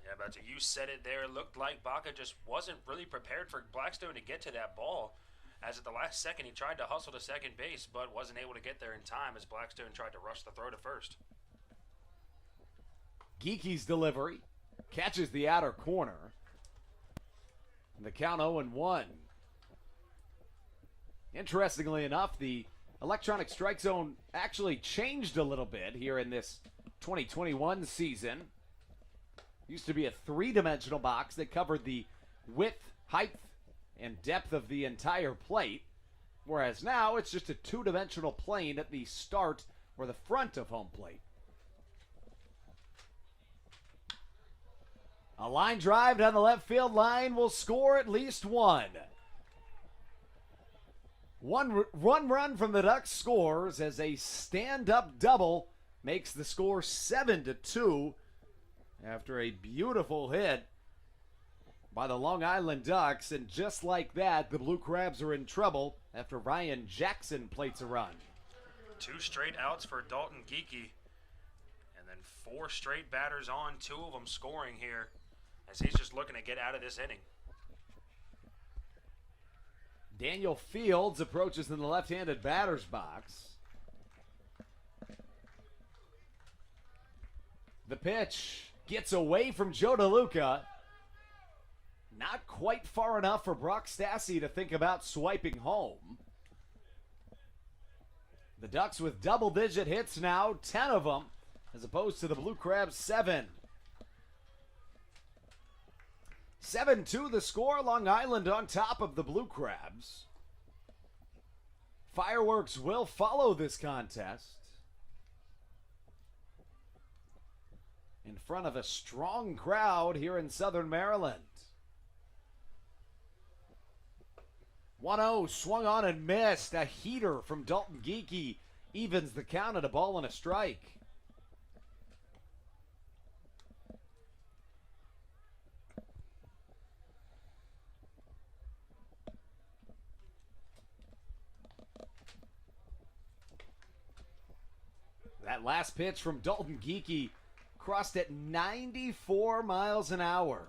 S1: Yeah, but you said it there. It looked like Baca just wasn't really prepared for Blackstone to get to that ball. As at the last second, he tried to hustle to second base, but wasn't able to get there in time as Blackstone tried to rush the throw to first.
S6: Geeky's delivery catches the outer corner. And the count 0-1. Interestingly enough, the electronic strike zone actually changed a little bit here in this 2021 season. Used to be a 3-dimensional box that covered the width, height, and depth of the entire plate, whereas now it's just a 2-dimensional plane at the start or the front of home plate. A line drive down the left field line will score at least one. One run from the Ducks scores as a stand-up double makes the score 7-2 after a beautiful hit by the Long Island Ducks. And just like that, the Blue Crabs are in trouble after Ryan Jackson plates a run.
S1: 2 straight outs for Dalton Geeky. And then 4 straight batters on, 2 of them scoring here as he's just looking to get out of this inning.
S6: Daniel Fields approaches in the left-handed batter's box. The pitch gets away from Joe DeLuca. Not quite far enough for Brock Stassi to think about swiping home. The Ducks with double-digit hits now, 10 of them, as opposed to the Blue Crabs 7. 7-2 the score, Long Island on top of the Blue Crabs. Fireworks will follow this contest in front of a strong crowd here in Southern Maryland. 1-0 swung on and missed. A heater from Dalton Geeky evens the count at a ball and a strike. That last pitch from Dalton Geeky crossed at 94 miles an hour.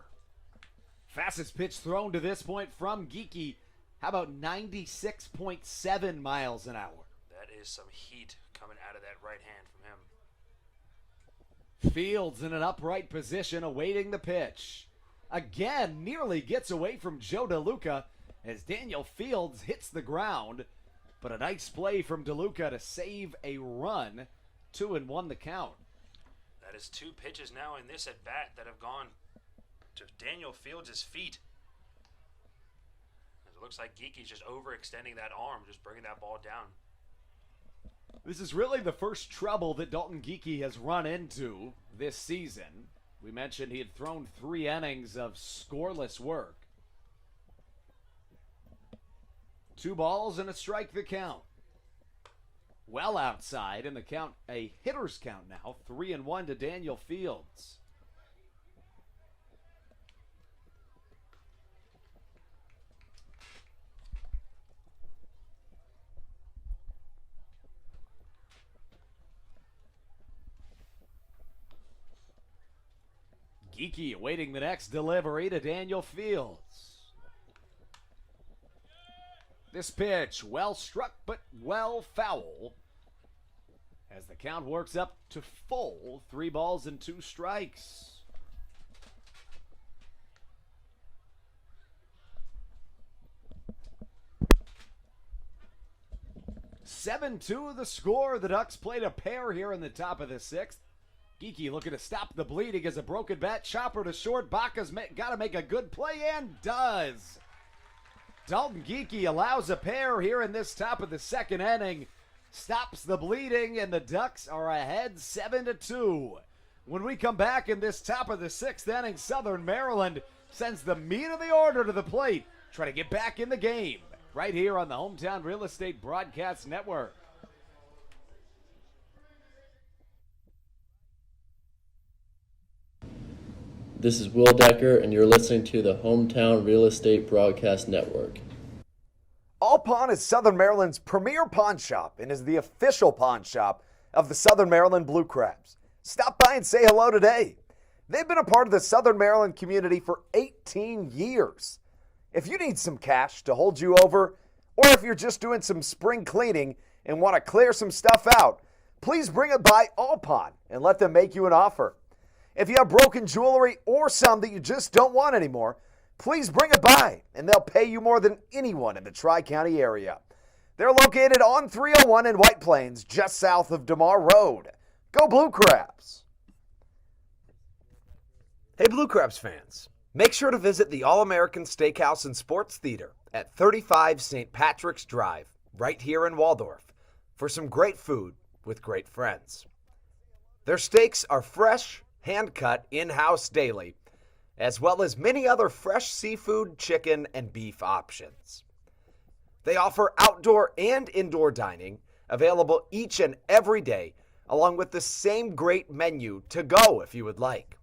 S6: Fastest pitch thrown to this point from Geeky. How about 96.7 miles an hour?
S1: That is some heat coming out of that right hand from him.
S6: Fields in an upright position awaiting the pitch. again nearly gets away from Joe DeLuca as Daniel Fields hits the ground. But a nice play from DeLuca to save a run. 2-1 the count.
S1: That is 2 pitches now in this at bat that have gone to Daniel Fields' feet. It looks like Geeky's just overextending that arm, just bringing that ball down.
S6: This is really the first trouble that Dalton Geeky has run into this season. We mentioned he had thrown 3 innings of scoreless work. 2 balls and a strike the count. Well outside, and the count a hitter's count now. 3-1 to Daniel Fields. Geeky awaiting the next delivery to Daniel Fields. This pitch, well struck but well foul. As the count works up to full, 3 balls and 2 strikes. "7-2 the score. The Ducks played a pair here in the top of the 6th. Geeky looking to stop the bleeding as a broken bat. Chopper to short. Baca's got to make a good play and does. Dalton Geeky allows a pair here in this top of the 2nd inning. Stops the bleeding, and the Ducks are ahead 7-2. When we come back in this top of the 6th inning, Southern Maryland sends the meat of the order to the plate. Try to get back in the game right here on the Hometown Real Estate Broadcast Network.
S5: This is Will Decker, and you're listening to the Hometown Real Estate Broadcast Network.
S4: All Pawn is Southern Maryland's premier pawn shop and is the official pawn shop of the Southern Maryland Blue Crabs. Stop by and say hello today. They've been a part of the Southern Maryland community for 18 years. If you need some cash to hold you over, or if you're just doing some spring cleaning and want to clear some stuff out, please bring it by All Pawn and let them make you an offer. If you have broken jewelry or some that you just don't want anymore, please bring it by, and they'll pay you more than anyone in the Tri-County area. They're located on 301 in White Plains, just south of DeMar Road. Go Blue Crabs! Hey Blue Crabs fans, make sure to visit the All-American Steakhouse and Sports Theater at 35 St. Patrick's Drive, right here in Waldorf, for some great food with great friends. Their steaks are fresh, hand-cut, in-house daily, as well as many other fresh seafood, chicken, and beef options. They offer outdoor and indoor dining available each and every day, along with the same great menu to go if you would like.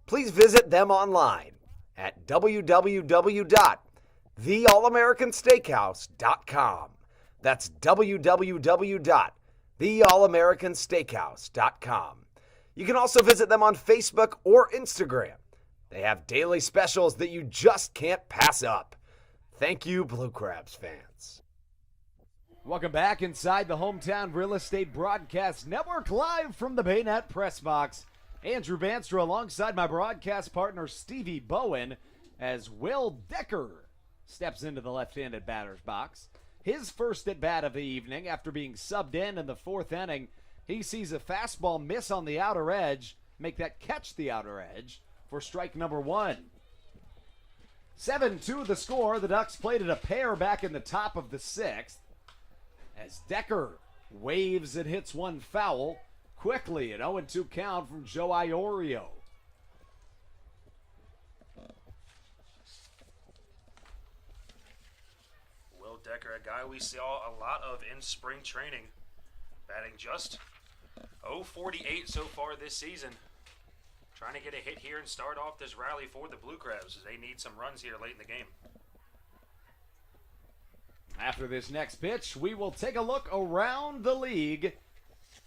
S4: Please visit them online at www.theallamericansteakhouse.com. That's www.theallamericansteakhouse.com. You can also visit them on Facebook or Instagram. They have daily specials that you just can't pass up. Thank you, Blue Crabs fans. Welcome back inside the Hometown Real Estate Broadcast Network, live from the Baynet Press Box. Andrew Banstra alongside my broadcast partner Stevie Bowen as Will Decker steps into the left-handed batter's box. His first at-bat of the evening after being subbed in the 4th inning. He sees a fastball miss on the outer edge, make that catch the outer edge for strike number 1. 7-2 the score. The Ducks played at a pair back in the top of the 6th. As Decker waves and hits one foul. Quickly an 0-2 count from Joe Iorio.
S1: Will Decker, a guy we saw a lot of in spring training, batting just .048 so far this season. Trying to get a hit here and start off this rally for the Blue Crabs as they need some runs here late in the game.
S6: After this next pitch, we will take a look around the league,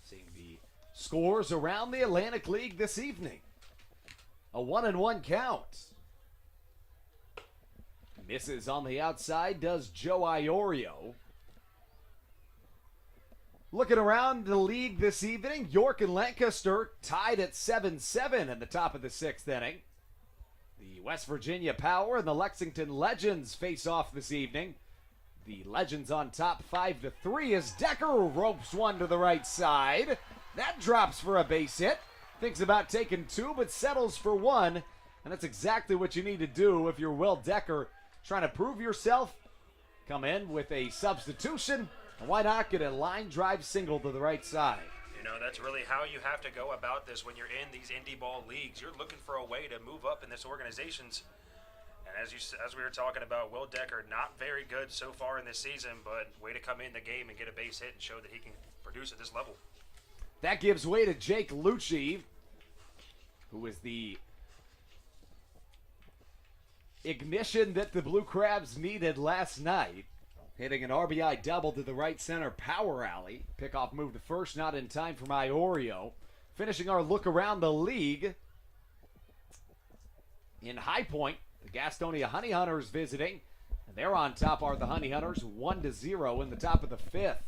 S6: seeing the scores around the Atlantic League this evening. A 1-1 count. Misses on the outside does Joe Iorio. Looking around the league this evening, York and Lancaster tied at 7-7 in the top of the 6th inning. The West Virginia Power and the Lexington Legends face off this evening. The Legends on top 5-3 as Decker ropes one to the right side. That drops for a base hit. Thinks about taking two, but settles for one. And that's exactly what you need to do if you're Will Decker trying to prove yourself. Come in with a substitution. And why not get a line drive single to the right side?
S1: You know, that's really how you have to go about this when you're in these indie ball leagues. You're looking for a way to move up in this organizations. And as we were talking about, Will Decker, not very good so far in this season, but way to come in the game and get a base hit and show that he can produce at this level.
S6: That gives way to Jake Lucci, who is the ignition that the Blue Crabs needed last night. Hitting an RBI double to the right center power alley. Pickoff move to first, not in time for Iorio. Finishing our look around the league. In High Point, the Gastonia Honey Hunters visiting. And they're on top are the Honey Hunters, 1-0 in the top of the fifth.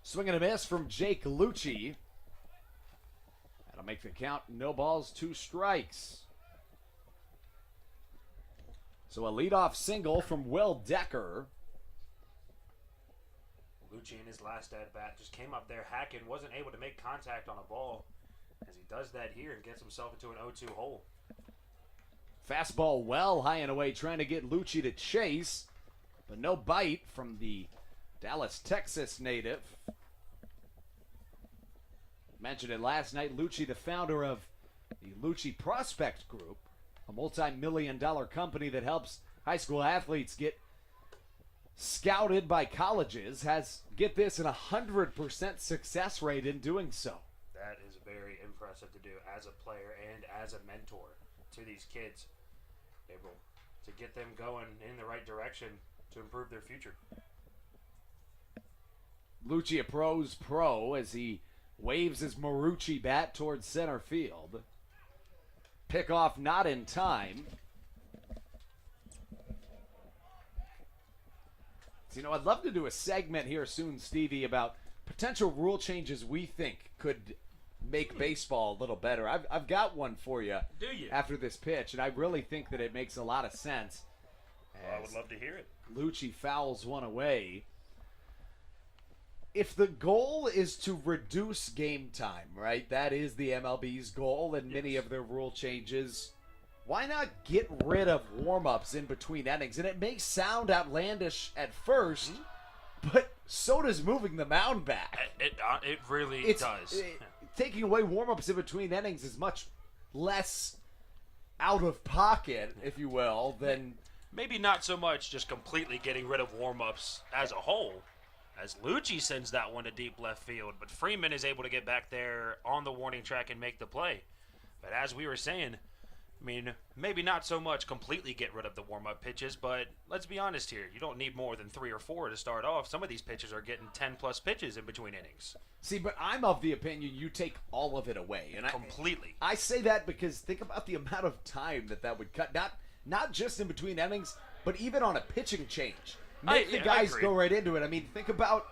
S6: Swing and a miss from Jake Lucci. That'll make the count, no balls, 2 strikes. So a leadoff single from Will Decker.
S1: Lucci in his last at-bat just came up there hacking, wasn't able to make contact on a ball. As he does that here and gets himself into an 0-2 hole.
S6: Fastball well high and away, trying to get Lucci to chase. But no bite from the Dallas, Texas native. Mentioned it last night, Lucci, the founder of the Lucci Prospect Group, a multi-million-dollar company that helps high school athletes get scouted by colleges, has, get this, an 100% success rate in doing so.
S1: That is very impressive to do as a player and as a mentor to these kids. Able to get them going in the right direction to improve their future.
S6: Lucci, a pro's pro, as he waves his Marucci bat towards center field. Pickoff not in time. So, you know, I'd love to do a segment here soon, Stevie, about potential rule changes we think could make baseball a little better. I've got one for you.
S1: Do you?
S6: After this pitch, and I really think that it makes a lot of sense.
S1: Well, I would love to hear it.
S6: Lucci fouls one away. If the goal is to reduce game time, right? That is the MLB's goal and many of their rule changes. Why not get rid of warm-ups in between innings? And it may sound outlandish at first, but so does moving the mound back.
S1: It really does.
S6: Taking away warm-ups in between innings is much less out of pocket, if you will, than...
S1: Maybe not so much just completely getting rid of warm-ups as a whole, as Lucci sends that one to deep left field, but Freeman is able to get back there on the warning track and make the play. But as we were saying, I mean, maybe not so much completely get rid of the warm-up pitches, but let's be honest here. You don't need more than 3 or 4 to start off. Some of these pitchers are getting 10-plus pitches in between innings.
S6: See, but I'm of the opinion you take all of it away. And
S1: completely.
S6: I say that because think about the amount of time that would cut. Not just in between innings, but even on a pitching change. Make the guys go right into it. I mean, think about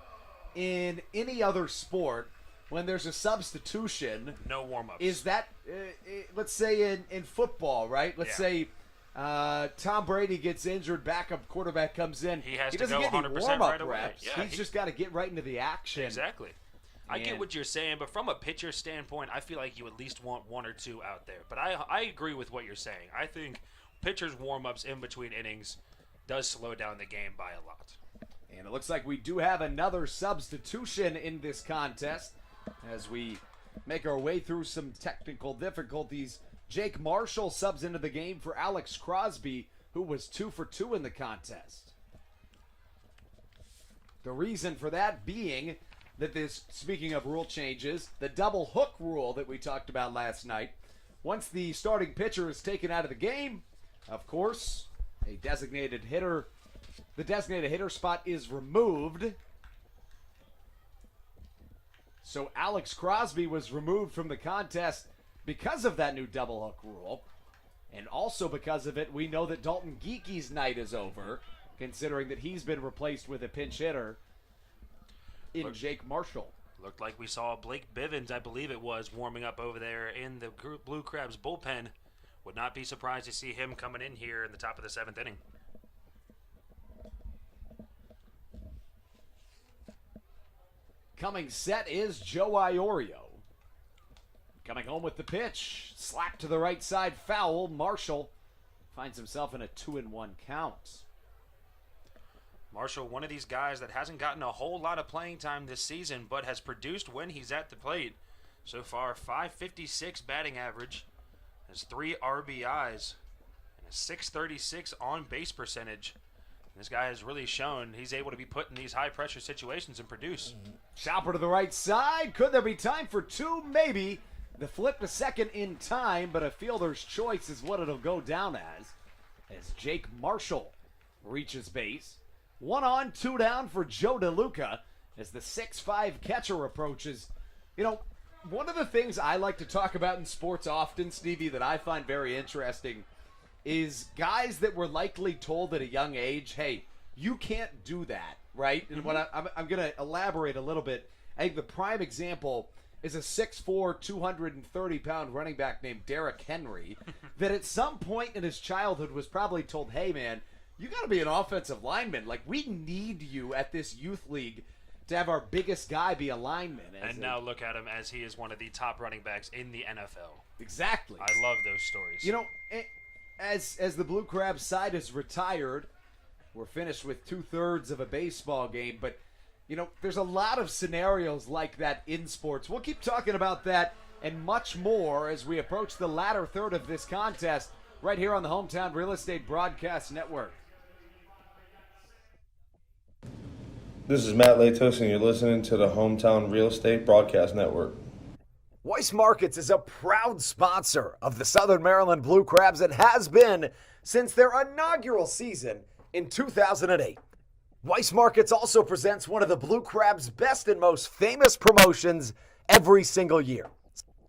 S6: in any other sport when there's a substitution.
S1: No warm-ups.
S6: Is that, let's say in football, right? Let's say Tom Brady gets injured, backup quarterback comes in.
S1: He has to
S6: doesn't
S1: go
S6: get any
S1: 100%
S6: warm-up
S1: right away.
S6: reps.
S1: Yeah,
S6: He's just got to get right into the action.
S1: Exactly. I get what you're saying, but from a pitcher standpoint, I feel like you at least want 1 or 2 out there. But I agree with what you're saying. I think pitchers' warm-ups in between innings does slow down the game by a lot.
S6: And it looks like we do have another substitution in this contest as we make our way through some technical difficulties. Jake Marshall subs into the game for Alex Crosby, who was 2 for 2 in the contest. The reason for that being that this, speaking of rule changes, the double hook rule that we talked about last night, once the starting pitcher is taken out of the game, of course, the designated hitter spot is removed. So Alex Crosby was removed from the contest because of that new double hook rule. And also because of it, we know that Dalton Geeky's night is over, considering that he's been replaced with a pinch hitter in Jake Marshall.
S1: Looked like we saw Blake Bivens, I believe it was, warming up over there in the Blue Crabs bullpen Would not be surprised to see him coming in here in the top of the 7th inning.
S6: Coming set is Joe Iorio. Coming home with the pitch. Slap to the right side, foul. Marshall finds himself in a 2-1 count.
S1: Marshall, one of these guys that hasn't gotten a whole lot of playing time this season, but has produced when he's at the plate. So far, .556 batting average, has 3 RBIs, and a .636 on-base percentage. And this guy has really shown he's able to be put in these high-pressure situations and produce.
S6: Chopper to the right side. Could there be time for 2? Maybe. The flip to second in time, but a fielder's choice is what it'll go down as Jake Marshall reaches base. 1 on, 2 down for Joe DeLuca as the 6'5 catcher approaches. You know, one of the things I like to talk about in sports often, Stevie, that I find very interesting is guys that were likely told at a young age, hey, you can't do that, right? And what I'm going to elaborate a little bit. I think the prime example is a 6'4", 230-pound running back named Derrick Henry that at some point in his childhood was probably told, hey, man, you got to be an offensive lineman. Like, we need you at this youth league to have our biggest guy be a lineman.
S1: And now look at him as he is one of the top running backs in the NFL.
S6: Exactly.
S1: I love those stories.
S6: You know, as the Blue Crab side is retired, we're finished with 2/3 of a baseball game, but you know, there's a lot of scenarios like that in sports. We'll keep talking about that and much more as we approach the latter third of this contest right here on the Hometown Real Estate Broadcast Network.
S9: This is Matt Latos, and you're listening to the Hometown Real Estate Broadcast Network.
S4: Weiss Markets is a proud sponsor of the Southern Maryland Blue Crabs and has been since their inaugural season in 2008. Weiss Markets also presents one of the Blue Crabs' best and most famous promotions every single year.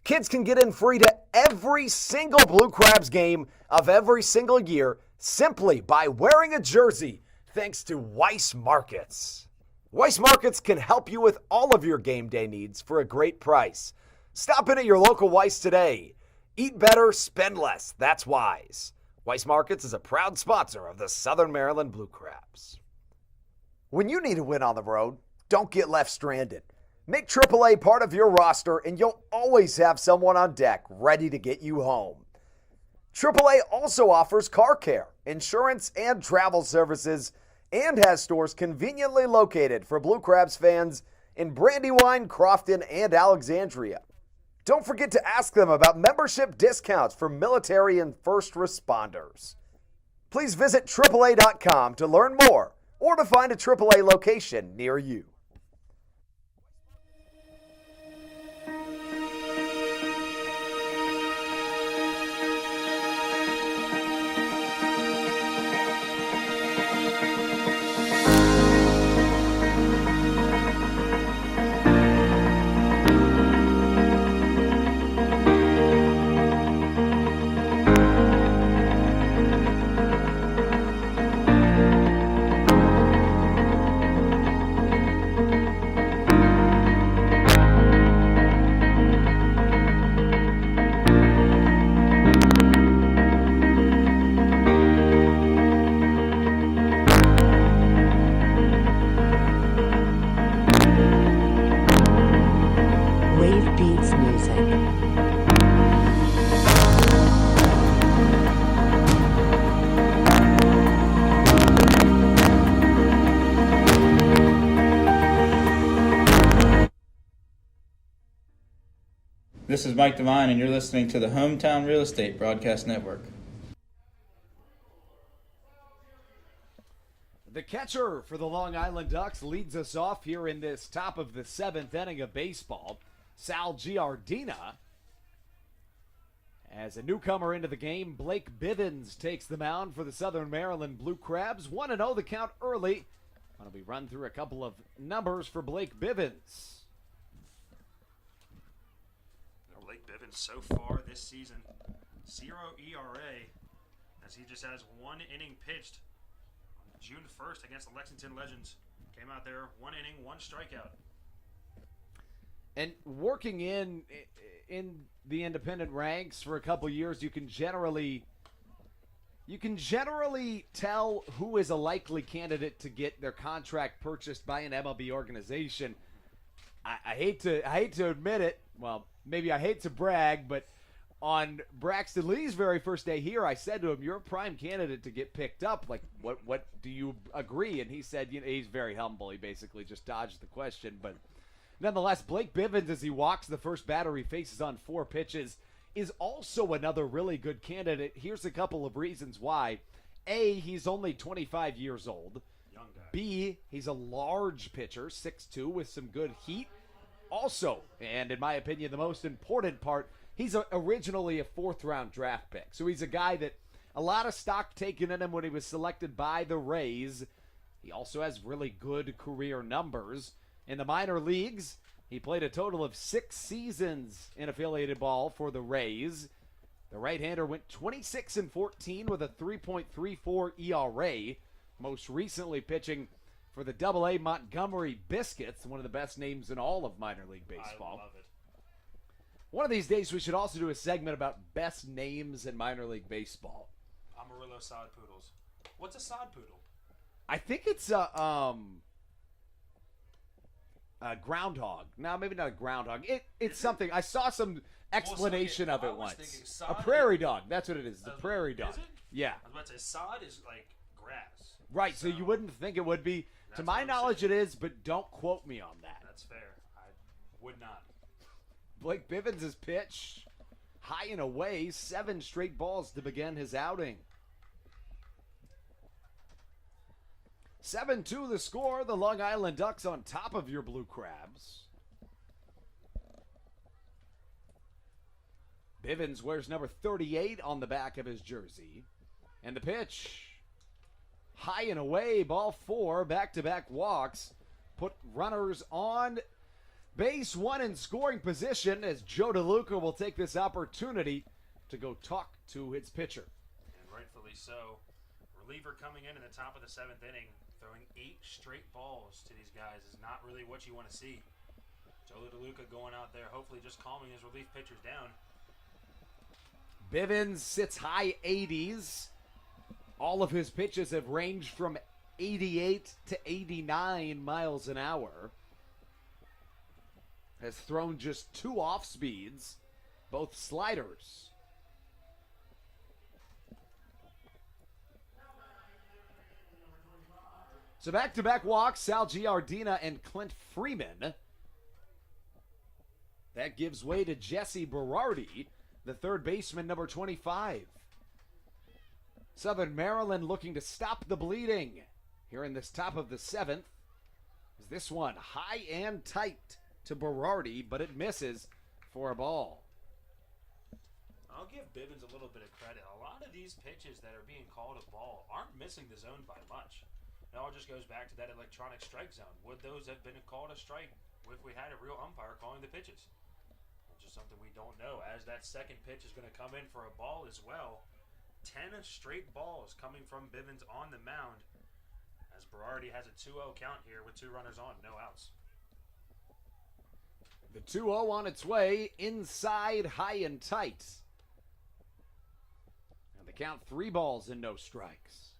S4: Kids can get in free to every single Blue Crabs game of every single year simply by wearing a jersey thanks to Weiss Markets. Weiss Markets can help you with all of your game day needs for a great price. Stop in at your local Weiss today. Eat better, spend less. That's wise. Weiss Markets is a proud sponsor of the Southern Maryland Blue Crabs. When you need a win on the road, don't get left stranded. Make AAA part of your roster and you'll always have someone on deck ready to get you home. AAA also offers car care, insurance, and travel services and has stores conveniently located for Blue Crabs fans in Brandywine, Crofton, and Alexandria. Don't forget to ask them about membership discounts for military and first responders. Please visit AAA.com to learn more or to find a AAA location near you.
S7: This is Mike Devine, and you're listening to the Hometown Real Estate Broadcast Network.
S6: The catcher for the Long Island Ducks leads us off here in this top of the 7th inning of baseball, Sal Giardina. As a newcomer into the game, Blake Bivens takes the mound for the Southern Maryland Blue Crabs. 1-0 the count early. Why don't we run through a couple of numbers for Blake Bivens?
S1: Blake Bivens so far this season, 0 ERA, as he just has 1 inning pitched on June 1st against the Lexington Legends. Came out there, 1 inning, 1 strikeout.
S6: And working in in the independent ranks for a couple years, you can generally tell who is a likely candidate to get their contract purchased by an MLB organization. I hate to admit it. Well, maybe I hate to brag, but on Braxton Lee's very first day here, I said to him, "You're a prime candidate to get picked up. Like, what do you agree?" And he said, he's very humble. He basically just dodged the question. But nonetheless, Blake Bivens, as he walks the first batter he faces on 4 pitches, is also another really good candidate. Here's a couple of reasons why. A, he's only 25 years old.
S1: Young guy.
S6: B, he's a large pitcher, 6'2", with some good heat. Also, and in my opinion, the most important part, he's originally a 4th-round draft pick. So he's a guy that a lot of stock taken in him when he was selected by the Rays. He also has really good career numbers. In the minor leagues, he played a total of 6 seasons in affiliated ball for the Rays. The right-hander went 26-14 with a 3.34 ERA, most recently pitching for the Double-A Montgomery Biscuits, one of the best names in all of minor league baseball.
S1: I love it.
S6: One of these days, we should also do a segment about best names in minor league baseball.
S1: Amarillo sod poodles. What's a sod poodle?
S6: I think it's a groundhog. No, maybe not a groundhog. It's something. I saw some explanation of it once. A prairie dog. That's what it is. The prairie dog.
S1: Is it?
S6: Yeah.
S1: I was about to say sod is like grass.
S6: Right. So you wouldn't think it would be. To my knowledge, it is, but don't quote me on that.
S1: That's fair. I would not.
S6: Blake Bivens' pitch, high and away, 7 straight balls to begin his outing. 7-2 the score. The Long Island Ducks on top of your Blue Crabs. Bivens wears number 38 on the back of his jersey. And the pitch, high and away, ball 4, back-to-back walks. Put runners on base 1 in scoring position as Joe DeLuca will take this opportunity to go talk to his pitcher.
S1: And rightfully so. Reliever coming in the top of the 7th inning, throwing 8 straight balls to these guys is not really what you want to see. Joe DeLuca going out there, hopefully just calming his relief pitchers down.
S6: Bivens sits high 80s. All of his pitches have ranged from 88 to 89 miles an hour. Has thrown just 2 off speeds, both sliders. So back-to-back walks, Sal Giardina and Clint Freeman. That gives way to Jesse Berardi, the third baseman, number 25. Southern Maryland looking to stop the bleeding here in this top of the 7th. Is this one high and tight to Berardi, but it misses for a ball.
S1: I'll give Bivens a little bit of credit. A lot of these pitches that are being called a ball aren't missing the zone by much. It all just goes back to that electronic strike zone. Would those have been called a strike if we had a real umpire calling the pitches? Which is something we don't know, as that second pitch is going to come in for a ball as well. 10 straight balls coming from Bivens on the mound, as Berardi has a 2-0 count here with 2 runners on, no outs.
S6: The 2-0 on its way, inside, high and tight. And the count 3 balls and no strikes.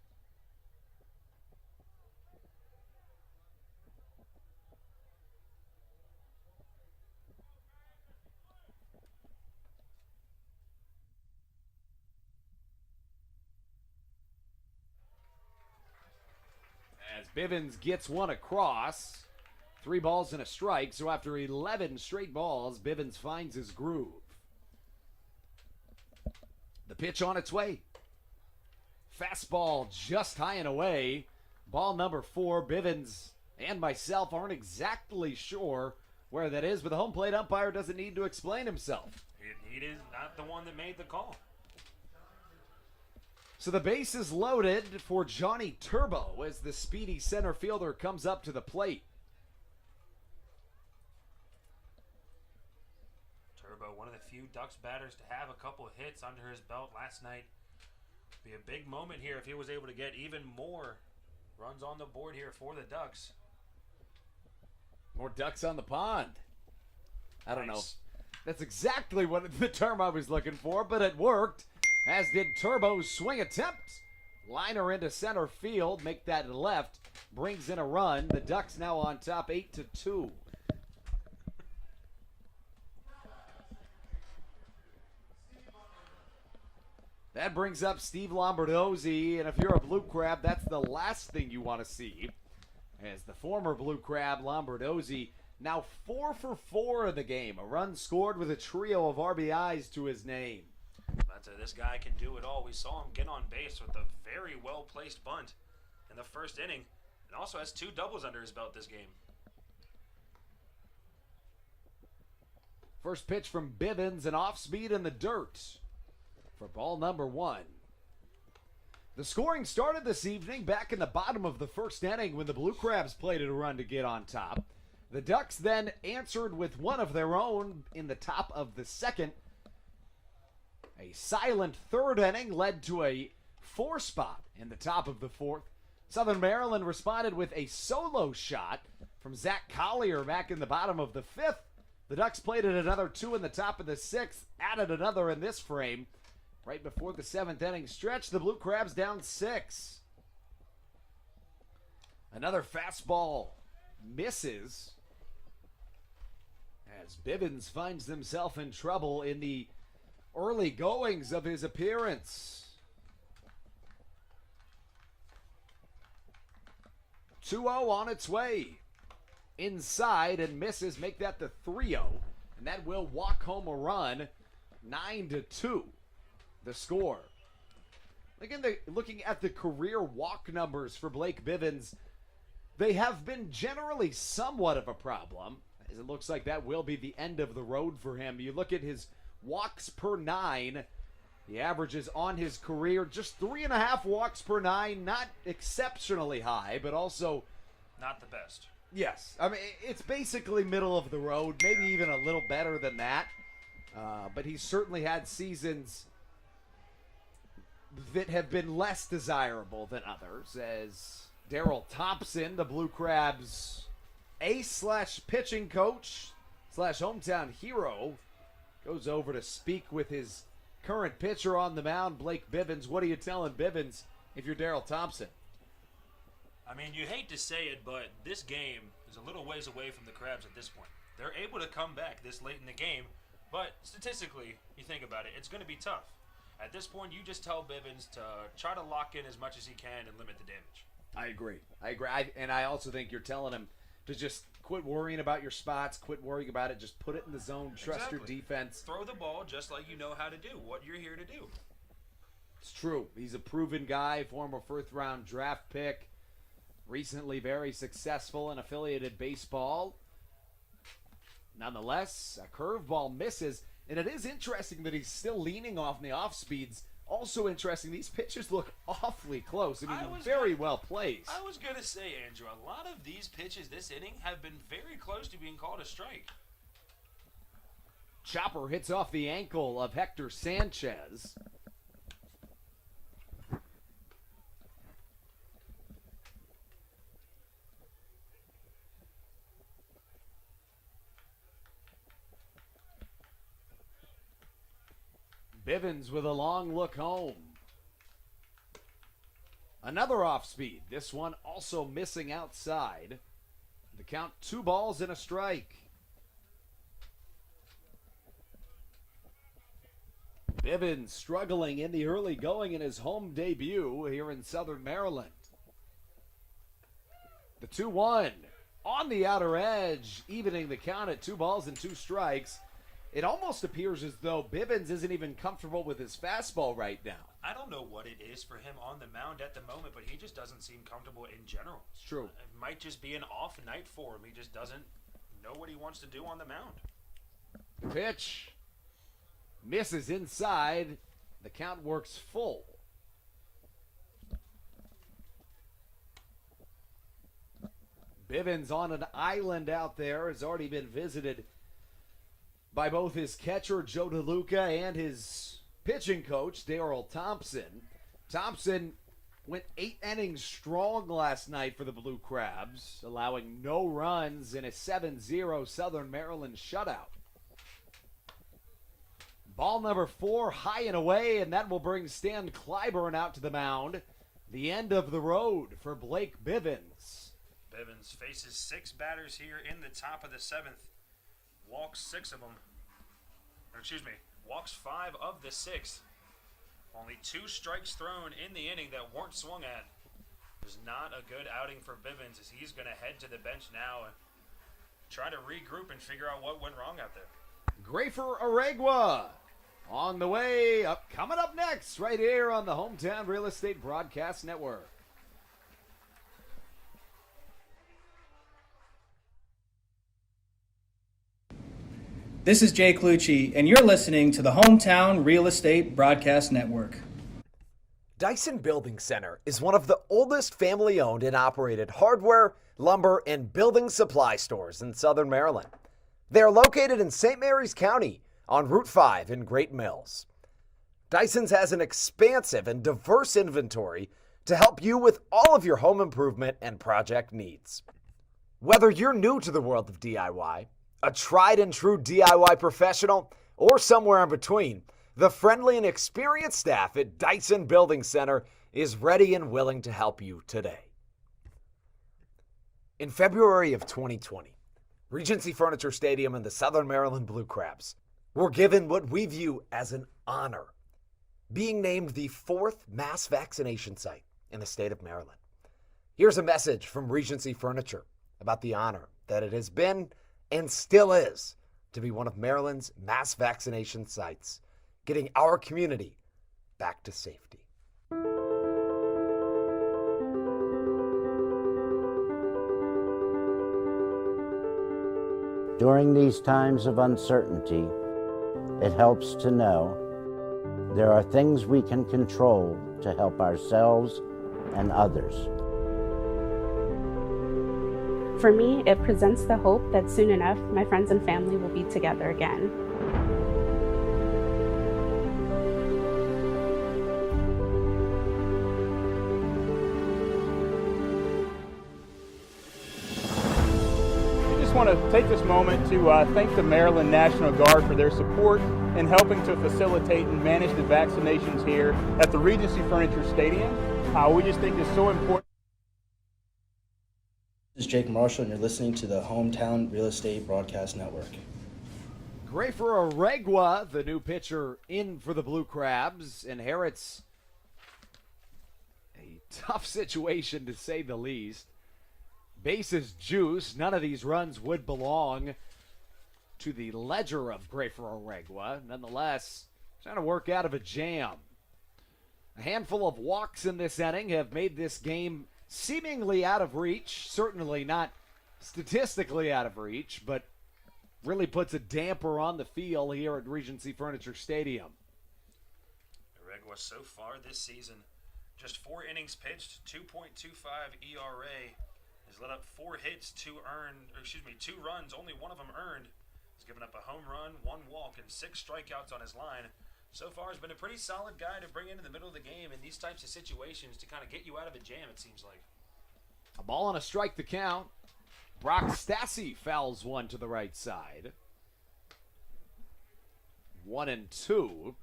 S6: As Bivens gets one across, 3 balls and a strike. So after 11 straight balls, Bivens finds his groove. The pitch on its way. Fastball just high and away. Ball number 4. Bivens and myself aren't exactly sure where that is, but the home plate umpire doesn't need to explain himself.
S1: He is not the one that made the call.
S6: So the base is loaded for Johnny Turbo as the speedy center fielder comes up to the plate.
S1: Turbo, one of the few Ducks batters to have a couple of hits under his belt last night. Be a big moment here if he was able to get even more runs on the board here for the Ducks.
S6: More ducks on the pond. I don't know. That's exactly what the term I was looking for, but it worked, as did Turbo's swing attempt. Liner into center field, make that left, brings in a run. The Ducks now on top 8-2. That brings up Steve Lombardozzi, and if you're a Blue Crab, that's the last thing you want to see. As the former Blue Crab, Lombardozzi, now 4 for 4 in the game. A run scored with a trio of RBIs to his name.
S1: This guy can do it all. We saw him get on base with a very well-placed bunt in the first inning, and also has 2 doubles under his belt this game.
S6: First pitch from Bivens, an off-speed in the dirt for ball number 1. The scoring started this evening back in the bottom of the first inning when the Blue Crabs played a run to get on top. The Ducks then answered with one of their own in the top of the second. A silent third inning led to a 4 spot in the top of the fourth. Southern Maryland responded with a solo shot from Zach Collier back in the bottom of the fifth. The Ducks played it another 2 in the top of the sixth, added another in this frame. Right before the 7th inning stretch, the Blue Crabs down 6. Another fastball misses as Bivens finds himself in trouble in the early goings of his appearance. 2-0 on its way. Inside and misses, make that the 3-0. And that will walk home a run. 9-2 the score. Looking at the career walk numbers for Blake Bivens, they have been generally somewhat of a problem, as it looks like that will be the end of the road for him. You look at his walks per 9. The averages on his career, just 3.5 walks per 9. Not exceptionally high, but also
S1: not the best.
S6: Yes. I mean, it's basically middle of the road, maybe even a little better than that. But he's certainly had seasons that have been less desirable than others, as Daryl Thompson, the Blue Crabs ace/pitching coach / hometown hero, goes over to speak with his current pitcher on the mound, Blake Bivens. What are you telling Bivens if you're Daryl Thompson?
S1: I mean, you hate to say it, but this game is a little ways away from the Crabs at this point. They're able to come back this late in the game, but statistically, you think about it, it's going to be tough. At this point, you just tell Bivens to try to lock in as much as he can and limit the damage.
S6: I agree. And I also think you're telling him to just quit worrying about your spots, quit worrying about it, just put it in the zone, trust your defense.
S1: Throw the ball just like you know how to do, what you're here to do.
S6: It's true. He's a proven guy, former first-round draft pick, recently very successful in affiliated baseball. Nonetheless, a curveball misses, and it is interesting that he's still leaning off in the off-speeds. Also interesting, these pitches look awfully close. I mean, very well placed.
S1: I was going to say, Andrew, a lot of these pitches this inning have been very close to being called a strike.
S6: Chopper hits off the ankle of Hector Sanchez. Bivens with a long look home. Another off speed. This one also missing outside. The count 2 balls and a strike. Bivens struggling in the early going in his home debut here in Southern Maryland. The 2-1 on the outer edge, evening the count at 2 balls and 2 strikes. It almost appears as though Bivens isn't even comfortable with his fastball right now.
S1: I don't know what it is for him on the mound at the moment, but he just doesn't seem comfortable in general.
S6: It's true.
S1: It might just be an off night for him. He just doesn't know what he wants to do on the mound.
S6: Pitch misses inside. The count works full. Bivens on an island out there has already been visited by both his catcher, Joe DeLuca, and his pitching coach, Daryl Thompson. Thompson went 8 innings strong last night for the Blue Crabs, allowing no runs in a 7-0 Southern Maryland shutout. Ball number 4, high and away, and that will bring Stan Clyburn out to the mound. The end of the road for Blake Bivens.
S1: Bivens faces 6 batters here in the top of the 7th. Walks 6 of them. Walks 5 of the 6. Only 2 strikes thrown in the inning that weren't swung at. It was not a good outing for Bivens as he's going to head to the bench now and try to regroup and figure out what went wrong out there.
S6: Grafer Aregua on the way up, coming up next right here on the Hometown Real Estate Broadcast Network.
S12: This is Jay Clucci, and you're listening to the Hometown Real Estate Broadcast Network.
S4: Dyson Building Center is one of the oldest family-owned and operated hardware, lumber, and building supply stores in Southern Maryland. They are located in St. Mary's County on Route 5 in Great Mills. Dyson's has an expansive and diverse inventory to help you with all of your home improvement and project needs. Whether you're new to the world of DIY, a tried and true DIY professional, or somewhere in between, the friendly and experienced staff at Dyson Building Center is ready and willing to help you today. In February of 2020, Regency Furniture Stadium and the Southern Maryland Blue Crabs were given what we view as an honor, being named the 4th mass vaccination site in the state of Maryland. Here's a message from Regency Furniture about the honor that it has been and still is to be one of Maryland's mass vaccination sites, getting our community back to safety.
S15: During these times of uncertainty, it helps to know there are things we can control to help ourselves and others.
S16: For me, it presents the hope that soon enough, my friends and family will be together again.
S17: I just want to take this moment to thank the Maryland National Guard for their support in helping to facilitate and manage the vaccinations here at the Regency Furniture Stadium. We just think it's so important.
S18: This is Jake Marshall, and you're listening to the Hometown Real Estate Broadcast Network.
S6: Grafer Aregua, the new pitcher in for the Blue Crabs, inherits a tough situation to say the least. Bases juice. None of these runs would belong to the ledger of Grafer Aregua. Nonetheless, trying to work out of a jam. A handful of walks in this inning have made this game seemingly out of reach, certainly not statistically out of reach, but really puts a damper on the feel here at Regency Furniture Stadium.
S1: Aregua so far this season, just 4 innings pitched, 2.25 ERA, has let up 4 hits, 2 runs, only 1 of them earned. He's given up a home run, 1 walk, and 6 strikeouts on his line. So far, has been a pretty solid guy to bring into the middle of the game in these types of situations to kind of get you out of a jam, it seems like.
S6: A ball and a strike to count. Brock Stassi fouls one to the right side. 1-2.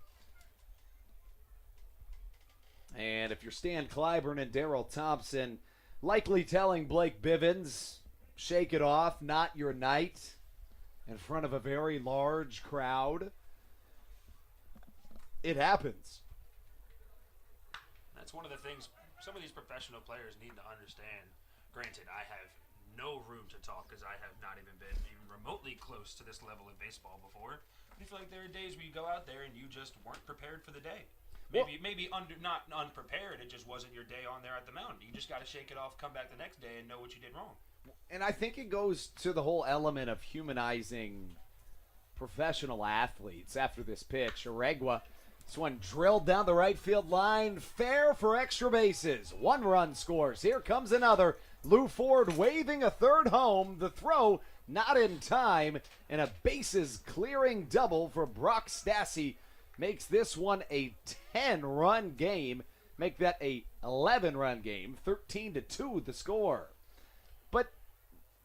S6: And if you're Stan Clyburn and Darryl Thompson, likely telling Blake Bivens, shake it off, not your night, in front of a very large crowd. It happens.
S1: That's one of the things some of these professional players need to understand. Granted, I have no room to talk because I have not even been remotely close to this level of baseball before. I feel like there are days where you go out there and you just weren't prepared for the day. Maybe not unprepared, it just wasn't your day on there at the mound. You just got to shake it off, come back the next day, and know what you did wrong.
S6: And I think it goes to the whole element of humanizing professional athletes after this pitch. Aregua, this one drilled down the right field line, fair for extra bases. 1 run scores. Here comes another. Lou Ford waving a third home. The throw not in time, and a bases clearing double for Brock Stassi makes this one a 10-run game. Make that a 11-run game. 13-2 the score. But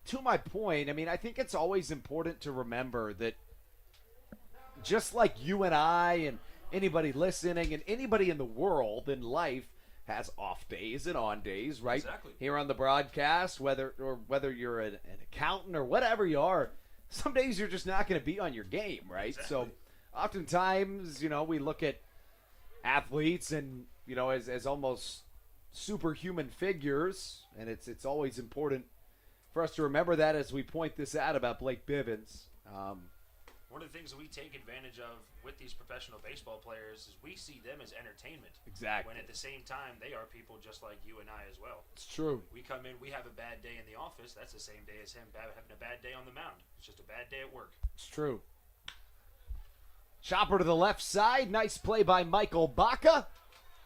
S6: to my point, I mean, I think it's always important to remember that just like you and I and anybody listening and anybody in the world in life has off days and on days, right?
S1: Exactly.
S6: Here on the broadcast, whether you're an accountant or whatever you are, some days you're just not going to be on your game, right?
S1: Exactly.
S6: So oftentimes, we look at athletes and, as almost superhuman figures, and it's always important for us to remember that as we point this out about Blake Bivens.
S1: One of the things that we take advantage of with these professional baseball players is we see them as entertainment.
S6: Exactly.
S1: When at the same time, they are people just like you and I as well.
S6: It's true.
S1: We come in, we have a bad day in the office. That's the same day as him having a bad day on the mound. It's just a bad day at work.
S6: It's true. Chopper to the left side. Nice play by Michael Baca.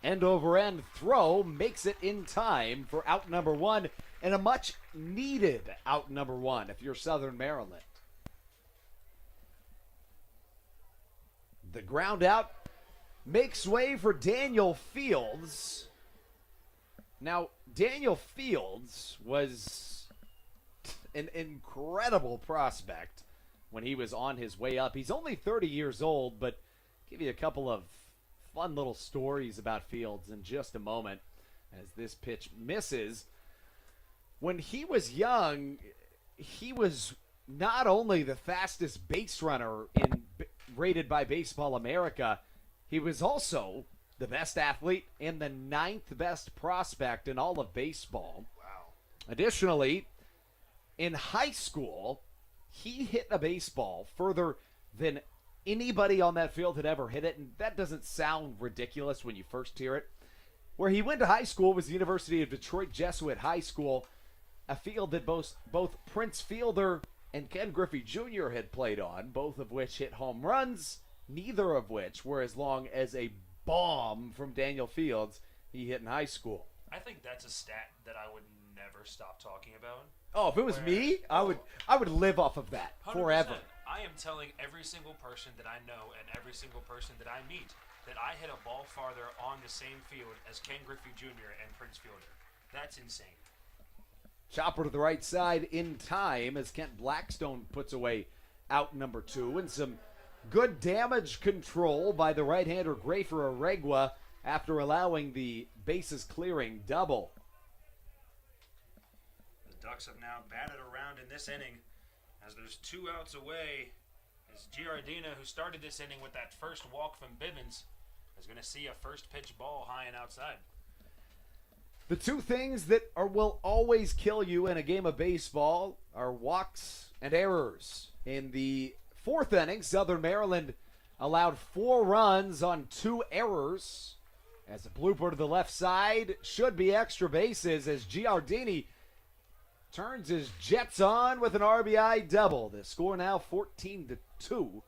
S6: End over end throw makes it in time for out number one, and a much needed out number one if you're Southern Maryland. The ground out makes way for Daniel Fields. Now, Daniel Fields was an incredible prospect when he was on his way up. He's only 30 years old, but I'll give you a couple of fun little stories about Fields in just a moment as this pitch misses. When he was young, he was not only the fastest base runner rated by Baseball America, he was also the best athlete and the 9th best prospect in all of baseball.
S1: Wow.
S6: Additionally, in high school, he hit a baseball further than anybody on that field had ever hit it, and that doesn't sound ridiculous when you first hear it. Where he went to high school was the University of Detroit Jesuit High School, a field that both Prince Fielder and Ken Griffey Jr. had played on, both of which hit home runs, neither of which were as long as a bomb from Daniel Fields he hit in high school.
S1: I think that's a stat that I would never stop talking about.
S6: Oh, if it was me, I would live off of that
S1: 100%.
S6: forever.
S1: I am telling every single person that I know and every single person that I meet that I hit a ball farther on the same field as Ken Griffey Jr. and Prince Fielder. That's insane.
S6: Chopper to the right side in time as Kent Blackstone puts away out number two, and some good damage control by the right-hander Grafer Aregua after allowing the bases clearing double.
S1: The Ducks have now batted around in this inning as there's 2 outs away. As Giardina, who started this inning with that first walk from Bivens, is going to see a first pitch ball high and outside.
S6: The two things that will always kill you in a game of baseball are walks and errors. In the 4th inning, Southern Maryland allowed 4 runs on 2 errors. As a blooper to the left side, should be extra bases as Giardini turns his Jets on with an RBI double. The score now 14-2.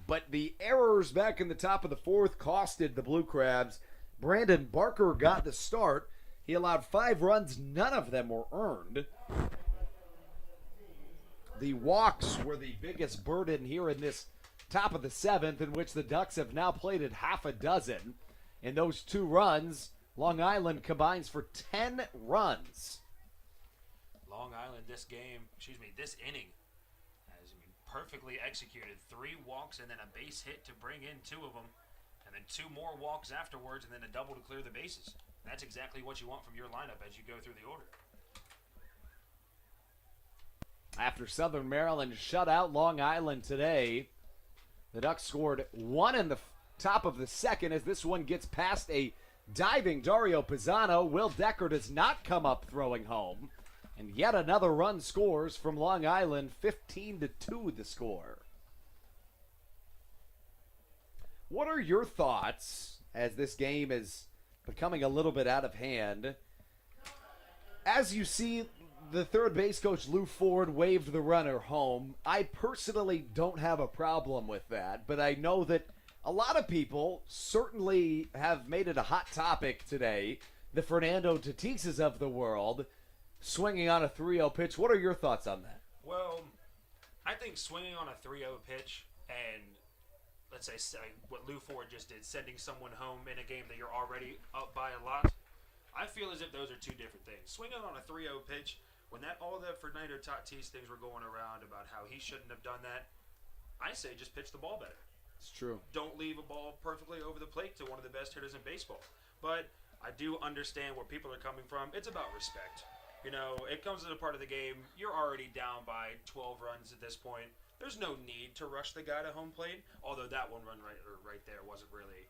S6: But the errors back in the top of the 4th costed the Blue Crabs. Brandon Barker got the start. He allowed 5 runs. None of them were earned. The walks were the biggest burden here in this top of the 7th, in which the Ducks have now plated half a dozen. In those 2 runs, Long Island combines for 10 runs.
S1: Long Island, this inning, has perfectly executed. 3 walks and then a base hit to bring in 2 of them. And then 2 more walks afterwards, and then a double to clear the bases. That's exactly what you want from your lineup as you go through the order.
S6: After Southern Maryland shut out Long Island today, the Ducks scored 1 in the top of the 2nd as this one gets past a diving Dario Pisano. Will Decker does not come up throwing home. And yet another run scores from Long Island, 15-2 the score. What are your thoughts as this game is becoming a little bit out of hand? As you see the third base coach Lou Ford waved the runner home, I personally don't have a problem with that, but I know that a lot of people certainly have made it a hot topic today. The Fernando Tatises of the world swinging on a 3-0 pitch. What are your thoughts on that?
S1: Well, I think swinging on a 3-0 pitch and let's say what Lou Ford just did, sending someone home in a game that you're already up by a lot, I feel as if those are 2 different things. Swinging on a 3-0 pitch, when all the Fernando Tatis things were going around about how he shouldn't have done that, I say just pitch the ball better.
S6: It's true.
S1: Don't leave a ball perfectly over the plate to one of the best hitters in baseball. But I do understand where people are coming from. It's about respect. You know, it comes to the part of the game, you're already down by 12 runs at this point. There's no need to rush the guy to home plate, although that one run right there wasn't really,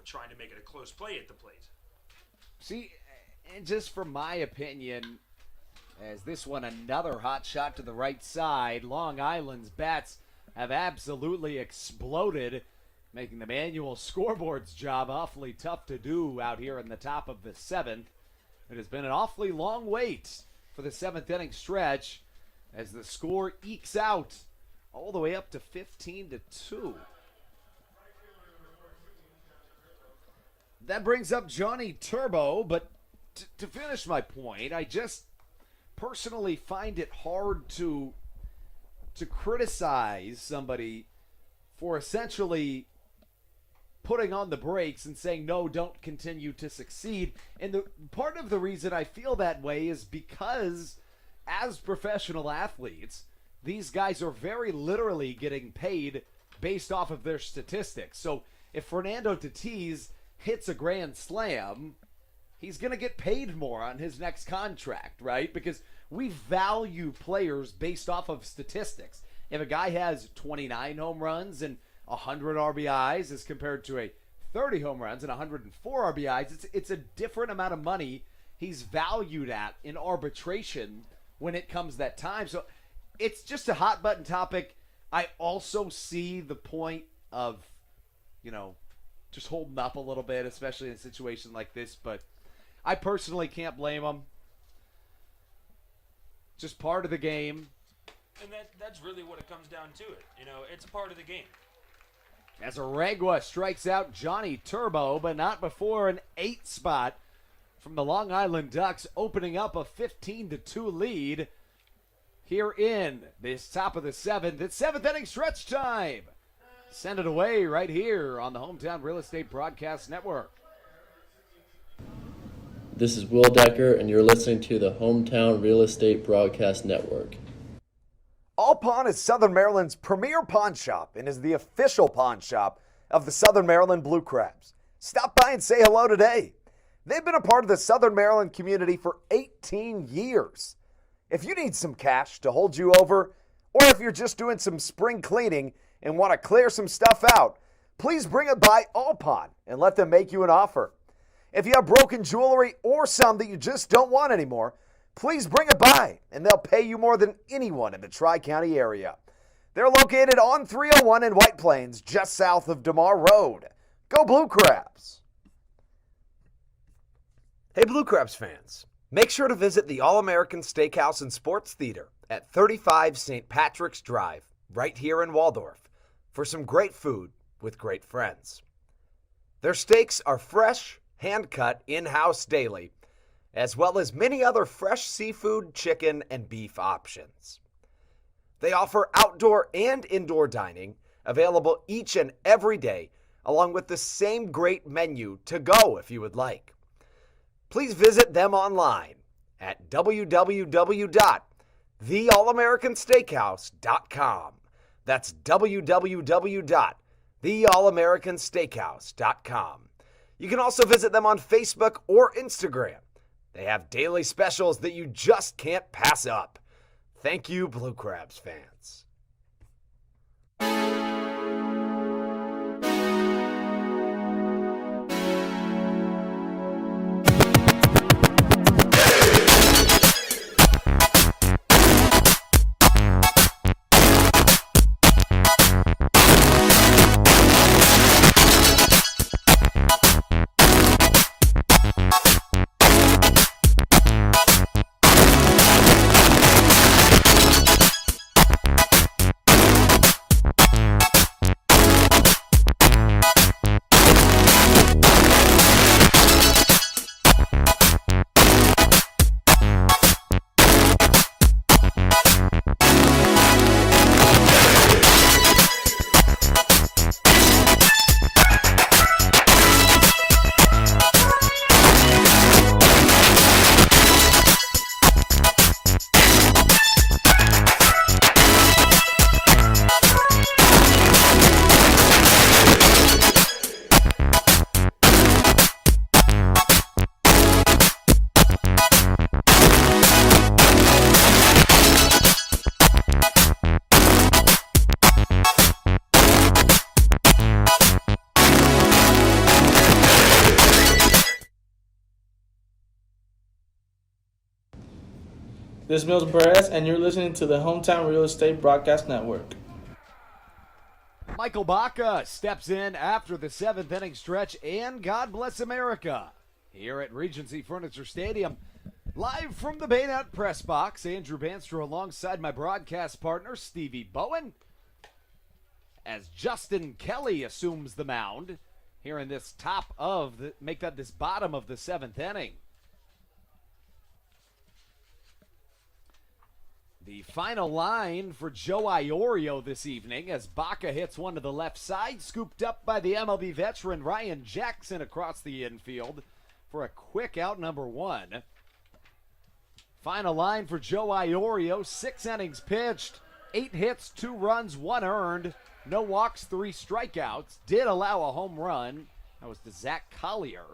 S1: trying to make it a close play at the plate.
S6: See, and just from my opinion, as this one another hot shot to the right side, Long Island's bats have absolutely exploded, making the manual scoreboard's job awfully tough to do out here in the top of the 7th. It has been an awfully long wait for the 7th inning stretch as the score ekes out all the way up to 15-2. That brings up Johnny Turbo, but to finish my point, I just personally find it hard to criticize somebody for essentially putting on the brakes and saying, no, don't continue to succeed. And the part of the reason I feel that way is because as professional athletes, these guys are very literally getting paid based off of their statistics. So if Fernando Tatis hits a grand slam, he's going to get paid more on his next contract, right? Because we value players based off of statistics. If a guy has 29 home runs and 100 RBIs as compared to a 30 home runs and 104 RBIs, it's a different amount of money he's valued at in arbitration when it comes that time. So it's just a hot button topic. I also see the point of, just holding up a little bit, especially in a situation like this, but I personally can't blame him. Just part of the game.
S1: And that's really what it comes down to it. It's a part of the game.
S6: As Aregua strikes out Johnny Turbo, but not before an 8 spot from the Long Island Ducks, opening up a 15-2 lead here in this top of the 7th. It's 7th inning stretch time. Send it away right here on the Hometown Real Estate Broadcast Network.
S5: This is Will Decker, and you're listening to the Hometown Real Estate Broadcast Network.
S4: All Pawn is Southern Maryland's premier pawn shop and is the official pawn shop of the Southern Maryland Blue Crabs. Stop by and say hello today. They've been a part of the Southern Maryland community for 18 years. If you need some cash to hold you over, or if you're just doing some spring cleaning and want to clear some stuff out, please bring it by All Pawn and let them make you an offer. If you have broken jewelry or some that you just don't want anymore, please bring it by, and they'll pay you more than anyone in the Tri-County area. They're located on 301 in White Plains, just south of DeMar Road. Go Blue Crabs! Hey Blue Crabs fans, make sure to visit the All-American Steakhouse and Sports Theater at 35 St. Patrick's Drive, right here in Waldorf, for some great food with great friends. Their steaks are fresh, hand-cut, in-house daily, as well as many other fresh seafood, chicken, and beef options. They offer outdoor and indoor dining, available each and every day, along with the same great menu to go if you would like. Please visit them online at www.theallamericansteakhouse.com. That's www.theallamericansteakhouse.com. You can also visit them on Facebook or Instagram. They have daily specials that you just can't pass up. Thank you, Blue Crabs fans.
S11: This is Milton Perez, and you're listening to the Hometown Real Estate Broadcast Network.
S6: Michael Baca steps in after the 7th inning stretch, and God bless America. Here at Regency Furniture Stadium, live from the Bayonet Press Box, Andrew Banster alongside my broadcast partner, Stevie Bowen, as Justin Kelly assumes the mound here in this this bottom of the 7th inning. The final line for Joe Iorio this evening as Baca hits one to the left side, scooped up by the MLB veteran Ryan Jackson across the infield for a quick out number 1. Final line for Joe Iorio, 6 innings pitched, 8 hits, 2 runs, 1 earned, no walks, 3 strikeouts, did allow a home run. That was to Zach Collier.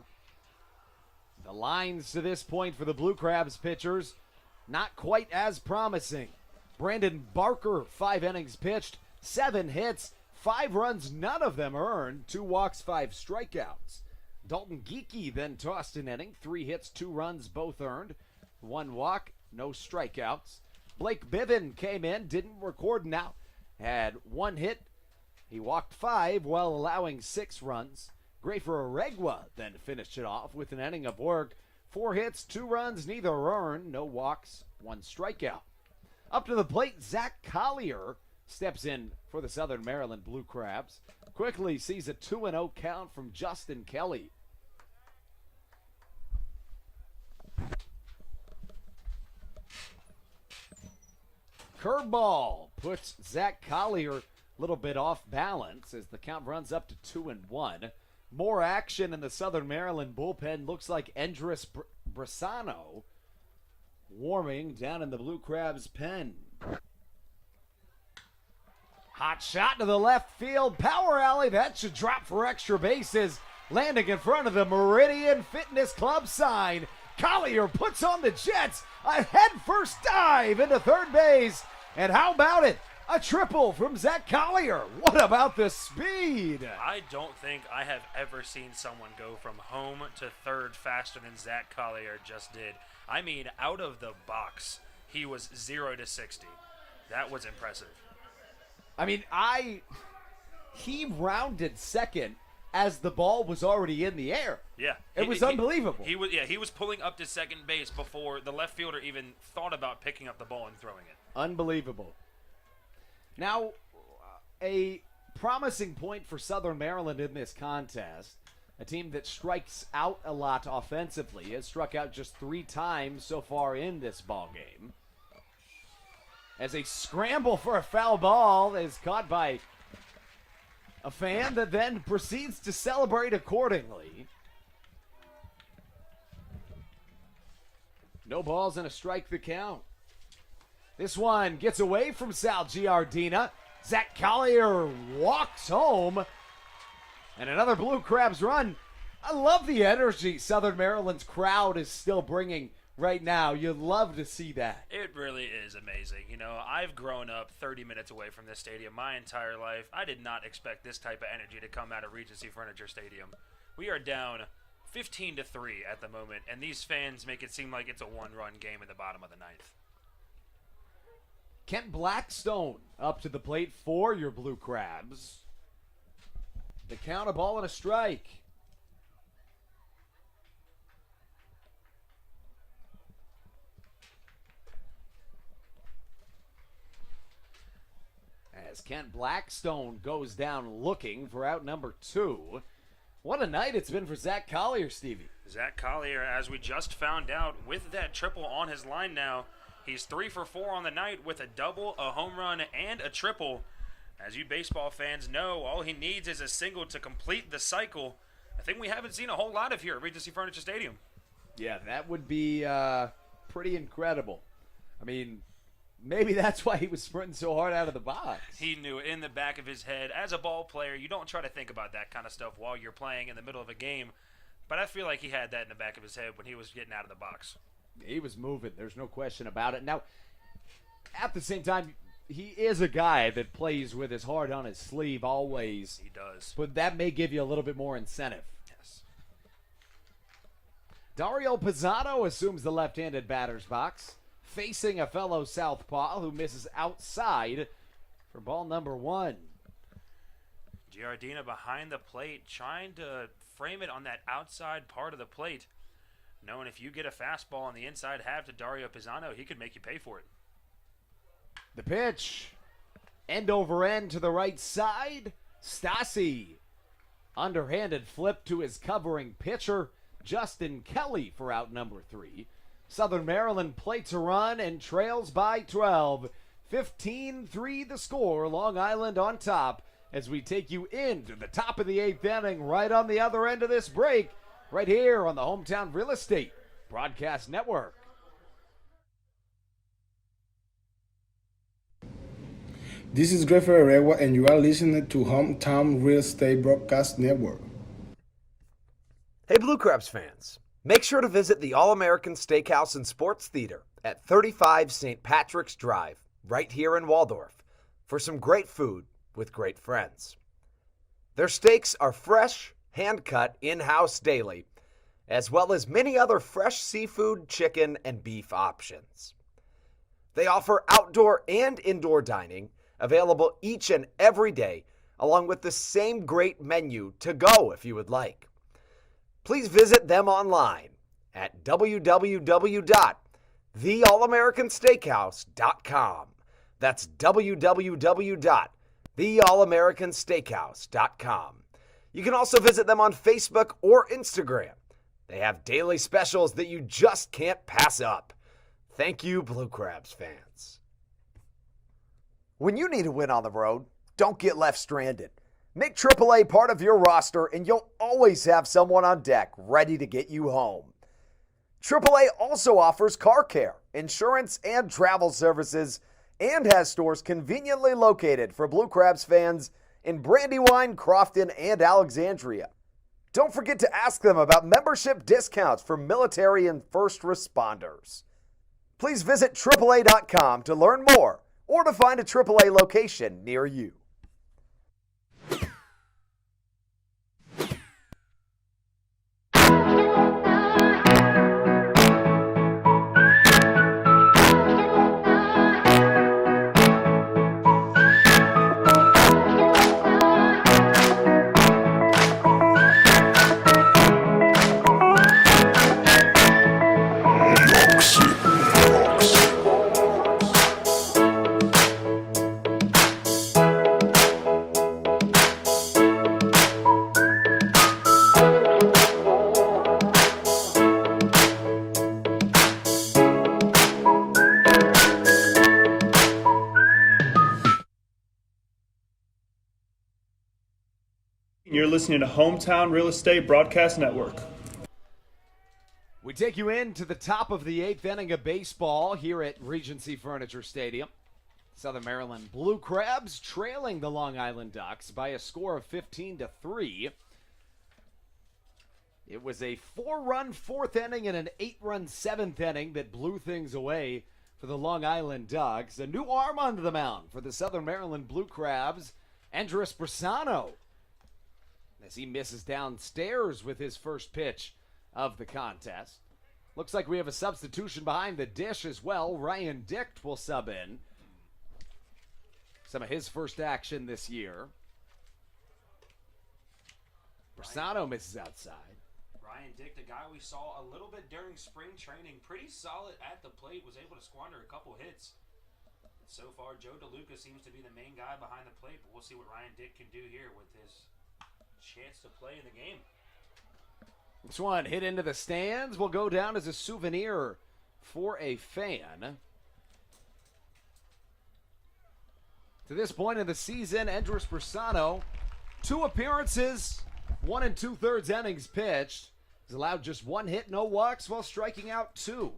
S6: The lines to this point for the Blue Crabs pitchers, not quite as promising. Brandon Barker, 5 innings pitched, 7 hits, 5 runs, none of them earned, 2 walks, 5 strikeouts. Dalton Geeky then tossed an inning, 3 hits, 2 runs, both earned, 1 walk, no strikeouts. Blake Bivin came in, didn't record now, had 1 hit. He walked 5 while allowing 6 runs. Grafer Aregua then finished it off with an inning of work. 4 hits, 2 runs, neither earned, no walks, 1 strikeout. Up to the plate, Zach Collier steps in for the Southern Maryland Blue Crabs. Quickly sees a 2-0 count from Justin Kelly. Curveball puts Zach Collier a little bit off balance as the count runs up to 2-1. More action in the Southern Maryland bullpen. Looks like Endris Brisano warming down in the Blue Crabs pen. Hot shot to the left field. Power alley. That should drop for extra bases. Landing in front of the Meridian Fitness Club sign. Collier puts on the Jets. A head-first dive into third base. And how about it? A triple from Zach Collier. What about the speed?
S1: I don't think I have ever seen someone go from home to third faster than Zach Collier just did. I mean, out of the box, he was 0 to 60. That was impressive.
S6: I mean, he rounded second as the ball was already in the air.
S1: Yeah.
S6: It was unbelievable.
S1: He was pulling up to second base before the left fielder even thought about picking up the ball and throwing it.
S6: Unbelievable. Now, a promising point for Southern Maryland in this contest, a team that strikes out a lot offensively, has struck out just 3 times so far in this ball game. As a scramble for a foul ball is caught by a fan that then proceeds to celebrate accordingly. No balls and a strike the count. This one gets away from Sal Giardina. Zach Collier walks home. And another Blue Crabs run. I love the energy Southern Maryland's crowd is still bringing right now. You'd love to see that.
S1: It really is amazing. You know, I've grown up 30 minutes away from this stadium my entire life. I did not expect this type of energy to come out of Regency Furniture Stadium. We are down 15-3 at the moment, and these fans make it seem like it's a 1-run game in the bottom of the 9th.
S6: Kent Blackstone up to the plate for your Blue Crabs. The count, a ball and a strike. As Kent Blackstone goes down looking for out number 2. What a night it's been for Zach Collier, Stevie.
S1: Zach Collier, as we just found out, with that triple on his line now, he's 3 for 4 on the night with a double, a home run, and a triple. As you baseball fans know, all he needs is a single to complete the cycle. A thing we haven't seen a whole lot of here at Regency Furniture Stadium.
S6: Yeah, that would be pretty incredible. I mean, maybe that's why he was sprinting so hard out of the box.
S1: He knew it in the back of his head. As a ball player, you don't try to think about that kind of stuff while you're playing in the middle of a game. But I feel like he had that in the back of his head when he was getting out of the box.
S6: He was moving. There's no question about it. Now, at the same time, he is a guy that plays with his heart on his sleeve always.
S1: He does.
S6: But that may give you a little bit more incentive.
S1: Yes.
S6: Dario Pizzato assumes the left-handed batter's box. facing a fellow southpaw who misses outside for ball number 1.
S1: Giardina behind the plate, trying to frame it on that outside part of the plate, knowing if you get a fastball on the inside half to Dario Pisano, he could make you pay for it.
S6: The pitch, end over end to the right side. Stassi, underhanded flip to his covering pitcher, Justin Kelly, for out number 3. Southern Maryland plates a run and trails by 12. 15-3 the score, Long Island on top as we take you into the top of the 8th inning right on the other end of this break, right here on the Hometown Real Estate Broadcast Network.
S13: This is Greg Ferreira, and you are listening to Hometown Real Estate Broadcast Network.
S4: Hey, Blue Crabs fans, make sure to visit the All-American Steakhouse and Sports Theater at 35 St. Patrick's Drive, right here in Waldorf, for some great food with great friends. Their steaks are fresh, hand-cut, in-house daily, as well as many other fresh seafood, chicken, and beef options. They offer outdoor and indoor dining, available each and every day, along with the same great menu to go if you would like. Please visit them online at www.theallamericansteakhouse.com. That's www.theallamericansteakhouse.com. You can also visit them on Facebook or Instagram. They have daily specials that you just can't pass up. Thank you, Blue Crabs fans. When you need a win on the road, don't get left stranded. Make AAA part of your roster and you'll always have someone on deck ready to get you home. AAA also offers car care, insurance, and travel services, and has stores conveniently located for Blue Crabs fans in Brandywine, Crofton, and Alexandria. Don't forget to ask them about membership discounts for military and first responders. Please visit AAA.com to learn more or to find a AAA location near you.
S3: You're listening to Hometown Real Estate Broadcast Network.
S6: We take you into the top of the 8th inning of baseball here at Regency Furniture Stadium. Southern Maryland Blue Crabs trailing the Long Island Ducks by a score of 15-3. It was a 4-run 4th inning and an 8-run 7th inning that blew things away for the Long Island Ducks. A new arm onto the mound for the Southern Maryland Blue Crabs, Andres Brasano, as he misses downstairs with his first pitch of the contest. Looks like we have a substitution behind the dish as well. Ryan Dicht will sub in. Some of his first action this year. Brasano misses outside.
S1: Ryan Dick, the guy we saw a little bit during spring training, pretty solid at the plate, was able to squander a couple hits. So far, Joe DeLuca seems to be the main guy behind the plate, but we'll see what Ryan Dick can do here with his chance to play in the game.
S6: This one hit into the stands will go down as a souvenir for a fan. To this point in the season, Andres Brasano, 2 appearances, 1 2/3 innings pitched. He's allowed just 1 hit, no walks, while striking out 2.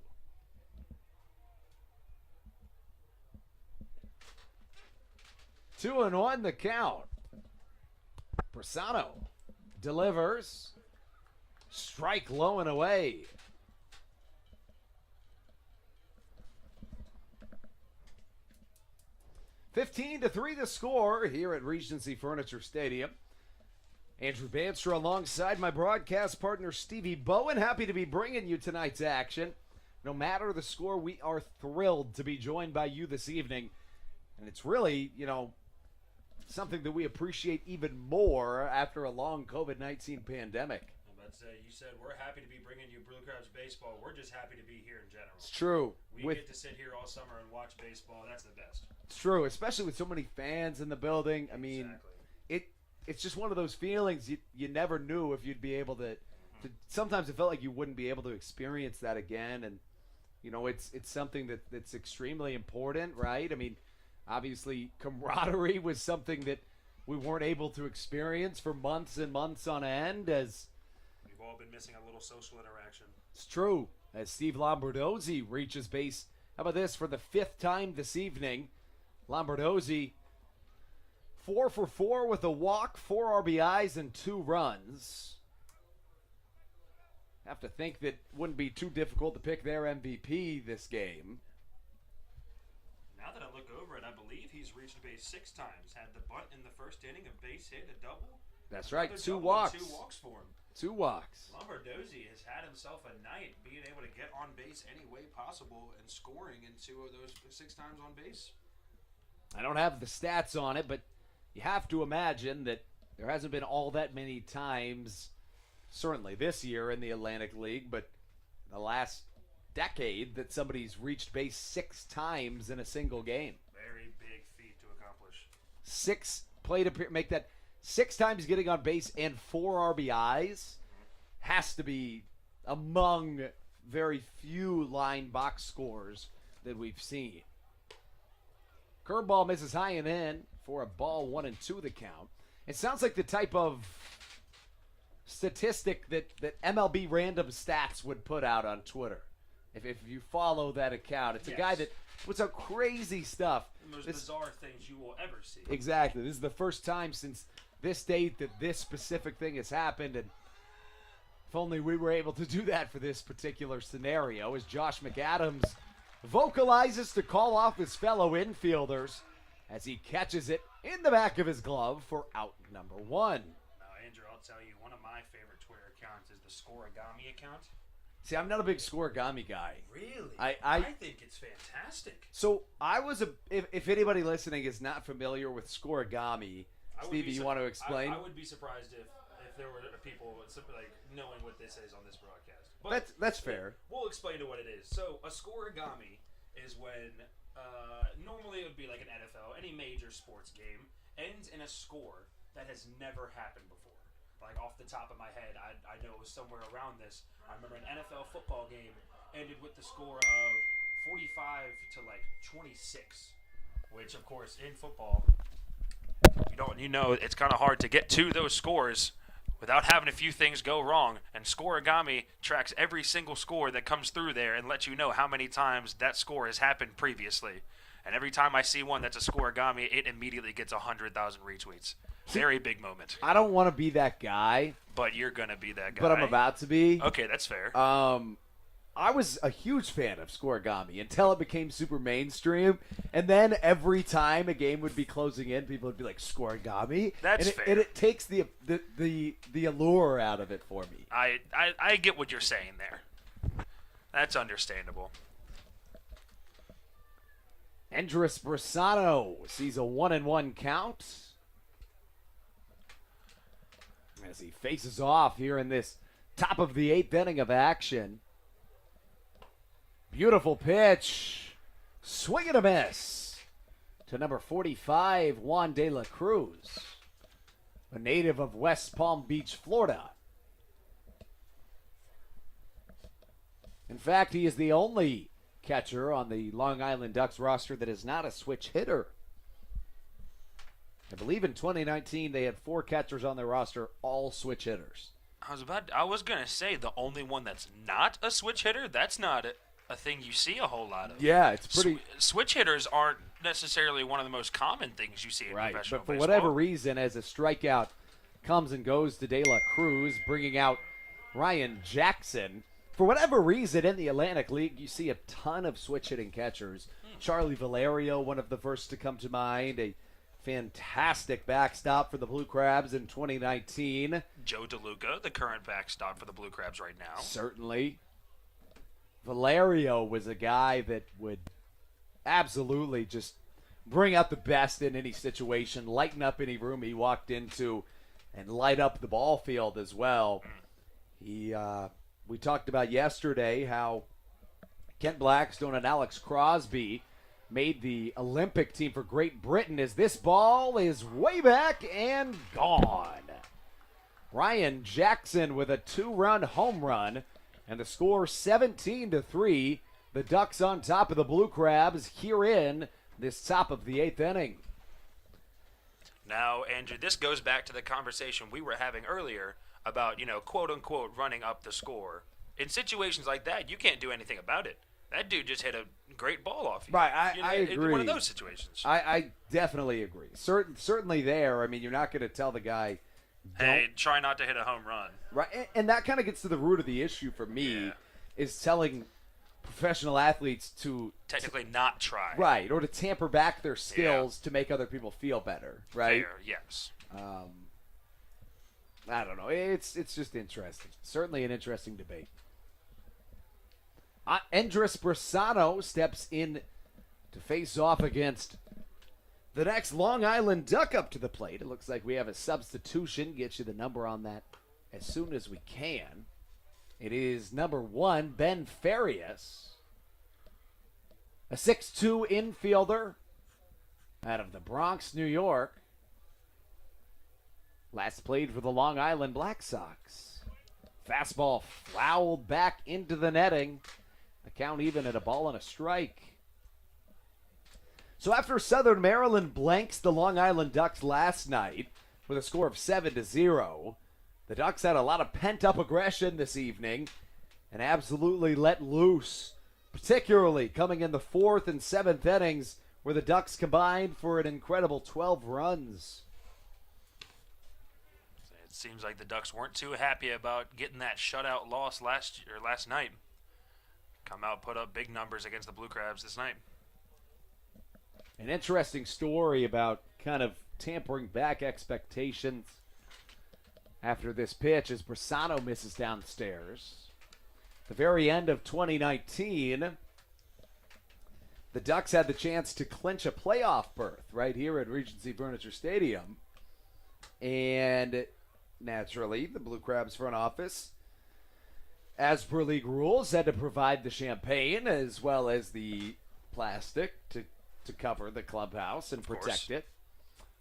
S6: Two and 1 the count. Brasano delivers. Strike low and away. (15-3) the score here at Regency Furniture Stadium. Andrew Banstra alongside my broadcast partner Stevie Bowen. Happy to be bringing you tonight's action. no matter the score, we are thrilled to be joined by you this evening. And it's really, something that we appreciate even more after a long COVID-19 pandemic.
S1: I'm about to say, you said we're happy to be bringing you Blue Crabs baseball. We're just happy to be here in general.
S6: It's true.
S1: We get to sit here all summer and watch baseball. That's the best.
S6: It's true, especially with so many fans in the building. I mean, it's just one of those feelings you never knew if you'd be able to. Sometimes it felt like you wouldn't be able to experience that again, and it's something that's extremely important, right? I mean, obviously, camaraderie was something that we weren't able to experience for months and months on end, as
S1: we've all been missing a little social interaction.
S6: It's true. As Steve Lombardozzi reaches base, how about this, for the 5th time this evening? Lombardozzi, 4 for 4 with a walk, 4 RBIs, and 2 runs. Have to think that wouldn't be too difficult to pick their MVP this game.
S1: Now that I look over it, I believe he's reached base 6 times. Had the bunt in the first inning, a base hit, a double.
S6: That's right,
S1: Another
S6: 2
S1: double
S6: walks.
S1: and 2 walks for him.
S6: 2 walks.
S1: Lombardozzi has had himself a night being able to get on base any way possible and scoring in 2 of those 6 times on base.
S6: I don't have the stats on it, but you have to imagine that there hasn't been all that many times, certainly this year in the Atlantic League, but the last decade, that somebody's reached base 6 times in a single game.
S1: Very big feat to accomplish.
S6: 6 make that 6 times getting on base and 4 RBIs has to be among very few line box scores that we've seen. Curveball misses high and in for a ball, 1-2 the count. It sounds like the type of statistic that MLB Random Stats would put out on Twitter. If you follow that account, it's a guy that puts out crazy stuff.
S1: The most bizarre things you will ever see.
S6: Exactly. This is the first time since this date that this specific thing has happened, and if only we were able to do that for this particular scenario, as Josh McAdams vocalizes to call off his fellow infielders as he catches it in the back of his glove for out number 1.
S1: Now, Andrew, I'll tell you, one of my favorite Twitter accounts is the Scoregami account.
S6: See, I'm not a big Scoregami guy.
S1: Really?
S6: I
S1: think it's fantastic.
S6: So I was if anybody listening is not familiar with Scoregami, Stevie, you want to explain?
S1: I would be surprised if there were people like knowing what this is on this broadcast. But
S6: that's fair.
S1: We'll explain to what it is. So a Scoregami is when normally it would be like an NFL, any major sports game ends in a score that has never happened before. Like off the top of my head, I know it was somewhere around this. I remember an NFL football game ended with the score of 45 to like 26, which of course in football, it's kind of hard to get to those scores without having a few things go wrong. And Scoregami tracks every single score that comes through there and lets you know how many times that score has happened previously. And every time I see one that's a Scoregami, it immediately gets 100,000 retweets. Very big moment.
S6: I don't want to be that guy.
S1: But you're going to be that guy.
S6: But I'm about to be.
S1: Okay, that's fair.
S6: I was a huge fan of Scoregami until it became super mainstream. And then every time a game would be closing in, people would be like, Scoregami?
S1: That's
S6: fair.
S1: fair.
S6: And it takes the allure out of it for me.
S1: I get what you're saying there. That's understandable.
S6: Andres Brasano sees a 1-1 count as he faces off here in this top of the 8th inning of action. Beautiful pitch. Swing and a miss to number 45, Juan De La Cruz, a native of West Palm Beach, Florida. In fact, he is the only catcher on the Long Island Ducks roster that is not a switch hitter. I believe in 2019 they had 4 catchers on their roster, all switch hitters.
S1: I was going to say the only one that's not a switch hitter, that's not a thing you see a whole lot of.
S6: Yeah, it's pretty...
S1: Switch hitters aren't necessarily one of the most common things you see in professional
S6: but for
S1: baseball.
S6: whatever reason, as a strikeout comes and goes to De La Cruz, bringing out Ryan Jackson. For whatever reason, in the Atlantic League, you see a ton of switch-hitting catchers. Charlie Valerio, one of the first to come to mind, a fantastic backstop for the Blue Crabs in 2019.
S1: Joe DeLuca, the current backstop for the Blue Crabs right now.
S6: Certainly. Valerio was a guy that would absolutely just bring out the best in any situation, lighten up any room he walked into, and light up the ball field as well. We talked about yesterday how Kent Blackstone and Alex Crosby made the Olympic team for Great Britain, as this ball is way back and gone. Ryan Jackson with a 2-run home run, and the score 17-3. The Ducks on top of the Blue Crabs here in this top of the 8th inning.
S1: Now, Andrew, this goes back to the conversation we were having earlier about, quote-unquote, running up the score. In situations like that, you can't do anything about it. That dude just hit a great ball off you.
S6: Right, I agree.
S1: In one of those situations.
S6: I definitely agree. Certainly there. I mean, you're not going to tell the guy,
S1: hey, try not to hit a home run.
S6: Right, and that kind of gets to the root of the issue for me, is telling professional athletes to
S1: technically not try.
S6: Right, or to tamper back their skills to make other people feel better, right?
S1: Fair, yes.
S6: I don't know. It's just interesting. Certainly an interesting debate. Andres Brasano steps in to face off against the next Long Island Duck up to the plate. It looks like we have a substitution. Get you the number on that as soon as we can. It is number 1, Ben Farias, a 6'2" infielder out of the Bronx, New York. Last played for the Long Island Black Sox. Fastball fouled back into the netting. The count even at a ball and a strike. So after Southern Maryland blanks the Long Island Ducks last night with a score of 7-0, the Ducks had a lot of pent-up aggression this evening and absolutely let loose, particularly coming in the 4th and 7th innings, where the Ducks combined for an incredible 12 runs.
S1: It seems like the Ducks weren't too happy about getting that shutout loss last night. Come out, put up big numbers against the Blue Crabs this night.
S6: An interesting story about kind of tampering back expectations after this pitch as Brasano misses downstairs. The very end of 2019, the Ducks had the chance to clinch a playoff berth right here at Regency Furniture Stadium. And naturally, the Blue Crabs front office, as per league rules, had to provide the champagne as well as the plastic to cover the clubhouse and protect it.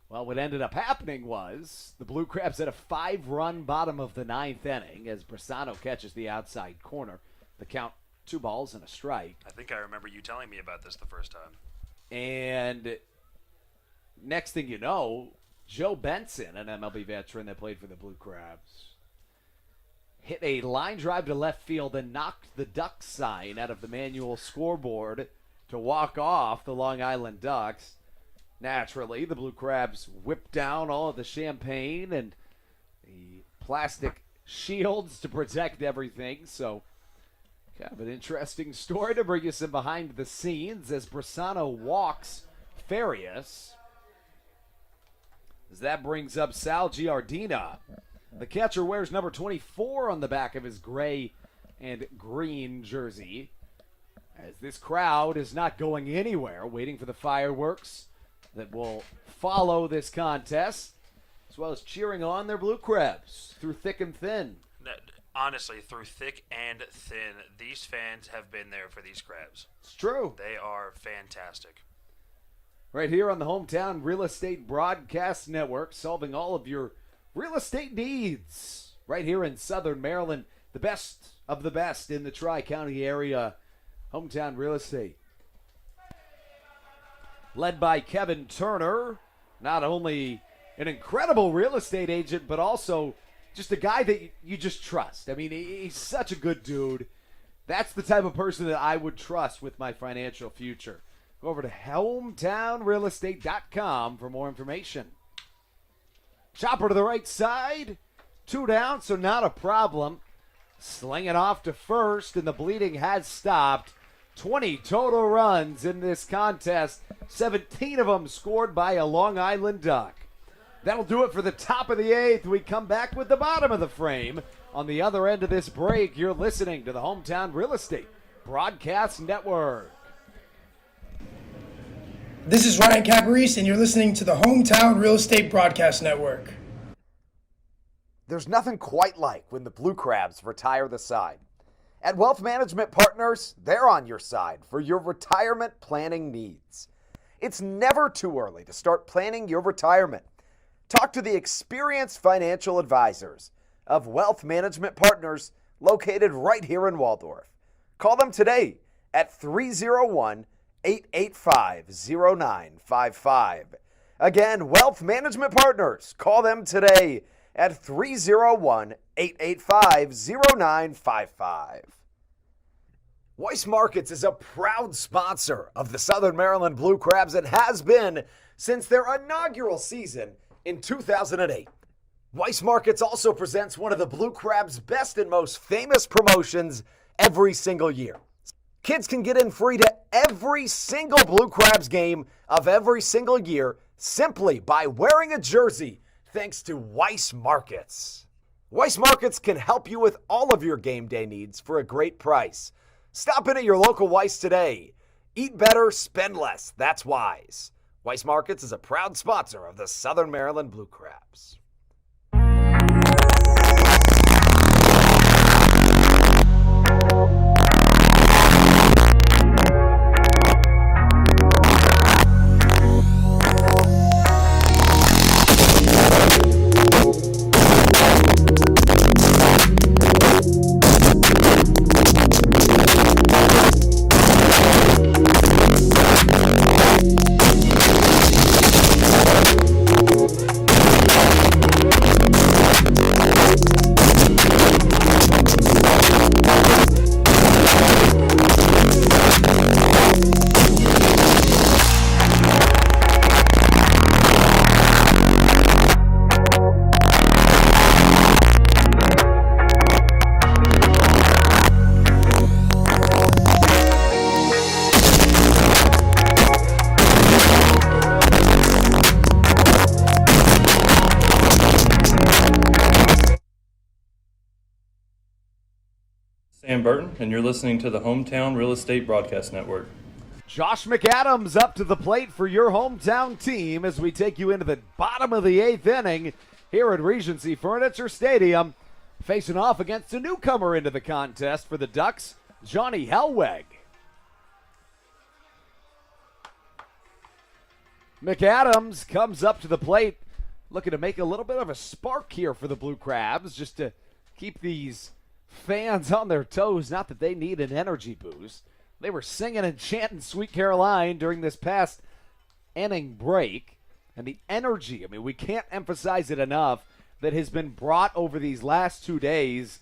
S6: Well, what ended up happening was the Blue Crabs had a 5-run bottom of the 9th inning as Brasano catches the outside corner. The count, 2 balls and a strike.
S1: I think I remember you telling me about this the first time.
S6: And next thing you know, Joe Benson, an MLB veteran that played for the Blue Crabs, hit a line drive to left field and knocked the Duck sign out of the manual scoreboard to walk off the Long Island Ducks. Naturally, the Blue Crabs whipped down all of the champagne and the plastic shields to protect everything. So, kind of an interesting story to bring you some behind the scenes as Brasano walks Farias. As that brings up Sal Giardina. The catcher wears number 24 on the back of his gray and green jersey. As this crowd is not going anywhere, waiting for the fireworks that will follow this contest, as well as cheering on their Blue Crabs through thick and thin.
S1: Honestly, through thick and thin, these fans have been there for these Crabs.
S6: It's true.
S1: They are fantastic.
S6: Right here on the Hometown Real Estate Broadcast Network, solving all of your real estate needs. Right here in Southern Maryland, the best of the best in the Tri-County area. Hometown Real Estate. Led by Kevin Turner, not only an incredible real estate agent, but also just a guy that you just trust. I mean, he's such a good dude. That's the type of person that I would trust with my financial future. Go over to hometownrealestate.com for more information. Chopper to the right side. 2 down, so not a problem. Sling it off to first, and the bleeding has stopped. 20 total runs in this contest. 17 of them scored by a Long Island Duck. That'll do it for the top of the 8th. We come back with the bottom of the frame. On the other end of this break, you're listening to the Hometown Real Estate Broadcast Network.
S12: This is Ryan Caparese, and you're listening to the Hometown Real Estate Broadcast Network.
S4: There's nothing quite like when the Blue Crabs retire the side. At Wealth Management Partners, they're on your side for your retirement planning needs. It's never too early to start planning your retirement. Talk to the experienced financial advisors of Wealth Management Partners located right here in Waldorf. Call them today at 301-885-0955. Again, Wealth Management Partners. Call them today at 301-885-0955. Weiss Markets is a proud sponsor of the Southern Maryland Blue Crabs and has been since their inaugural season in 2008. Weiss Markets also presents one of the Blue Crabs' best and most famous promotions every single year. Kids can get in free to every single Blue Crabs game of every single year simply by wearing a jersey thanks to Weiss Markets. Weiss Markets can help you with all of your game day needs for a great price. Stop in at your local Weiss today. Eat better, spend less. That's wise. Weiss Markets is a proud sponsor of the Southern Maryland Blue Crabs.
S3: Sam Burton, and you're listening to the Hometown Real Estate Broadcast Network.
S6: Josh McAdams up to the plate for your hometown team as we take you into the bottom of the 8th inning here at Regency Furniture Stadium. Facing off against a newcomer into the contest for the Ducks, Johnny Helweg. McAdams comes up to the plate looking to make a little bit of a spark here for the Blue Crabs just to keep these fans on their toes. Not that they need an energy boost. They were singing and chanting Sweet Caroline during this past inning break. And the energy, I mean, we can't emphasize it enough, that has been brought over these last 2 days.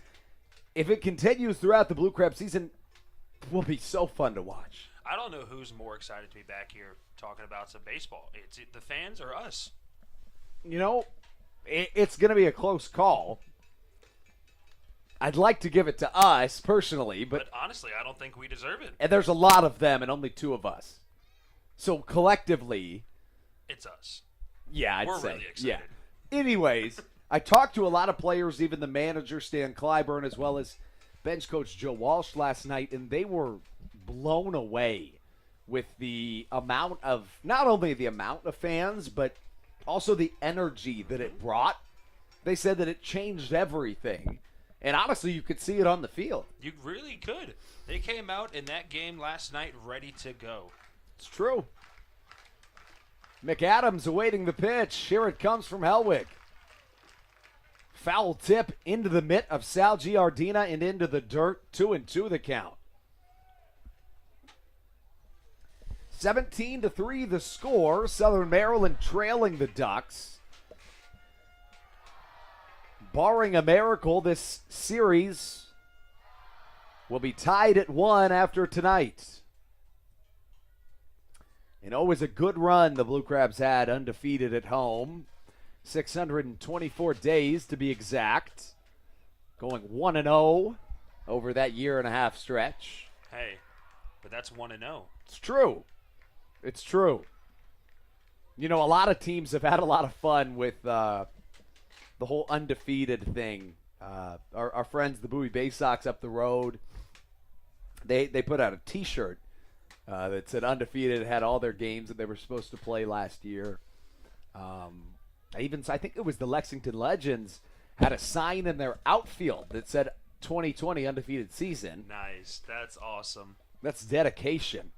S6: If it continues throughout the Blue Crab season, it will be so fun to watch.
S1: I don't know who's more excited to be back here talking about some baseball. It's the fans or us?
S6: You know, it's going to be a close call. I'd like to give it to us personally, but
S1: honestly, I don't think we deserve it.
S6: And there's a lot of them and only 2 of us. So collectively,
S1: it's us.
S6: Yeah, I'd
S1: We're
S6: say.
S1: really excited.
S6: Yeah. Anyways, I talked to a lot of players, even the manager, Stan Clyburn, as well as bench coach Joe Walsh last night, and they were blown away with the amount of, not only the amount of fans, but also the energy that it brought. They said that it changed everything. And honestly, you could see it on the field.
S1: You really could. They came out in that game last night ready to go.
S6: It's true. McAdams awaiting the pitch. Here it comes from Helwig. Foul tip into the mitt of Sal Giardina and into the dirt. 2-2 the count. 17-3 the score. Southern Maryland trailing the Ducks. Barring a miracle, this series will be tied at 1 after tonight. And always a good run the Blue Crabs had, undefeated at home. 624 days to be exact. Going 1-0 over that year-and-a-half stretch.
S1: Hey, but that's 1-0.
S6: It's true. It's true. You know, a lot of teams have had a lot of fun with the whole undefeated thing. Our friends, the Bowie Bay Sox up the road, they put out a T-shirt that said undefeated, had all their games that they were supposed to play last year. I think it was the Lexington Legends had a sign in their outfield that said 2020 undefeated season.
S1: Nice. That's awesome.
S6: That's dedication.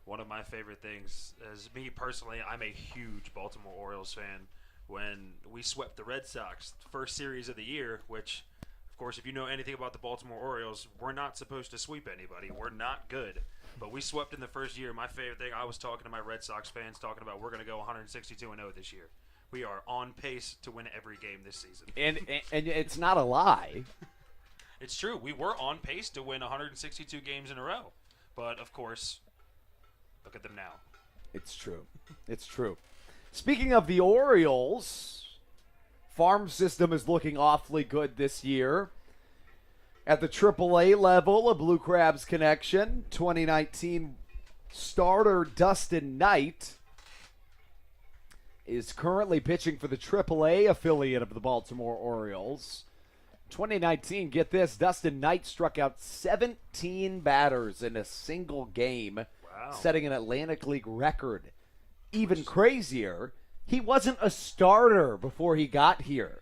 S1: One of my favorite things is me personally, I'm a huge Baltimore Orioles fan. When we swept the Red Sox, first series of the year, which, of course, if you know anything about the Baltimore Orioles, we're not supposed to sweep anybody. We're not good. But we swept in the first year. My favorite thing, I was talking to my Red Sox fans, talking about we're going to go 162-0 this year. We are on pace to win every game this season.
S6: And it's not a lie.
S1: It's true. We were on pace to win 162 games in a row. But, of course, look at them now.
S6: It's true. It's true. Speaking of the Orioles, farm system is looking awfully good this year. At the AAA level, a Blue Crabs connection, 2019 starter Dustin Knight is currently pitching for the AAA affiliate of the Baltimore Orioles. 2019, get this, Dustin Knight struck out 17 batters in a single game, setting an Atlantic League record. Even crazier, he wasn't a starter before he got here.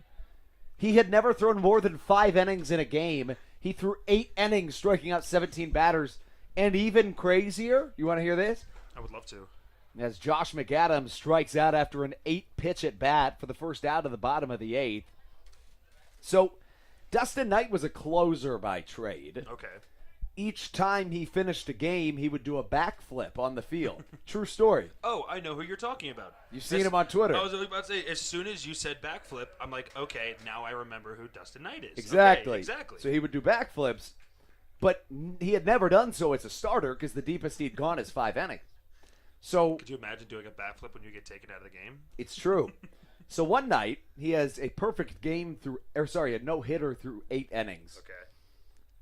S6: He had never thrown more than 5 innings in a game. He threw 8 innings, striking out 17 batters. And even crazier, you want to hear this?
S1: I would love to.
S6: As Josh McAdams strikes out after an 8-pitch at bat for the first out of the bottom of the 8th. So, Dustin Knight was a closer by trade.
S1: Okay.
S6: Each time he finished a game, he would do a backflip on the field. True story.
S1: Oh, I know who you're talking about.
S6: You've seen him on Twitter.
S1: I was about to say, as soon as you said backflip, I'm like, okay, now I remember who Dustin Knight is.
S6: Exactly.
S1: Okay, exactly.
S6: So he would do backflips, but he had never done so as a starter because the deepest he'd gone is 5 innings. So
S1: could you imagine doing a backflip when you get taken out of the game?
S6: It's true. So one night, he has a perfect game a no-hitter through 8 innings.
S1: Okay.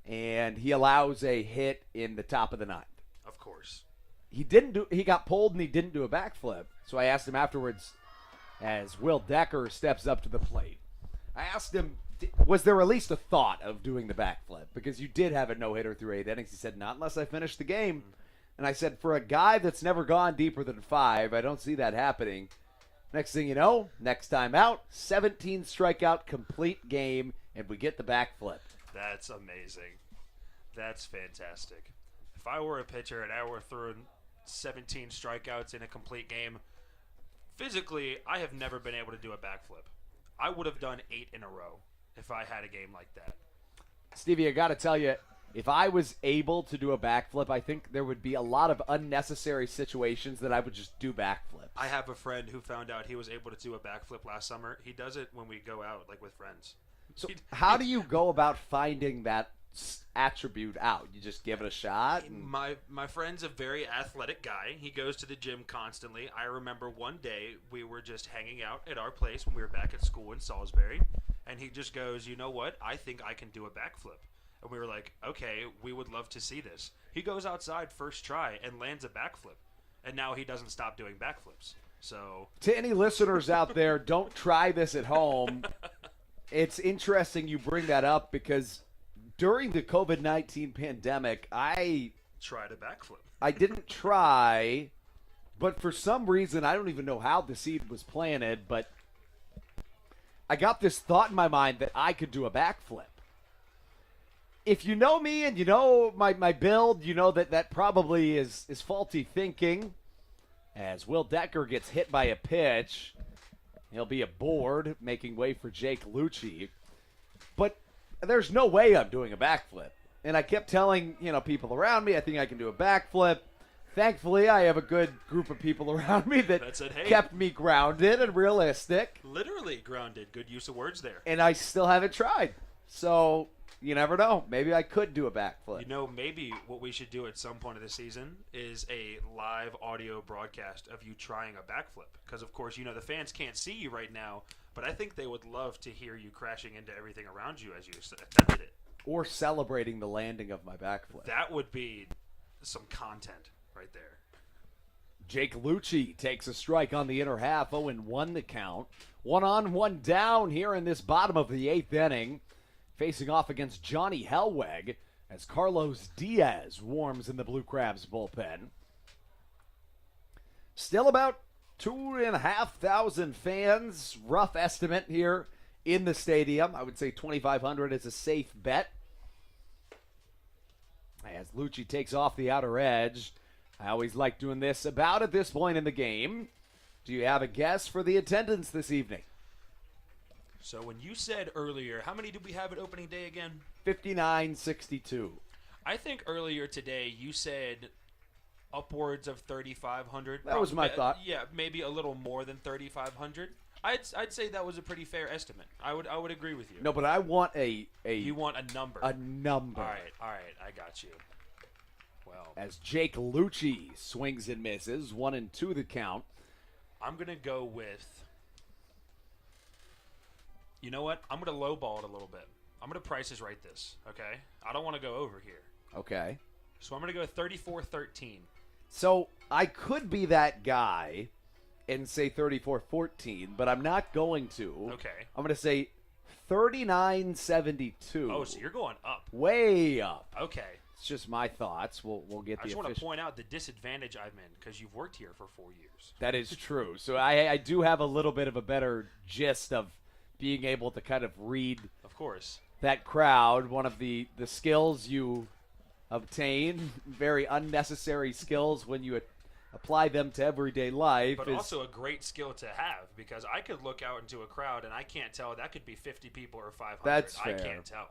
S6: And he allows a hit in the top of the 9th.
S1: Of course.
S6: He got pulled and he didn't do a backflip. So I asked him afterwards, as Will Decker steps up to the plate. I asked him, was there at least a thought of doing the backflip? Because you did have a no-hitter through 8 innings. He said, not unless I finish the game. And I said, for a guy that's never gone deeper than 5, I don't see that happening. Next thing you know, next time out, 17 strikeout, complete game, and we get the backflip.
S1: That's amazing. That's fantastic. If I were a pitcher and I were throwing 17 strikeouts in a complete game, physically, I have never been able to do a backflip. I would have done 8 in a row if I had a game like that.
S6: Stevie, I got to tell you, if I was able to do a backflip, I think there would be a lot of unnecessary situations that I would just do backflips.
S1: I have a friend who found out he was able to do a backflip last summer. He does it when we go out, like with friends.
S6: So how do you go about finding that attribute out? You just give it a shot?
S1: My friend's a very athletic guy. He goes to the gym constantly. I remember one day we were just hanging out at our place when we were back at school in Salisbury, and he just goes, you know what? I think I can do a backflip. And we were like, okay, we would love to see this. He goes outside first try and lands a backflip. And now he doesn't stop doing backflips. So
S6: to any listeners out there, don't try this at home. It's interesting you bring that up because during the COVID-19 pandemic, I
S1: tried a backflip.
S6: I didn't try, but for some reason, I don't even know how the seed was planted, but I got this thought in my mind that I could do a backflip. If you know me and you know my build, you know that probably is faulty thinking. As Will Decker gets hit by a pitch, he'll be aboard, making way for Jake Lucci. But there's no way I'm doing a backflip. And I kept telling people around me, I think I can do a backflip. Thankfully, I have a good group of people around me that
S1: said, hey,
S6: kept me grounded and realistic.
S1: Literally grounded. Good use of words there.
S6: And I still haven't tried. So you never know. Maybe I could do a backflip.
S1: Maybe what we should do at some point of the season is a live audio broadcast of you trying a backflip. Because, of course, the fans can't see you right now, but I think they would love to hear you crashing into everything around you as you attempted it.
S6: Or celebrating the landing of my backflip.
S1: That would be some content right there.
S6: Jake Lucci takes a strike on the inner half, 0-1 the count. 1 on, 1 down here in this bottom of the 8th inning. Facing off against Johnny Helweg. as Carlos Diaz warms in the Blue Crabs bullpen. Still about 2,500 fans, rough estimate here in the stadium. I would say 2,500 is a safe bet. As Lucci takes off the outer edge. I always like doing this about at this point in the game. Do you have a guess for the attendance this evening?
S1: So when you said earlier, how many did we have at opening day again?
S6: 5,962.
S1: I think earlier today you said upwards of 3,500.
S6: That was my thought.
S1: Yeah, maybe a little more than 3,500. I'd say that was a pretty fair estimate. I would agree with you.
S6: No, but I want a
S1: You want a number.
S6: A number.
S1: All right, I got you. Well,
S6: as Jake Lucci swings and misses, 1-2 the count.
S1: I'm going to go with, you know what? I'm going to lowball it a little bit. I'm going to prices right this, okay? I don't want to go over here.
S6: Okay.
S1: So I'm going to go 34-13.
S6: So I could be that guy and say 34-14, but I'm not going to.
S1: Okay.
S6: I'm going to say 39-72.
S1: Oh, so you're going up.
S6: Way up.
S1: Okay.
S6: It's just my thoughts. We'll get the
S1: I just want to
S6: official.
S1: point out the disadvantage I'm in because you've worked here for 4 years.
S6: That is true. So I do have a little bit of a better gist of being able to kind of read,
S1: of course,
S6: that crowd. One of the skills you obtain, very unnecessary skills when you apply them to everyday life.
S1: But
S6: is
S1: also a great skill to have because I could look out into a crowd and I can't tell. That could be 50 people or 500.
S6: That's fair.
S1: I can't tell.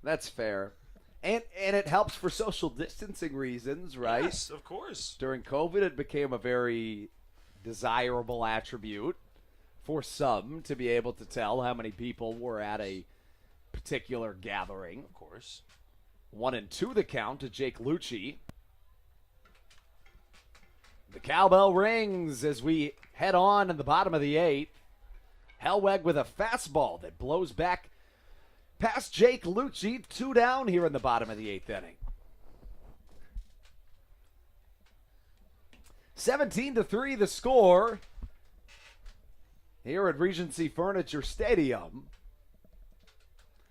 S6: That's fair. And it helps for social distancing reasons, right?
S1: Yes, of course.
S6: During COVID, it became a very desirable attribute for some to be able to tell how many people were at a particular gathering.
S1: Of course.
S6: 1-2 the count to Jake Lucci. The cowbell rings as we head on in the bottom of the 8th. Hellweg with a fastball that blows back past Jake Lucci. 2 down here in the bottom of the 8th inning. 17-3 the score here at Regency Furniture Stadium.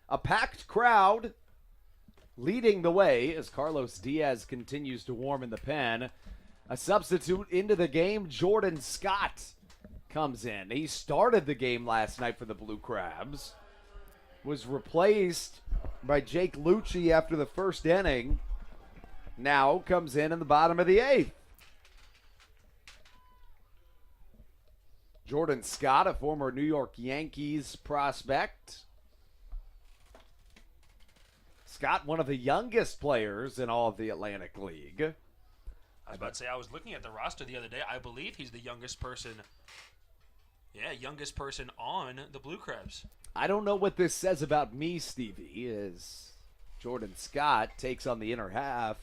S6: A packed crowd leading the way as Carlos Diaz continues to warm in the pen. A substitute into the game, Jordan Scott comes in. He started the game last night for the Blue Crabs. Was replaced by Jake Lucci after the first inning. Now comes in the bottom of the 8th. Jordan Scott, a former New York Yankees prospect. Scott, one of the youngest players in all of the Atlantic League.
S1: I was about to say, I was looking at the roster the other day. I believe he's the youngest person. Yeah, youngest person on the Blue Crabs.
S6: I don't know what this says about me, Stevie, as Jordan Scott takes on the inner half.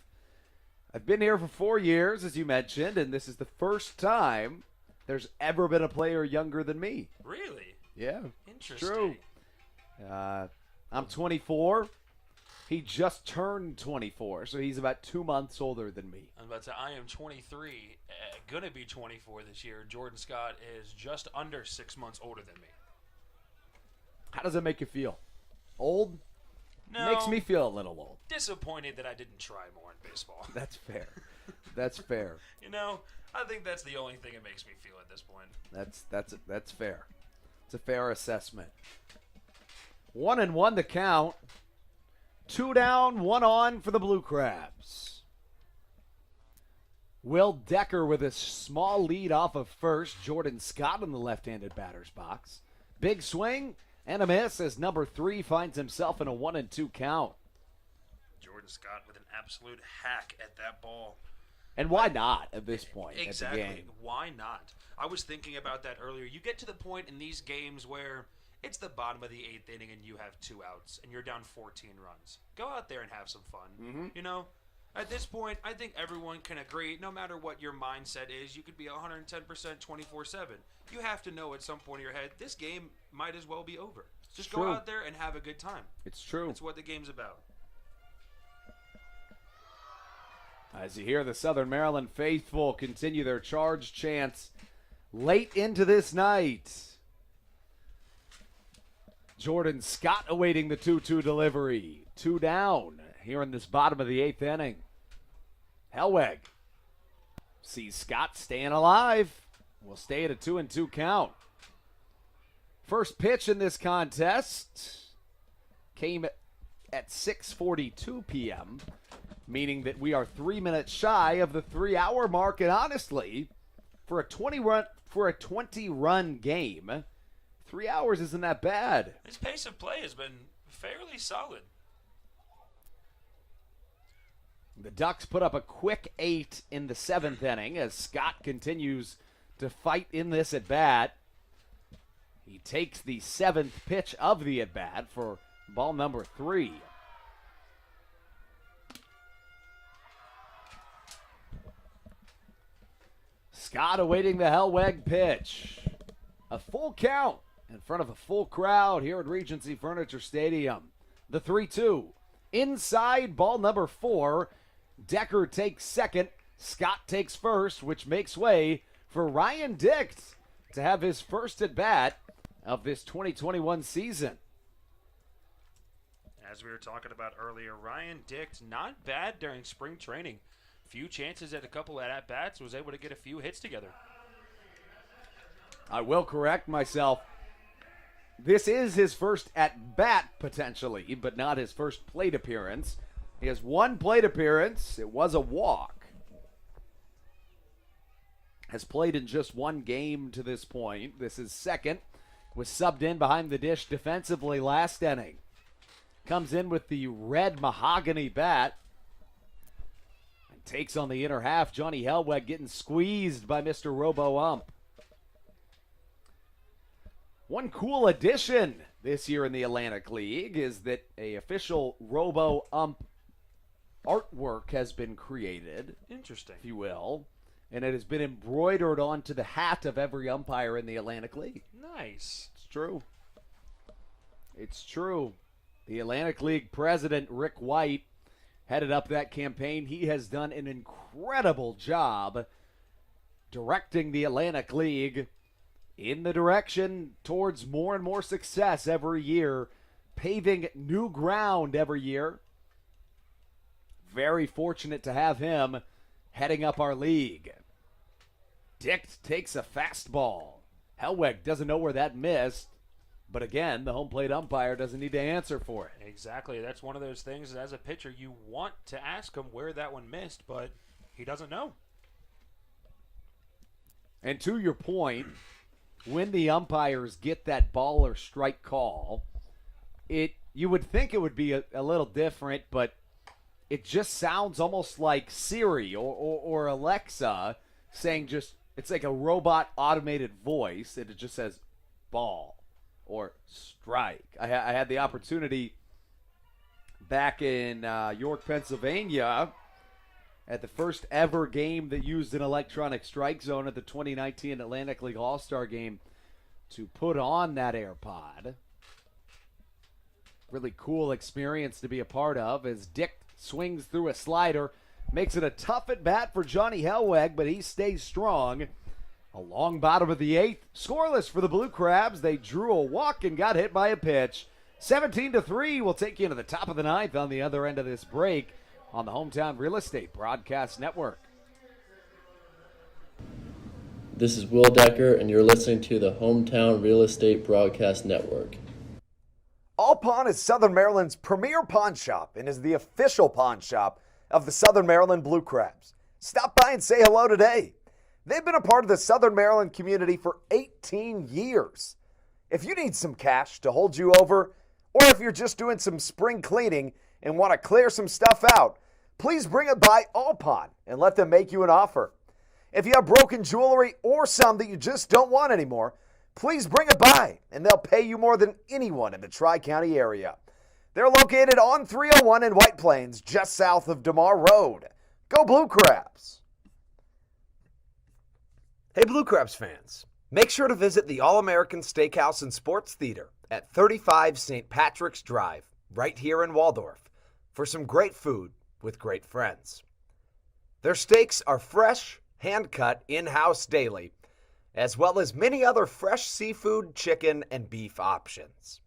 S6: I've been here for 4 years, as you mentioned, and this is the first time there's ever been a player younger than me.
S1: Really?
S6: Yeah.
S1: Interesting.
S6: True. I'm 24. He just turned 24, so he's about 2 months older than me.
S1: I'm about to say, I am 23, going to be 24 this year. Jordan Scott is just under 6 months older than me.
S6: How does that make you feel? Old?
S1: No.
S6: Makes me feel a little old.
S1: Disappointed that I didn't try more in baseball.
S6: That's fair. That's fair.
S1: You know, I think that's the only thing it makes me feel at this point.
S6: That's fair. It's a fair assessment. 1-1 the count. 2 down, 1 on for the Blue Crabs. Will Decker with a small lead off of first. Jordan Scott in the left-handed batter's box. Big swing and a miss as number 3 finds himself in a 1-2 count.
S1: Jordan Scott with an absolute hack at that ball.
S6: And why not at this point
S1: Exactly.
S6: at the game?
S1: Why not? I was thinking about that earlier. You get to the point in these games where it's the bottom of the 8th inning and you have 2 outs and you're down 14 runs. Go out there and have some fun.
S6: Mm-hmm.
S1: You know, at this point, I think everyone can agree, no matter what your mindset is, you could be 110% 24/7. You have to know at some point in your head, this game might as well be over. Just go out there and have a good time.
S6: It's true.
S1: That's what the game's about.
S6: As you hear the Southern Maryland faithful continue their charge chants late into this night. Jordan Scott awaiting the 2-2 delivery. 2 down. here in this bottom of the 8th inning. Hellweg sees Scott staying alive. Will stay at a 2-2 count. First pitch in this contest came at 6:42 p.m., meaning that we are 3 minutes shy of the 3-hour mark. And honestly, for a 20-run game, 3 hours isn't that bad.
S1: His pace of play has been fairly solid.
S6: The Ducks put up a quick 8 in the 7th inning as Scott continues to fight in this at-bat. He takes the 7th pitch of the at-bat for ball number 3. Scott awaiting the Hellweg pitch. A full count in front of a full crowd here at Regency Furniture Stadium. The 3-2. Inside, ball number 4. Decker takes second. Scott takes first, which makes way for Ryan Dicht to have his first at-bat of this 2021 season.
S1: As we were talking about earlier, Ryan Dicht, not bad during spring training. Few chances at a couple of at-bats, was able to get a few hits together.
S6: I will correct myself. This is his first at-bat, potentially, but not his first plate appearance. He has one plate appearance. It was a walk. Has played in just one game to this point. This is second. Was subbed in behind the dish defensively last inning. Comes in with the red mahogany bat. And takes on the inner half. Johnny Hellweg getting squeezed by Mr. Robo-Ump. One cool addition this year in the Atlantic League is that a official Robo-Ump artwork has been created.
S1: Interesting.
S6: If you will. And it has been embroidered onto the hat of every umpire in the Atlantic League.
S1: Nice.
S6: It's true. It's true. The Atlantic League president, Rick White, headed up that campaign. He has done an incredible job directing the Atlantic League in the direction towards more and more success every year, paving new ground every year. Very fortunate to have him heading up our league. Dicht takes a fastball. Hellweg doesn't know where that missed, but again, the home plate umpire doesn't need to answer for it.
S1: Exactly. That's one of those things, as a pitcher, you want to ask him where that one missed, but he doesn't know.
S6: And to your point, when the umpires get that ball or strike call, you would think it would be a little different, but it just sounds almost like Siri or Alexa saying just, it's like a robot automated voice, and it just says ball or strike. I had the opportunity back in York, Pennsylvania, at the first ever game that used an electronic strike zone at the 2019 Atlantic League All-Star Game, to put on that AirPod. Really cool experience to be a part of as Dick swings through a slider. Makes it a tough at-bat for Johnny Hellweg, but he stays strong. A long bottom of the 8th. Scoreless for the Blue Crabs. They drew a walk and got hit by a pitch. 17-3 will take you into the top of the 9th on the other end of this break on the Hometown Real Estate Broadcast Network.
S5: This is Will Decker, and you're listening to the Hometown Real Estate Broadcast Network.
S4: All Pawn is Southern Maryland's premier pawn shop and is the official pawn shop of the Southern Maryland Blue Crabs. Stop by and say hello today. They've been a part of the Southern Maryland community for 18 years. If you need some cash to hold you over, or if you're just doing some spring cleaning and want to clear some stuff out, please bring it by All Pawn and let them make you an offer. If you have broken jewelry or some that you just don't want anymore, please bring it by and they'll pay you more than anyone in the Tri-County area. They're located on 301 in White Plains, just south of DeMar Road. Go Blue Crabs! Hey Blue Crabs fans, make sure to visit the All-American Steakhouse and Sports Theater at 35 St. Patrick's Drive, right here in Waldorf, for some great food with great friends. Their steaks are fresh, hand-cut, in-house daily, as well as many other fresh seafood, chicken, and beef options.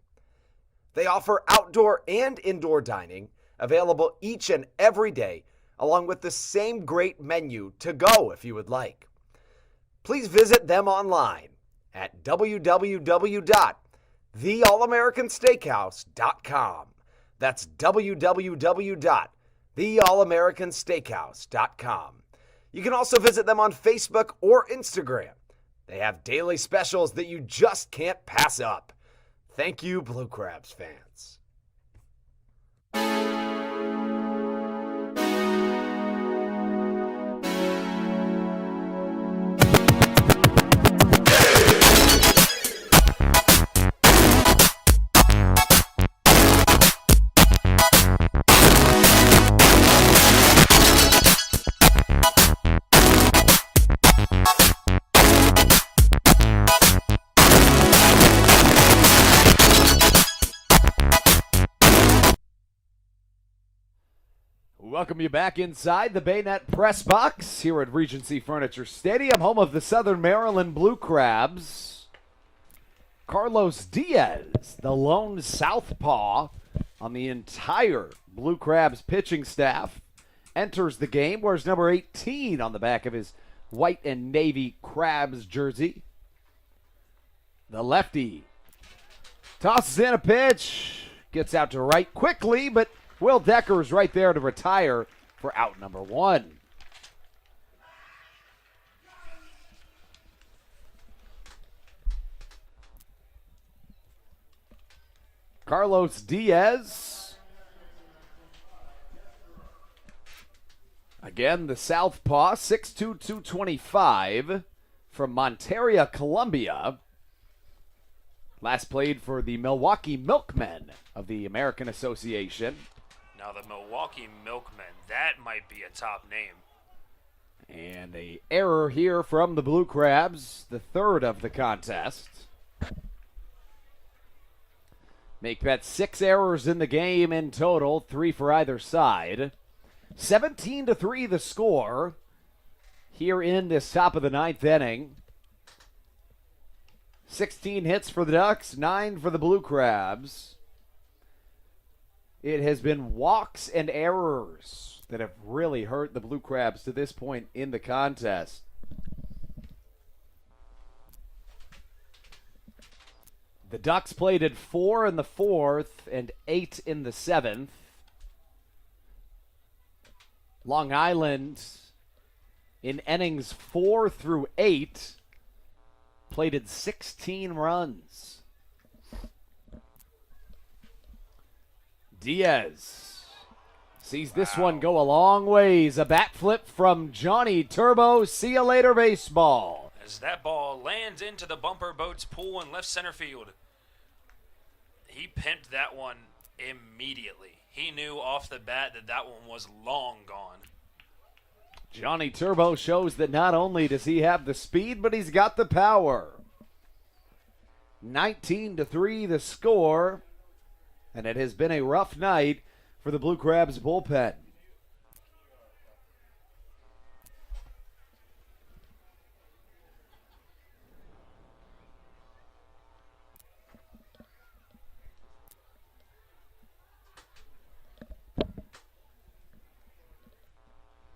S4: They offer outdoor and indoor dining, available each and every day, along with the same great menu to go if you would like. Please visit them online at www.theallamericansteakhouse.com. That's www.theallamericansteakhouse.com. You can also visit them on Facebook or Instagram. They have daily specials that you just can't pass up. Thank you, Blue Crabs fans.
S6: Welcome you back inside the Baynet Press Box here at Regency Furniture Stadium, home of the Southern Maryland Blue Crabs. Carlos Diaz, the lone southpaw on the entire Blue Crabs pitching staff, enters the game, wears number 18 on the back of his white and navy Crabs jersey. The lefty tosses in a pitch, gets out to right quickly, but Will Decker's right there to retire for out number one. Carlos Diaz. Again, the southpaw, 6'2", 225 from Monteria, Colombia. Last played for the Milwaukee Milkmen of the American Association.
S1: Now the Milwaukee Milkmen, that might be a top name.
S6: And a error here from the Blue Crabs, the third of the contest. Make that 6 errors in the game in total, 3 for either side. 17-3 the score here in this top of the 9th inning. 16 hits for the Ducks, 9 for the Blue Crabs. It has been walks and errors that have really hurt the Blue Crabs to this point in the contest. The Ducks played at 4 in the 4th and 8 in the 7th. Long Island in innings 4 through 8 plated 16 runs. Diaz sees this one go a long ways. A bat flip from Johnny Turbo. See you later, baseball.
S1: As that ball lands into the bumper boats pool in left center field. He pimped that one immediately. He knew off the bat that that one was long gone.
S6: Johnny Turbo shows that not only does he have the speed, but he's got the power. 19-3 the score. And it has been a rough night for the Blue Crabs bullpen.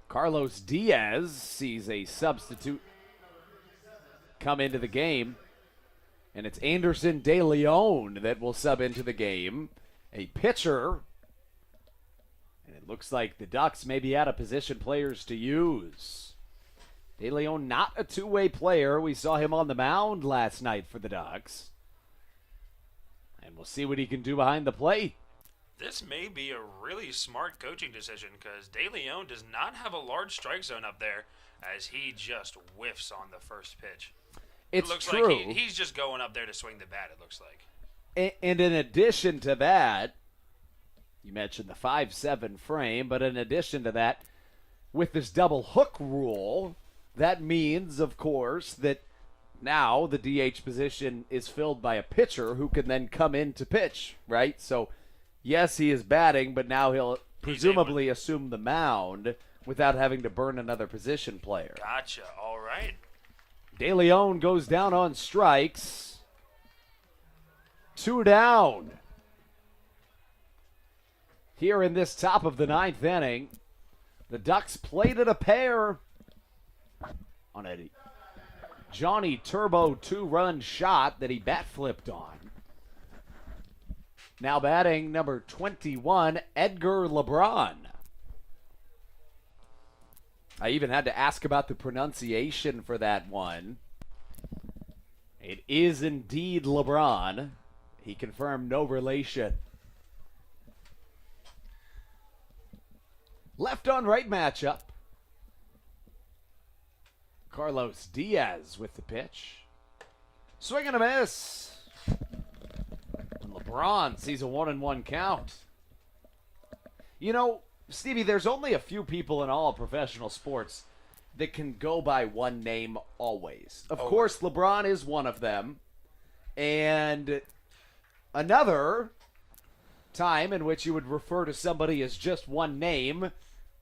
S6: Carlos Diaz sees a substitute come into the game. And it's Anderson De Leon that will sub into the game. A pitcher, and it looks like the Ducks may be out of position players to use. De Leon not a two-way player. We saw him on the mound last night for the Ducks. And we'll see what he can do behind the plate.
S1: This may be a really smart coaching decision because De Leon does not have a large strike zone up there as he just whiffs on the first pitch.
S6: It's
S1: it looks
S6: true.
S1: like he's just going up there to swing the bat, it looks like.
S6: And in addition to that, you mentioned the 5'7" frame, but in addition to that, with this double hook rule, that means, of course, that now the DH position is filled by a pitcher who can then come in to pitch, right? So, yes, he is batting, but now he'll presumably assume the mound without having to burn another position player.
S1: Gotcha. All right.
S6: De Leon goes down on strikes. 2 down. here in this top of the ninth inning. The Ducks plated a pair on a Johnny Turbo 2-run shot that he bat flipped on. Now batting number 21, Edgar LeBron. I even had to ask about the pronunciation for that one. It is indeed LeBron. He confirmed no relation. Left on right matchup. Carlos Diaz with the pitch. Swing and a miss. And LeBron sees a 1-1 count. You know, Stevie, there's only a few people in all professional sports that can go by one name always. Of course, LeBron is one of them. And another time in which you would refer to somebody as just one name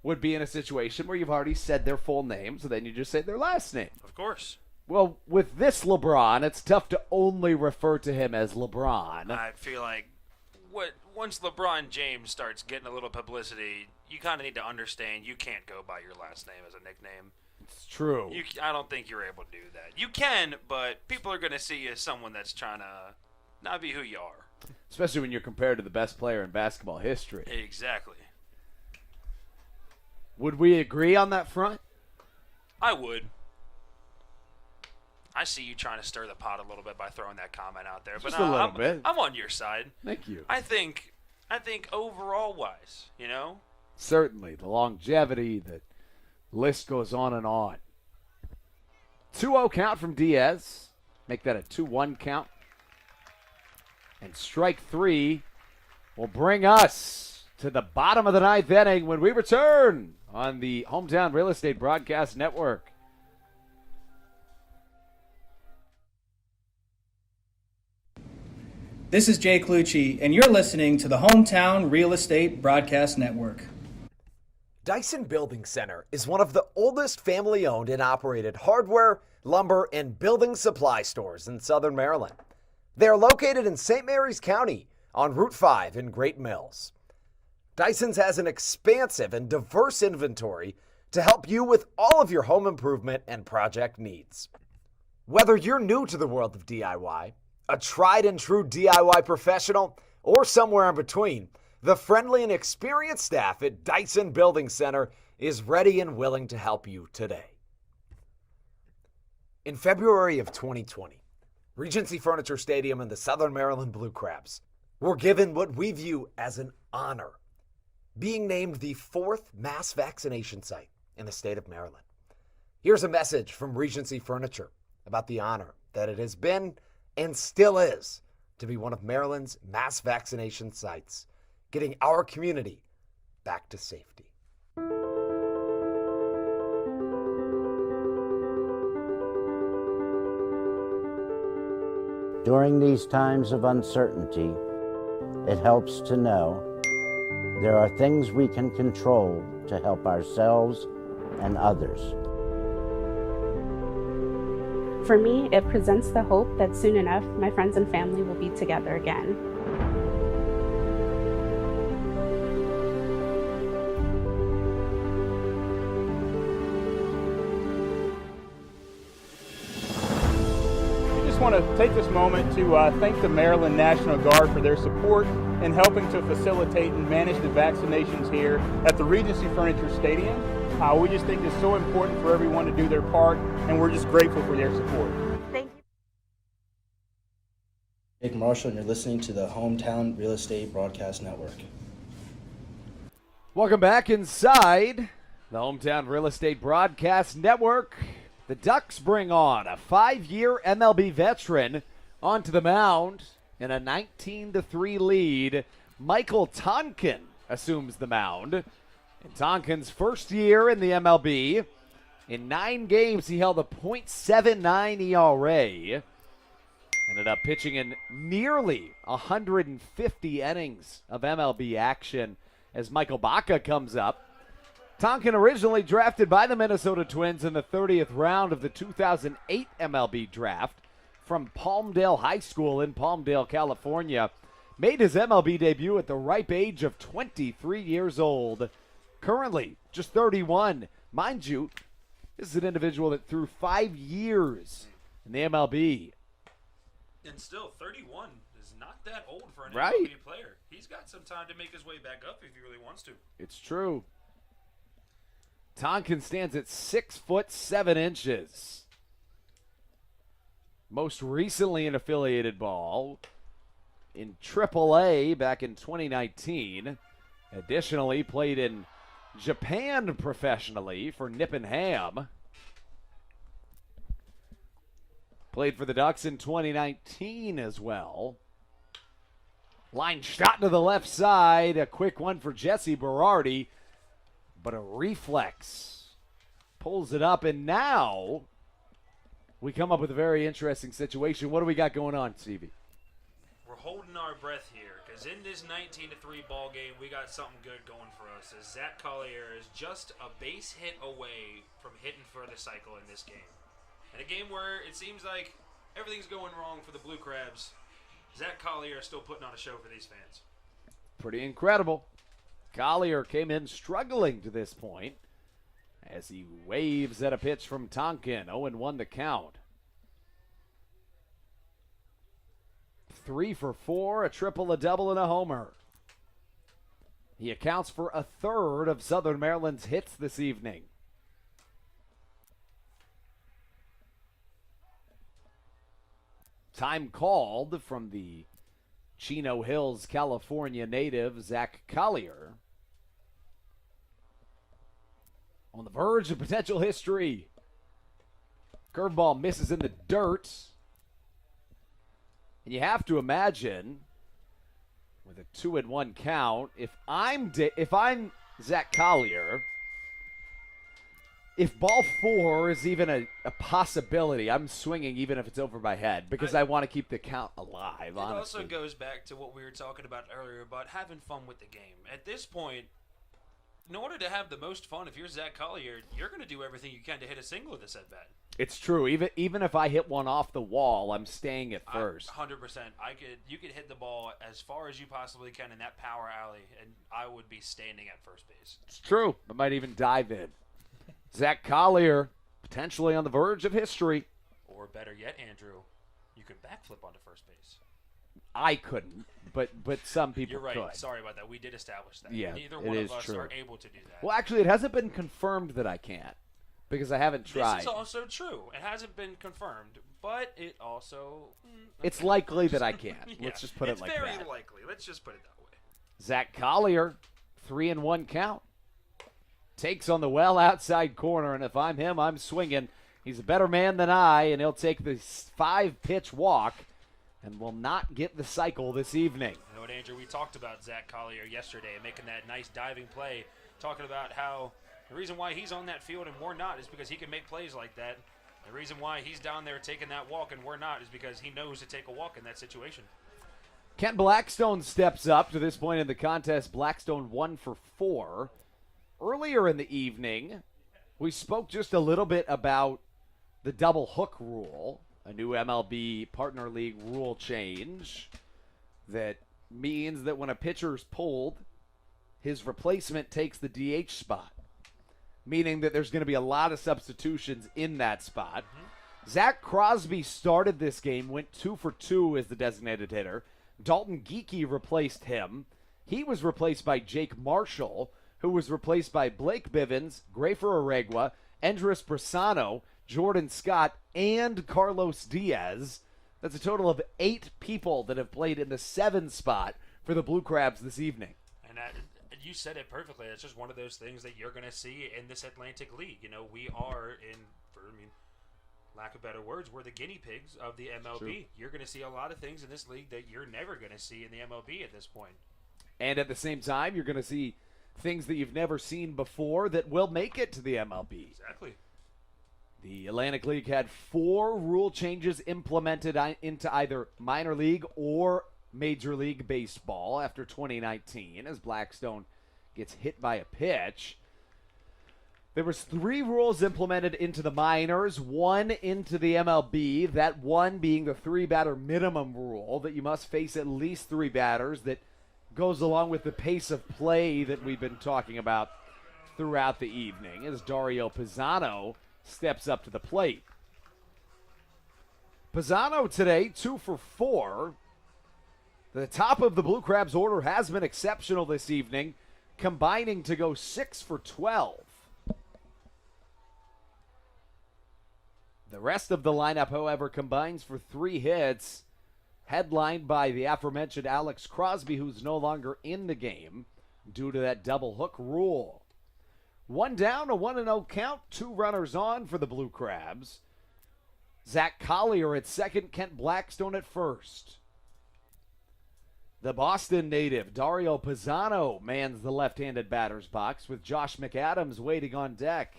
S6: would be in a situation where you've already said their full name, so then you just say their last name.
S1: Of course.
S6: Well, with this LeBron, it's tough to only refer to him as LeBron.
S1: I feel like once LeBron James starts getting a little publicity, you kind of need to understand you can't go by your last name as a nickname.
S6: It's true.
S1: I don't think you're able to do that. You can, but people are going to see you as someone that's trying to not be who you are.
S6: Especially when you're compared to the best player in basketball history.
S1: Exactly.
S6: Would we agree on that front?
S1: I would. I see you trying to stir the pot a little bit by throwing that comment out there,
S6: Just a little bit.
S1: I'm on your side.
S6: Thank you.
S1: I think overall wise, you know?
S6: Certainly. The longevity, the list goes on and on. 2-0 count from Diaz. Make that a 2-1 count. And strike three will bring us to the bottom of the ninth inning when we return on the Hometown Real Estate Broadcast Network.
S12: This is Jay Clucci, and you're listening to the Hometown Real Estate Broadcast Network.
S4: Dyson Building Center is one of the oldest family-owned and operated hardware, lumber, and building supply stores in Southern Maryland. They are located in St. Mary's County on Route 5 in Great Mills. Dyson's has an expansive and diverse inventory to help you with all of your home improvement and project needs. Whether you're new to the world of DIY, a tried and true DIY professional, or somewhere in between, the friendly and experienced staff at Dyson Building Center is ready and willing to help you today. In February of 2020, Regency Furniture Stadium and the Southern Maryland Blue Crabs were given what we view as an honor, being named the 4th mass vaccination site in the state of Maryland. Here's a message from Regency Furniture about the honor that it has been and still is to be one of Maryland's mass vaccination sites, getting our community back to safety.
S15: During these times of uncertainty, it helps to know there are things we can control to help ourselves and others.
S16: For me, it presents the hope that soon enough, my friends and family will be together again.
S17: I just want to take this moment to thank the Maryland National Guard for their support in helping to facilitate and manage the vaccinations here at the Regency Furniture Stadium. We just think it's so important for everyone to do their part, and we're just grateful for their support.
S16: Thank you.
S18: Jake Marshall, and you're listening to the Hometown Real Estate Broadcast Network.
S6: Welcome back inside the Hometown Real Estate Broadcast Network. The Ducks bring on a 5-year MLB veteran onto the mound in a 19-3 lead. Michael Tonkin assumes the mound. In Tonkin's first year in the MLB, in 9 games he held a .79 ERA. Ended up pitching in nearly 150 innings of MLB action as Michael Baca comes up. Tonkin originally drafted by the Minnesota Twins in the 30th round of the 2008 MLB draft from Palmdale High School in Palmdale, California. made his MLB debut at the ripe age of 23 years old. Currently, just 31. Mind you, this is an individual that threw 5 years in the MLB.
S1: And still, 31 is not that old for an
S6: Right.
S1: MLB player. He's got some time to make his way back up if he really wants to.
S6: It's true. Tonkin stands at 6'7". Most recently in affiliated ball in AAA back in 2019. Additionally, played in Japan professionally for Nippon Ham. Played for the Ducks in 2019 as well. Line shot to the left side. A quick one for Jesse Berardi, but a reflex. Pulls it up, and now we come up with a very interesting situation. What do we got going on, Stevie?
S1: We're holding our breath here because in this 19-3 ball game, we got something good going for us. As Zach Collier is just a base hit away from hitting for the cycle in this game. In a game where it seems like everything's going wrong for the Blue Crabs, Zach Collier is still putting on a show for these fans.
S6: Pretty incredible. Collier came in struggling to this point as he waves at a pitch from Tonkin. 0-1 the count. 3 for 4, a triple, a double, and a homer. He accounts for a third of Southern Maryland's hits this evening. Time called from the Chino Hills, California native, Zach Collier. On the verge of potential history. Curveball misses in the dirt. And you have to imagine, with a 2-1 count, if I'm Zach Collier, if ball 4 is even a possibility, I'm swinging even if it's over my head because I want to keep the count alive,
S1: It
S6: honestly.
S1: also goes back to what we were talking about earlier about having fun with the game. At this point, in order to have the most fun, if you're Zach Collier, you're going to do everything you can to hit a single with this at-bat.
S6: It's true. Even if I hit one off the wall, I'm staying at first.
S1: 100%. You could hit the ball as far as you possibly can in that power alley, and I would be standing at first base.
S6: It's true. I might even dive in. Zach Collier, potentially on the verge of history.
S1: Or better yet, Andrew, you could backflip onto first base.
S6: I couldn't, but some people
S1: You're right.
S6: could.
S1: Sorry about that. We did establish that.
S6: Yeah,
S1: Neither
S6: it
S1: one
S6: is
S1: of us
S6: true.
S1: are able to do that.
S6: Well, actually, it hasn't been confirmed that I can't because I haven't tried.
S1: This is also true. It hasn't been confirmed, but it also...
S6: It's likely that I can. Let's just put it like that.
S1: It's very likely. Let's just put it that way.
S6: Zach Collier, 3-1 count. Takes on the well outside corner, and if I'm him, I'm swinging. He's a better man than I, and he'll take the 5-pitch walk and will not get the cycle this evening.
S1: You know what, Andrew? We talked about Zach Collier yesterday making that nice diving play, talking about how the reason why he's on that field and we're not is because he can make plays like that. The reason why he's down there taking that walk and we're not is because he knows to take a walk in that situation.
S6: Kent Blackstone steps up to this point in the contest. Blackstone 1 for 4. Earlier in the evening, we spoke just a little bit about the double hook rule, a new MLB Partner League rule change that means that when a pitcher's pulled, his replacement takes the DH spot, meaning that there's going to be a lot of substitutions in that spot. Zach Crosby started this game, went 2 for 2 as the designated hitter. Dalton Geeky replaced him. He was replaced by Jake Marshall, who was replaced by Blake Bivens, Grafer Aregua, Andres Brasano, Jordan Scott, and Carlos Diaz. That's a total of 8 people that have played in the 7 spot for the Blue Crabs this evening.
S1: And you said it perfectly. It's just one of those things that you're going to see in this Atlantic League. You know, we are lack of better words, we're the guinea pigs of the MLB.
S6: True.
S1: You're going to see a lot of things in this league that you're never going to see in the MLB at this point.
S6: And at the same time, you're going to see things that you've never seen before that will make it to the MLB.
S1: Exactly.
S6: The Atlantic League had 4 rule changes implemented into either minor league or Major League Baseball after 2019 as Blackstone gets hit by a pitch. There was 3 rules implemented into the minors, 1 into the MLB, that 1 being the 3-batter minimum rule, that you must face at least 3 batters, that goes along with the pace of play that we've been talking about throughout the evening as Dario Pisano steps up to the plate. Pisano today, 2 for 4. The top of the Blue Crabs order has been exceptional this evening, combining to go 6 for 12. The rest of the lineup, however, combines for 3 hits, headlined by the aforementioned Alex Crosby, who's no longer in the game due to that double hook rule. 1 down, a 1-0 count, 2 runners on for the Blue Crabs. Zach Collier at second, Kent Blackstone at first. The Boston native, Dario Pisano, mans the left-handed batter's box with Josh McAdams waiting on deck.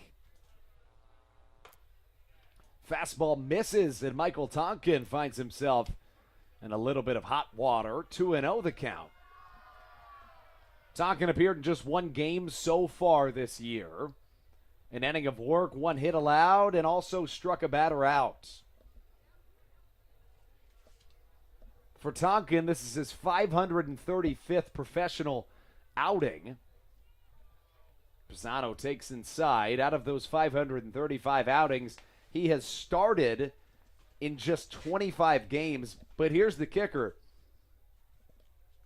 S6: Fastball misses, and Michael Tonkin finds himself in a little bit of hot water. 2-0 the count. Tonkin appeared in just 1 game so far this year. An inning of work, 1 hit allowed, and also struck a batter out. For Tonkin, this is his 535th professional outing. Pisano takes inside. Out of those 535 outings, he has started in just 25 games. But here's the kicker.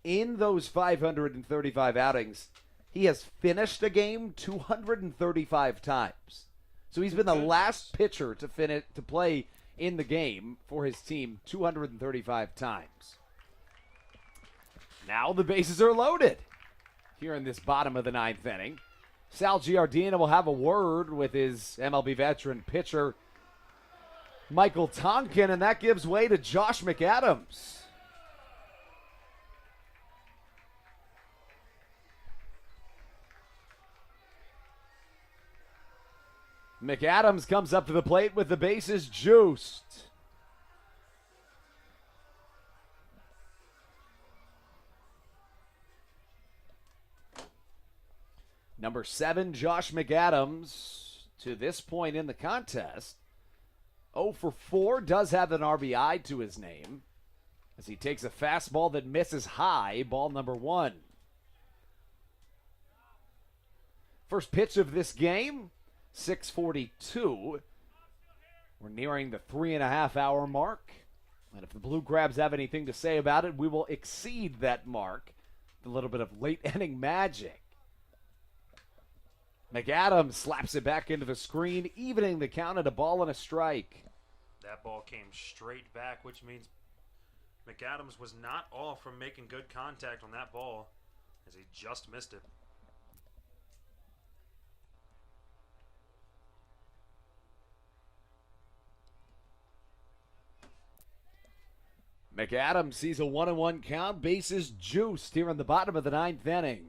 S6: In those 535 outings, he has finished a game 235 times. So he's been the last pitcher to play in the game for his team 235 times. Now the bases are loaded here in this bottom of the 9th inning. Sal Giardina will have a word with his MLB veteran pitcher, Michael Tonkin, and that gives way to Josh McAdams. McAdams comes up to the plate with the bases juiced. Number 7, Josh McAdams, to this point in the contest, 0 for 4, does have an RBI to his name as he takes a fastball that misses high, ball number 1. First pitch of this game, 6:42. We're nearing the 3.5-hour mark. And if the Blue Crabs have anything to say about it, we will exceed that mark. A little bit of late inning magic. McAdams slaps it back into the screen, evening the count at a ball and a strike.
S1: That ball came straight back, which means McAdams was not off from making good contact on that ball as he just missed it.
S6: McAdams sees a 1-1 count, bases juiced here in the bottom of the 9th inning.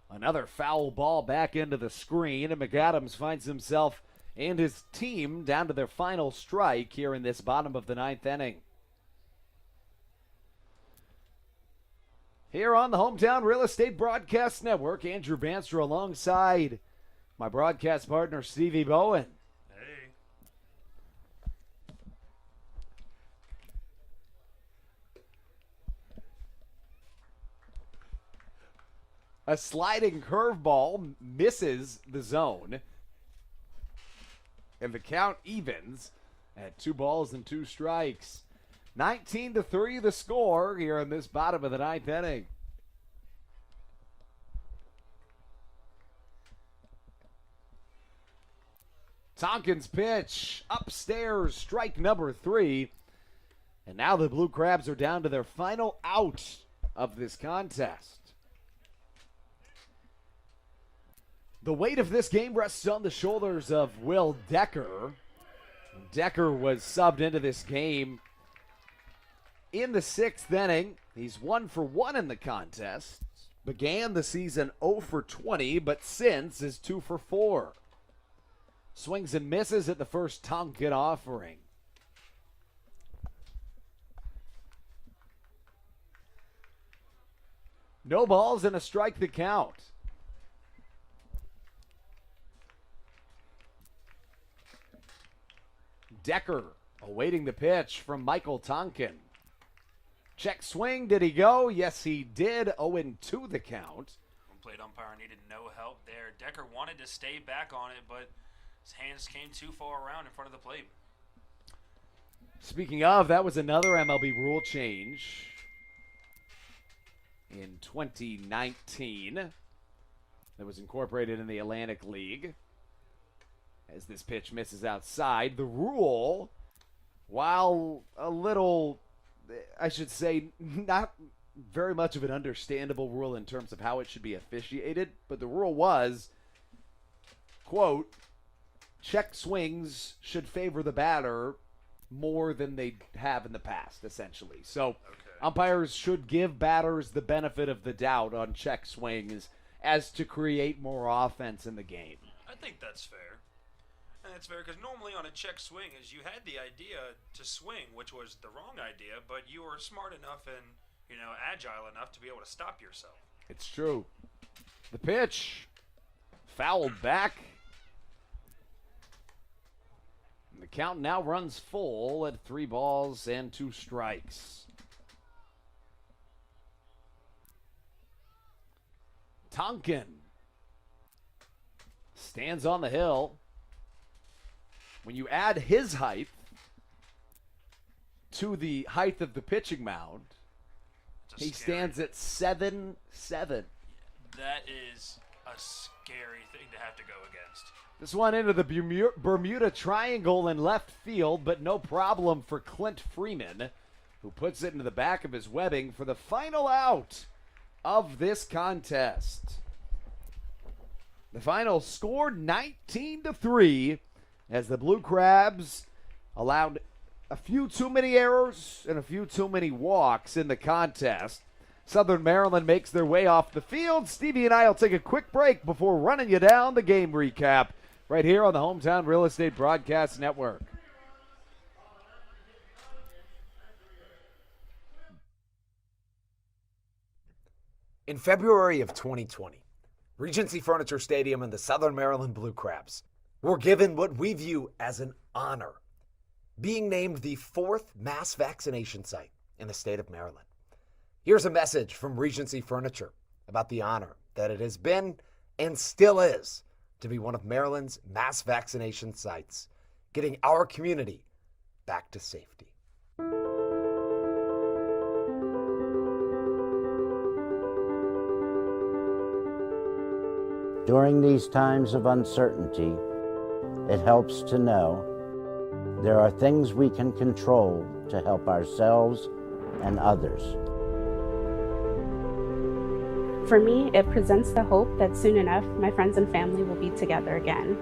S6: Another foul ball back into the screen, and McAdams finds himself and his team down to their final strike here in this bottom of the 9th inning. Here on the Hometown Real Estate Broadcast Network, Andrew Banstra alongside my broadcast partner, Stevie Bowen. A sliding curveball misses the zone. And the count evens at 2 balls and 2 strikes. 19-3 the score here in this bottom of the 9th inning. Tonkin's pitch upstairs, strike number 3. And now the Blue Crabs are down to their final out of this contest. The weight of this game rests on the shoulders of Will Decker. Decker was subbed into this game in the 6th inning. He's 1 for 1 in the contest. Began the season 0 for 20, but since is 2 for 4. Swings and misses at the first Tonkin offering. No balls and a strike the count. Decker awaiting the pitch from Michael Tonkin. Check swing, did he go? Yes, he did. 0-2 the count.
S1: Plate umpire needed no help there. Decker wanted to stay back on it, but his hands came too far around in front of the plate.
S6: Speaking of, that was another MLB rule change in 2019 that was incorporated in the Atlantic League. As this pitch misses outside, the rule, while a little, I should say, not very much of an understandable rule in terms of how it should be officiated, but the rule was, quote, check swings should favor the batter more than they have in the past, essentially. So umpires should give batters the benefit of the doubt on check swings as to create more offense in the game.
S1: I think that's fair. And that's fair because normally on a check swing is you had the idea to swing, which was the wrong idea, but you were smart enough and agile enough to be able to stop yourself.
S6: It's true. The pitch fouled back. And the count now runs full at 3 balls and 2 strikes. Tonkin stands on the hill. When you add his height to the height of the pitching mound, he stands at 7'7".
S1: That is a scary thing to have to go against.
S6: This one into the Bermuda Triangle in left field, but no problem for Clint Freeman, who puts it into the back of his webbing for the final out of this contest. The final score 19-3 as the Blue Crabs allowed a few too many errors and a few too many walks in the contest. Southern Maryland makes their way off the field. Stevie and I will take a quick break before running you down the game recap right here on the Hometown Real Estate Broadcast Network.
S4: In February of 2020, Regency Furniture Stadium and the Southern Maryland Blue Crabs were given what we view as an honor, being named the 4th mass vaccination site in the state of Maryland. Here's a message from Regency Furniture about the honor that it has been and still is to be one of Maryland's mass vaccination sites, getting our community back to safety.
S15: During these times of uncertainty, it helps to know there are things we can control to help ourselves and others.
S16: For me, it presents the hope that soon enough, my friends and family will be together again.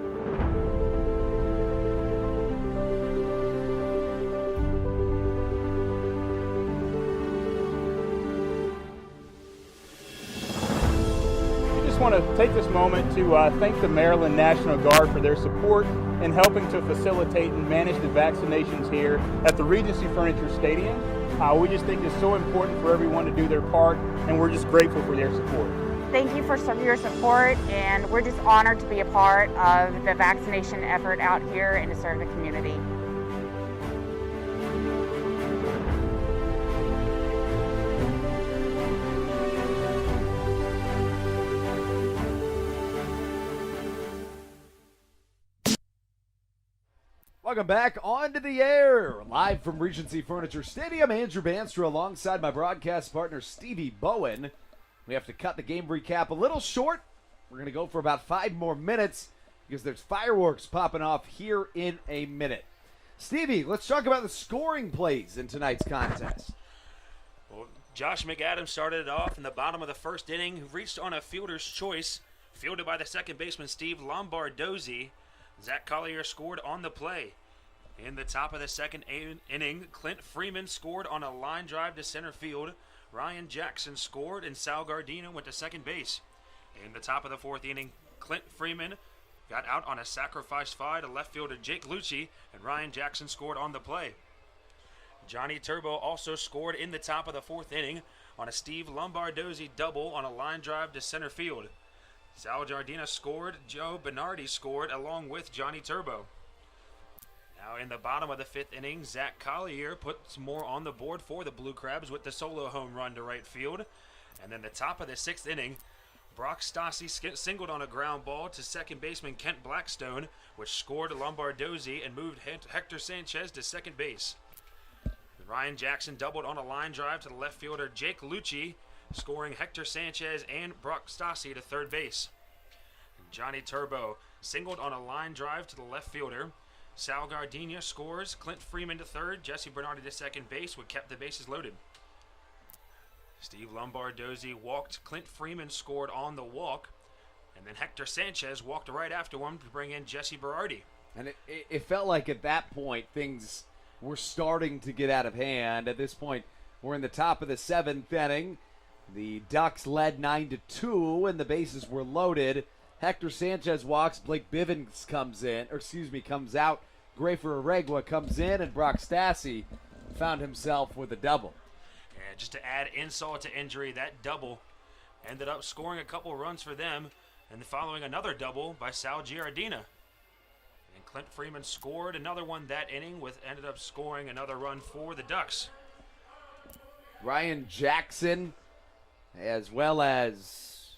S17: I want to take this moment to thank the Maryland National Guard for their support in helping to facilitate and manage the vaccinations here at the Regency Furniture Stadium. We just think it's so important for everyone to do their part, and we're just grateful for their support.
S19: Thank you for your support, and we're just honored to be a part of the vaccination effort out here and to serve the community.
S6: Welcome back onto the air, live from Regency Furniture Stadium. Andrew Banstra alongside my broadcast partner Stevie Bowen. We have to cut the game recap a little short. We're going to go for about 5 more minutes because there's fireworks popping off here in a minute. Stevie, let's talk about the scoring plays in tonight's contest.
S1: Well, Josh McAdams started it off in the bottom of the first inning, reached on a fielder's choice, fielded by the second baseman Steve Lombardozzi. Zach Collier scored on the play. In the top of the second inning, Clint Freeman scored on a line drive to center field. Ryan Jackson scored, and Sal Gardino went to second base. In the top of the fourth inning, Clint Freeman got out on a sacrifice fly to left fielder Jake Lucci, and Ryan Jackson scored on the play. Johnny Turbo also scored in the top of the fourth inning on a Steve Lombardozzi double on a line drive to center field. Sal Gardino scored, Joe Bernardi scored along with Johnny Turbo. Now in the bottom of the 5th inning, Zach Collier puts more on the board for the Blue Crabs with the solo home run to right field. And then the top of the 6th inning, Brock Stassi singled on a ground ball to second baseman Kent Blackstone, which scored Lombardozzi and moved Hector Sanchez to second base. Ryan Jackson doubled on a line drive to the left fielder Jake Lucci, scoring Hector Sanchez and Brock Stassi to third base. Johnny Turbo singled on a line drive to the left fielder. Sal Gardenia scores, Clint Freeman to third, Jesse Bernardi to second base, which kept the bases loaded. Steve Lombardozzi walked, Clint Freeman scored on the walk, and then Hector Sanchez walked right after him to bring in Jesse Berardi.
S6: And it felt like at that point things were starting to get out of hand. At this point, we're in the top of the 7th inning. The Ducks led 9-2, and the bases were loaded. Hector Sanchez walks, Blake Bivens comes out, Grafer Aregua comes in, and Brock Stassi found himself with a double.
S1: And just to add insult to injury, that double ended up scoring a couple runs for them, and following another double by Sal Giardina. And Clint Freeman scored another one that inning, ended up scoring another run for the Ducks.
S6: Ryan Jackson, as well as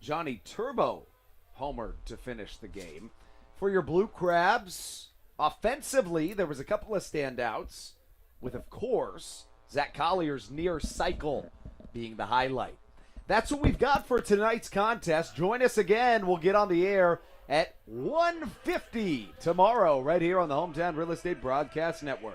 S6: Johnny Turbo, homer to finish the game. For your Blue Crabs, offensively, there was a couple of standouts, with, of course, Zach Collier's near cycle being the highlight. That's what we've got for tonight's contest. Join us again. We'll get on the air at 1:50 tomorrow right here on the Hometown Real Estate Broadcast Network.